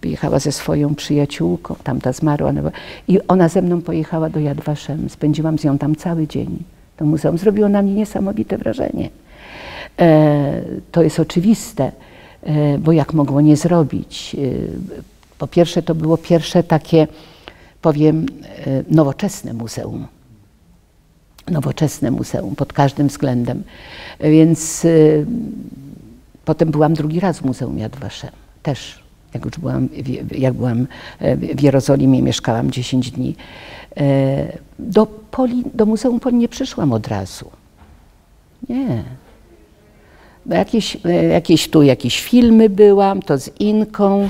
Wyjechała ze swoją przyjaciółką, tamta zmarła. I ona ze mną pojechała do Yad Vashem. Spędziłam z nią tam cały dzień. To muzeum zrobiło na mnie niesamowite wrażenie. To jest oczywiste, bo jak mogło nie zrobić? Po pierwsze, to było pierwsze takie, powiem, nowoczesne muzeum. Nowoczesne muzeum pod każdym względem. Więc potem byłam drugi raz w Muzeum Yad Vashem. Też, jak byłam w Jerozolimie, mieszkałam 10 dni. Do Muzeum Polin nie przyszłam od razu. Nie. Jakieś filmy byłam, to z Inką.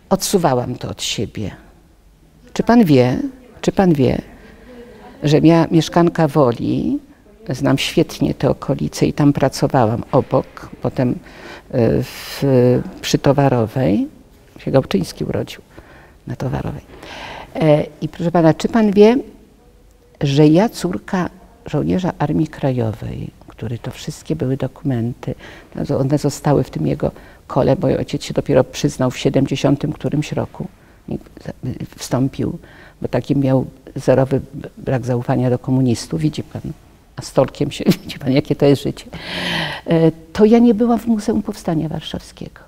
Odsuwałam to od siebie. Czy pan wie, że ja, mieszkanka Woli, znam świetnie te okolice i tam pracowałam obok, potem przy Towarowej, się Gałczyński urodził na Towarowej. I proszę pana, czy pan wie, że ja, córka żołnierza Armii Krajowej, który to wszystkie były dokumenty, one zostały w tym jego kole, bo ojciec się dopiero przyznał w 70 którymś roku. Wstąpił, bo taki miał zerowy brak zaufania do komunistów, widzi pan, a stolkiem się, widzi pan, jakie to jest życie. To ja nie byłam w Muzeum Powstania Warszawskiego.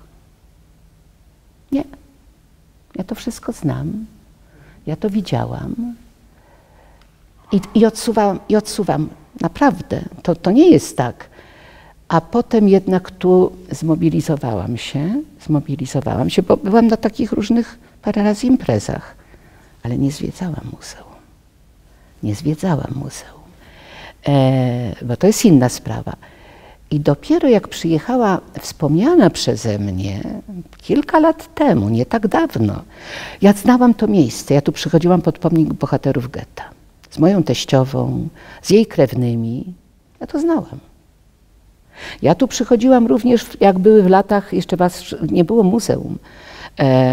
Nie. Ja to wszystko znam. Ja to widziałam. I odsuwam. Naprawdę. To nie jest tak. A potem jednak tu zmobilizowałam się, bo byłam na takich różnych parę razy imprezach, ale nie zwiedzałam muzeum. Bo to jest inna sprawa. I dopiero jak przyjechała wspomniana przeze mnie kilka lat temu, nie tak dawno, ja znałam to miejsce. Ja tu przychodziłam pod pomnik bohaterów getta. Z moją teściową, z jej krewnymi. Ja to znałam. Ja tu przychodziłam również, jak były w latach, jeszcze nie było muzeum,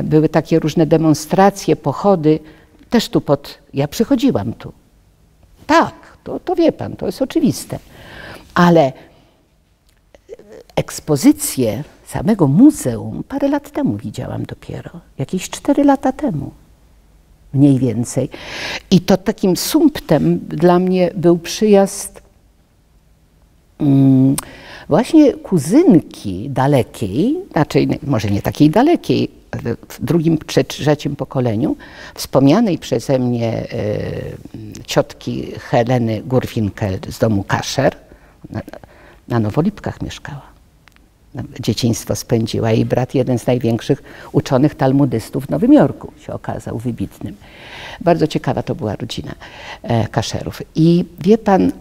były takie różne demonstracje, pochody, też tu ja przychodziłam tu. Tak, to wie pan, to jest oczywiste. Ale ekspozycję samego muzeum parę lat temu widziałam dopiero, jakieś 4 lata temu. Mniej więcej. I to takim sumptem dla mnie był przyjazd właśnie kuzynki dalekiej, znaczy może nie takiej dalekiej, w drugim, trzecim pokoleniu, wspomnianej przeze mnie ciotki Heleny Gurwinkel z domu Kaszer, na Nowolipkach mieszkała. Dzieciństwo spędziła. Jej brat, jeden z największych uczonych talmudystów w Nowym Jorku, się okazał wybitnym. Bardzo ciekawa to była rodzina Kasherów. I wie pan,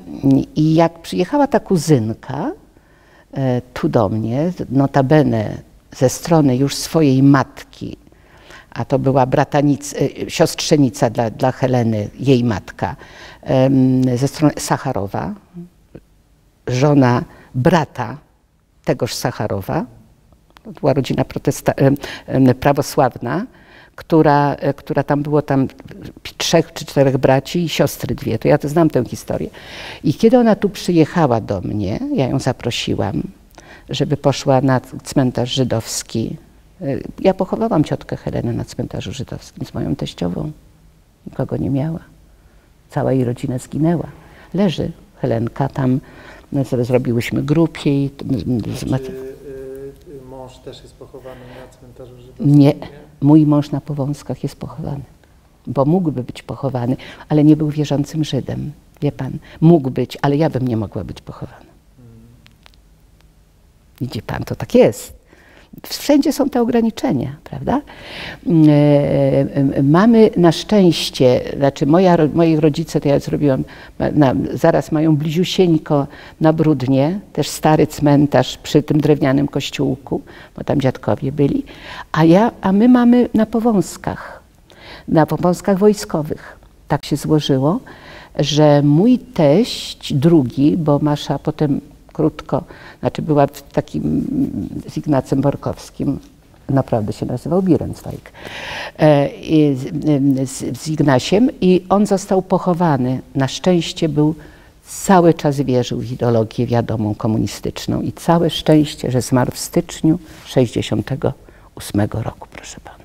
i jak przyjechała ta kuzynka tu do mnie, notabene ze strony już swojej matki, a to była siostrzenica dla Heleny, jej matka, ze strony Sacharowa, żona brata tegoż Sacharowa, to była rodzina prawosławna, która tam było 3 czy 4 braci i siostry 2. To ja to znam tę historię. I kiedy ona tu przyjechała do mnie, ja ją zaprosiłam, żeby poszła na cmentarz żydowski. Ja pochowałam ciotkę Helenę na cmentarzu żydowskim z moją teściową. Nikogo nie miała. Cała jej rodzina zginęła. Leży Helenka tam, zrobiłyśmy grób jej. Czy mąż też jest pochowany na cmentarzu żydowskim? Nie, mój mąż na Powązkach jest pochowany, bo mógłby być pochowany, ale nie był wierzącym Żydem. Wie pan, mógł być, ale ja bym nie mogła być pochowana. Widzi pan, to tak jest. Wszędzie są te ograniczenia, prawda? Mamy na szczęście, znaczy moi rodzice, to ja zrobiłam, zaraz mają bliziusieńko na Brudnie, też stary cmentarz przy tym drewnianym kościółku, bo tam dziadkowie byli, a my mamy na Powązkach wojskowych. Tak się złożyło, że mój teść drugi, bo Masza potem krótko, znaczy była w takim z Ignacem Borkowskim, naprawdę się nazywał Bierenzweig, z Ignaciem i on został pochowany. Na szczęście cały czas wierzył w ideologię wiadomą komunistyczną i całe szczęście, że zmarł w styczniu 1968 roku, proszę pana.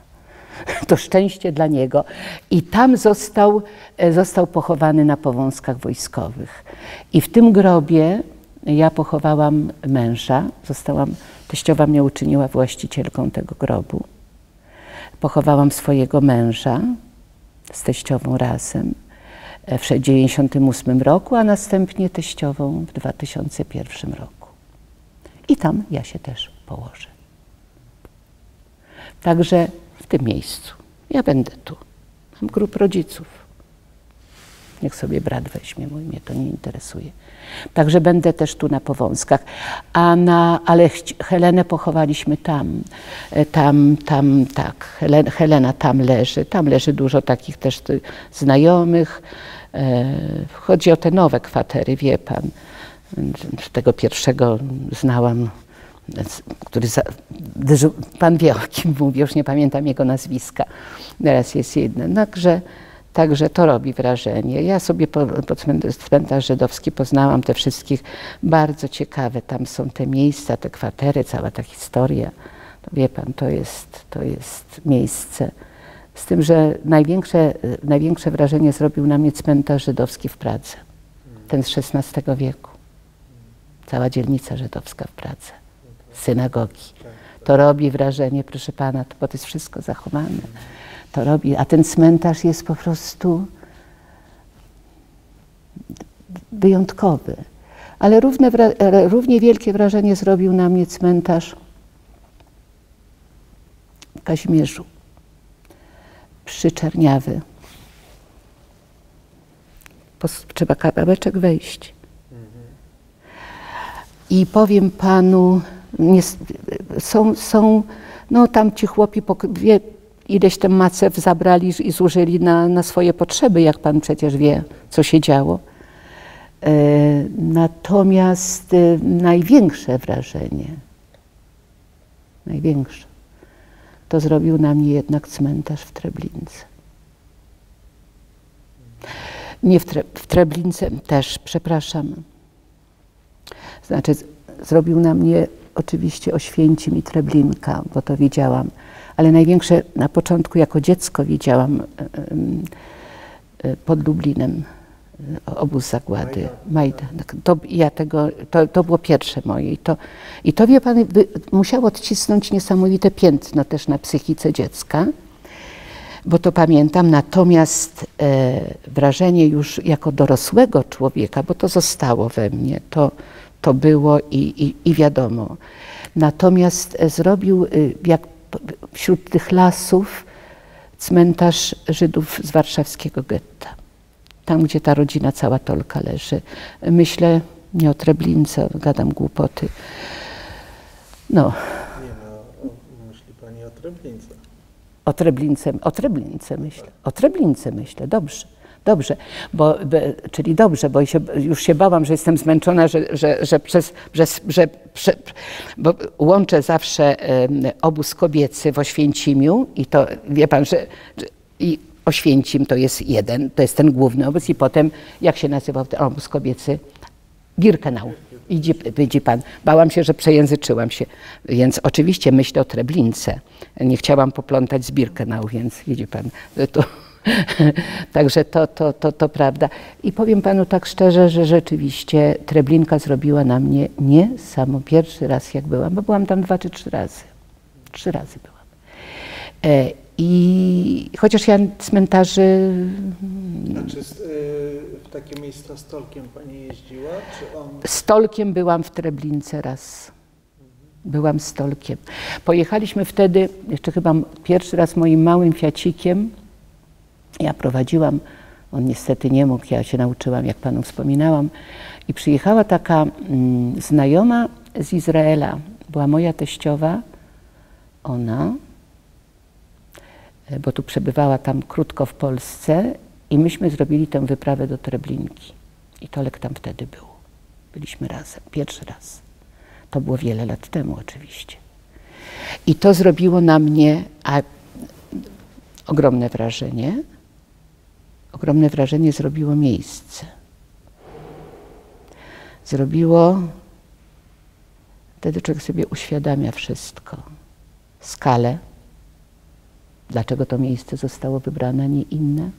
To szczęście dla niego. I tam został pochowany na Powązkach wojskowych. I w tym grobie ja pochowałam męża, teściowa mnie uczyniła właścicielką tego grobu. Pochowałam swojego męża z teściową razem w 1998 roku, a następnie teściową w 2001 roku. I tam ja się też położę. Także w tym miejscu. Ja będę tu. Mam grób rodziców. Niech sobie brat weźmie, mnie to nie interesuje. Także będę też tu na Powązkach. Ale Helenę pochowaliśmy tam. Tak. Helena tam leży. Tam leży dużo takich też znajomych. Chodzi o te nowe kwatery, wie pan. Tego pierwszego znałam, pan wie, o kim mówię, już nie pamiętam jego nazwiska. Teraz jest jedno. Także to robi wrażenie. Ja sobie po cmentarz żydowski poznałam te wszystkich, bardzo ciekawe. Tam są te miejsca, te kwatery, cała ta historia. To wie pan, to jest miejsce. Z tym, że największe wrażenie zrobił na mnie cmentarz żydowski w Pradze. Ten z XVI wieku. Cała dzielnica żydowska w Pradze. Synagogi. To robi wrażenie, proszę pana, bo to jest wszystko zachowane. To robi, a ten cmentarz jest po prostu wyjątkowy. Ale równie wielkie wrażenie zrobił na mnie cmentarz w Kazimierzu, przy Czerniawy. Trzeba kawałeczek wejść. I powiem panu, no tam ci chłopi ileś tam macew zabrali i zużyli na swoje potrzeby, jak pan przecież wie, co się działo. Natomiast największe wrażenie, to zrobił na mnie jednak cmentarz w Treblince. Nie w Treblince też, przepraszam. Znaczy, zrobił na mnie oczywiście Oświęcim i Treblinka, bo to widziałam. Ale największe na początku jako dziecko widziałam pod Lublinem obóz zagłady. Majdan. To było pierwsze moje. I to wie pan, musiało odcisnąć niesamowite piętno też na psychice dziecka, bo to pamiętam. Natomiast wrażenie już jako dorosłego człowieka, bo to zostało we mnie, to było i wiadomo. Natomiast zrobił, jak wśród tych lasów, cmentarz Żydów z warszawskiego getta. Tam, gdzie ta rodzina cała Tolka leży. Myślę nie o Treblince, gadam głupoty. No. Myśli pani o Treblince. O Treblince myślę. O Treblince myślę, dobrze. Dobrze, czyli dobrze, bo już się bałam, że jestem zmęczona, bo łączę zawsze obóz kobiecy w Oświęcimiu i to, wie pan, i Oświęcim to jest jeden, to jest ten główny obóz i potem, jak się nazywał ten obóz kobiecy? Birkenau. Widzi pan, bałam się, że przejęzyczyłam się, więc oczywiście myślę o Treblince. Nie chciałam poplątać z Birkenau, więc widzi pan, to także to prawda. I powiem panu tak szczerze, że rzeczywiście Treblinka zrobiła na mnie pierwszy raz jak byłam, bo byłam tam 2 czy 3 razy. 3 razy byłam. I chociaż ja cmentarzy... Znaczy w takie miejsca z Tolkiem pani jeździła? Czy on... Z Tolkiem byłam w Treblince raz. Byłam z Tolkiem. Pojechaliśmy wtedy, jeszcze chyba pierwszy raz moim małym fiacikiem. Ja prowadziłam, on niestety nie mógł, ja się nauczyłam, jak panu wspominałam. I przyjechała taka znajoma z Izraela. Była moja teściowa, ona, bo tu przebywała tam krótko w Polsce i myśmy zrobili tę wyprawę do Treblinki. I Tolek tam wtedy był. Byliśmy razem, pierwszy raz. To było wiele lat temu oczywiście. I to zrobiło na mnie ogromne wrażenie. Ogromne wrażenie zrobiło miejsce. Zrobiło, wtedy człowiek sobie uświadamia wszystko. Skalę, dlaczego to miejsce zostało wybrane, a nie inne.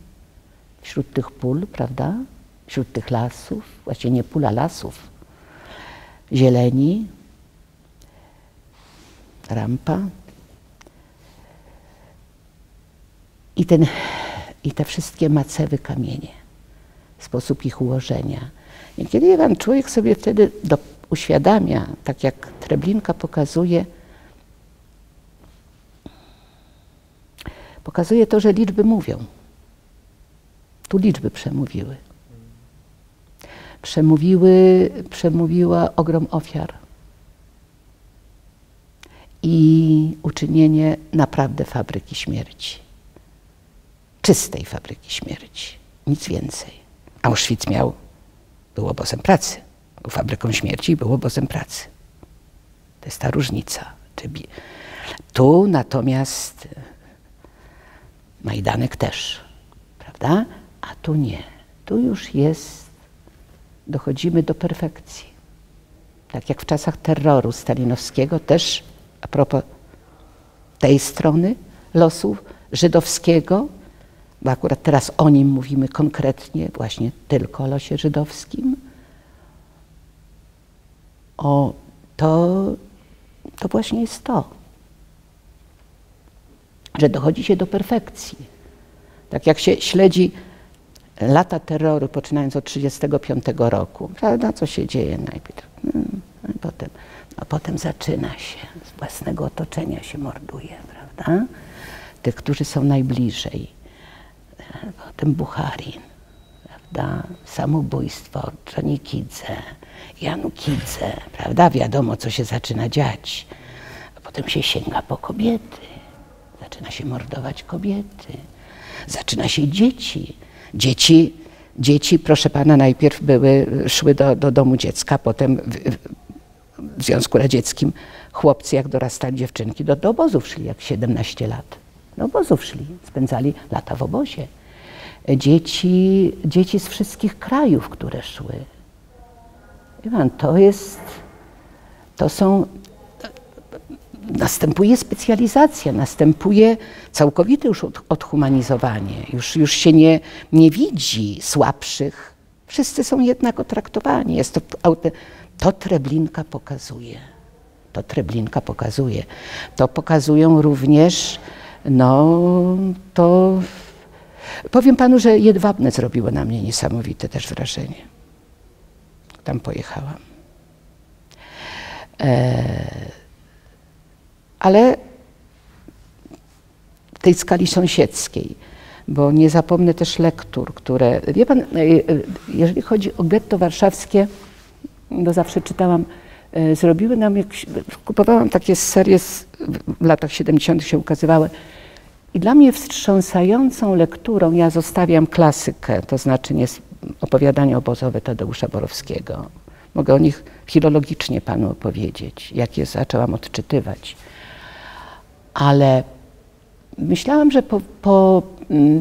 Wśród tych pól, prawda? Wśród tych lasów, właściwie nie pól, a lasów, zieleni, rampa. I te wszystkie macewy kamienie, sposób ich ułożenia. I kiedy pan człowiek sobie wtedy uświadamia, tak jak Treblinka pokazuje to, że liczby mówią. Tu liczby przemówiły. Przemówiła ogrom ofiar i uczynienie naprawdę fabryki śmierci. Czystej fabryki śmierci. Nic więcej. Auschwitz był obozem pracy. Był fabryką śmierci i był obozem pracy. To jest ta różnica. Tu natomiast Majdanek też, prawda? A tu nie. Tu już dochodzimy do perfekcji. Tak jak w czasach terroru stalinowskiego też, a propos tej strony losu żydowskiego, bo akurat teraz o nim mówimy konkretnie, właśnie tylko o losie żydowskim, to właśnie jest to, że dochodzi się do perfekcji. Tak jak się śledzi lata terroru, poczynając od 1935 roku, prawda, co się dzieje najpierw, a potem zaczyna się, z własnego otoczenia się morduje, prawda, tych, którzy są najbliżej. Potem Bucharin, prawda, samobójstwo, Czonikidze, Janukidze, prawda, wiadomo, co się zaczyna dziać. A potem się sięga po kobiety, zaczyna się mordować kobiety, zaczyna się dzieci. Dzieci, proszę pana, najpierw szły do domu dziecka, potem w Związku Radzieckim chłopcy, jak dorastali dziewczynki, do obozów szli, jak 17 lat. Do obozów szli, spędzali lata w obozie. Dzieci z wszystkich krajów, które szły. Wie pan, następuje specjalizacja, następuje całkowite już odhumanizowanie. Już się nie widzi słabszych. Wszyscy są jednako traktowani. To Treblinka pokazuje. To pokazują również, powiem panu, że Jedwabne zrobiło na mnie niesamowite też wrażenie. Tam pojechałam. Ale w tej skali sąsiedzkiej, bo nie zapomnę też lektur, które, wie pan, jeżeli chodzi o getto warszawskie, bo zawsze czytałam, kupowałam takie serie, w latach 70. się ukazywały, I dla mnie wstrząsającą lekturą, ja zostawiam klasykę, to znaczy nie opowiadania obozowe Tadeusza Borowskiego. Mogę o nich filologicznie panu opowiedzieć, jak je zaczęłam odczytywać. Ale myślałam, że po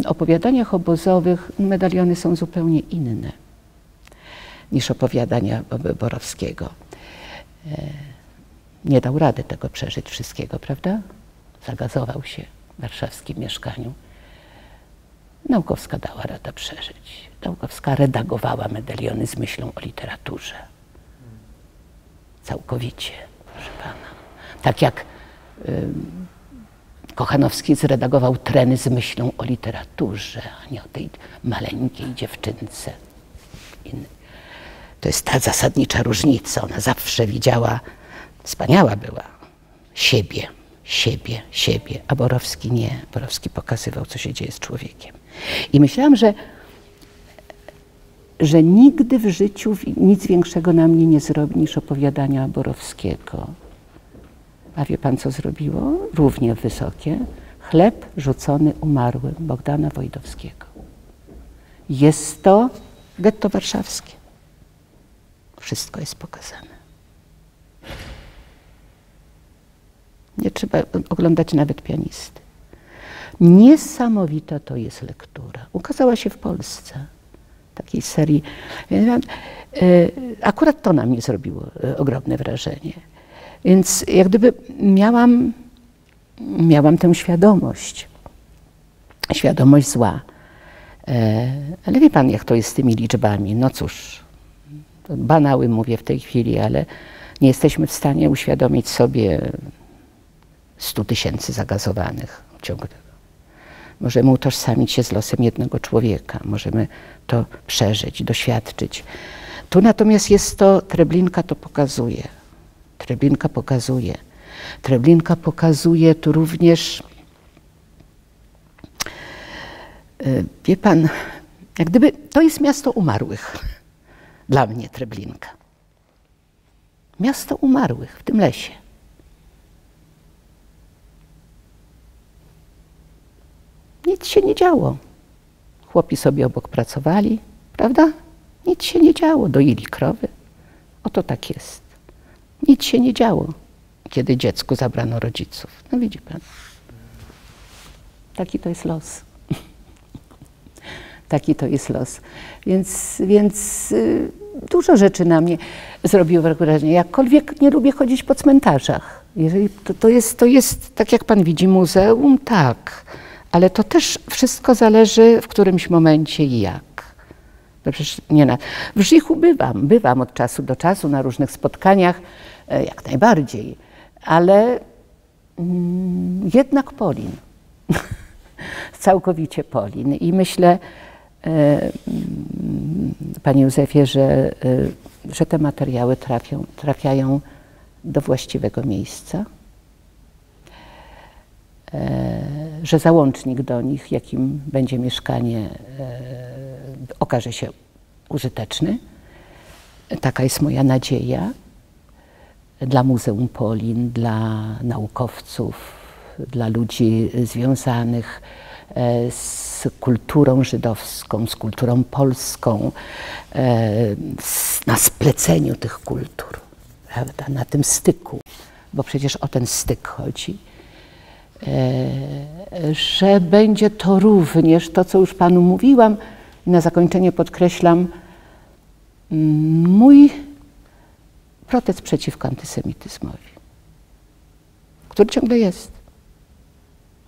opowiadaniach obozowych medaliony są zupełnie inne niż opowiadania Borowskiego. Nie dał rady tego przeżyć wszystkiego, prawda? Zagazował się w warszawskim mieszkaniu. Naukowska dała radę przeżyć. Naukowska redagowała medaliony z myślą o literaturze. Całkowicie, proszę pana. Tak jak Kochanowski zredagował Treny z myślą o literaturze, a nie o tej maleńkiej dziewczynce. To jest ta zasadnicza różnica. Ona zawsze widziała, wspaniała była, siebie, siebie, siebie, a Borowski nie. Borowski pokazywał, co się dzieje z człowiekiem. I myślałam, że nigdy w życiu nic większego na mnie nie zrobi niż opowiadania Borowskiego. A wie pan, co zrobiło? Równie wysokie. Chleb rzucony umarłym Bogdana Wojdowskiego. Jest to getto warszawskie. Wszystko jest pokazane. Nie trzeba oglądać nawet Pianisty. Niesamowita to jest lektura. Ukazała się w Polsce. Takiej serii. Akurat to na mnie zrobiło ogromne wrażenie. Więc jak gdyby miałam tę świadomość. Świadomość zła. Ale wie pan, jak to jest z tymi liczbami. No cóż, to banały mówię w tej chwili, ale nie jesteśmy w stanie uświadomić sobie 100 000 zagazowanych w ciągu tego. Możemy utożsamić się z losem jednego człowieka. Możemy to przeżyć, doświadczyć. Tu natomiast jest to, Treblinka to pokazuje. Treblinka pokazuje. Treblinka pokazuje tu również, wie pan, jak gdyby to jest miasto umarłych. Dla mnie Treblinka. Miasto umarłych w tym lesie. Nic się nie działo. Chłopi sobie obok pracowali, prawda? Nic się nie działo. Doili krowy. Oto tak jest. Nic się nie działo, kiedy dziecku zabrano rodziców. No widzi pan. Taki to jest los. Taki to jest los. Więc dużo rzeczy na mnie zrobiło wrażenie. Jakkolwiek nie lubię chodzić po cmentarzach. Jeżeli to jest, tak jak pan widzi, muzeum, tak. Ale to też wszystko zależy w którymś momencie i jak. No przecież nie w Żichu bywam od czasu do czasu na różnych spotkaniach, jak najbardziej, ale jednak Polin. Całkowicie Polin. I myślę, panie Józefie, że te materiały trafiają do właściwego miejsca, że załącznik do nich, jakim będzie mieszkanie, okaże się użyteczny. Taka jest moja nadzieja dla Muzeum Polin, dla naukowców, dla ludzi związanych z kulturą żydowską, z kulturą polską, na spleceniu tych kultur, prawda, na tym styku, bo przecież o ten styk chodzi. Że będzie to również to, co już panu mówiłam, na zakończenie podkreślam, mój protest przeciwko antysemityzmowi, który ciągle jest.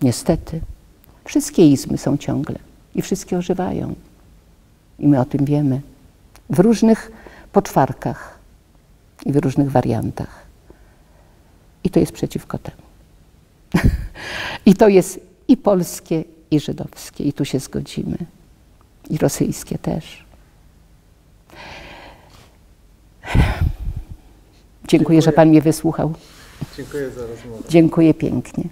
Niestety. Wszystkie izmy są ciągle i wszystkie ożywają. I my o tym wiemy. W różnych poczwarkach i w różnych wariantach. I to jest przeciwko temu. I to jest i polskie, i żydowskie. I tu się zgodzimy. I rosyjskie też. Dziękuję, że pan mnie wysłuchał. Dziękuję za rozmowę. Dziękuję pięknie.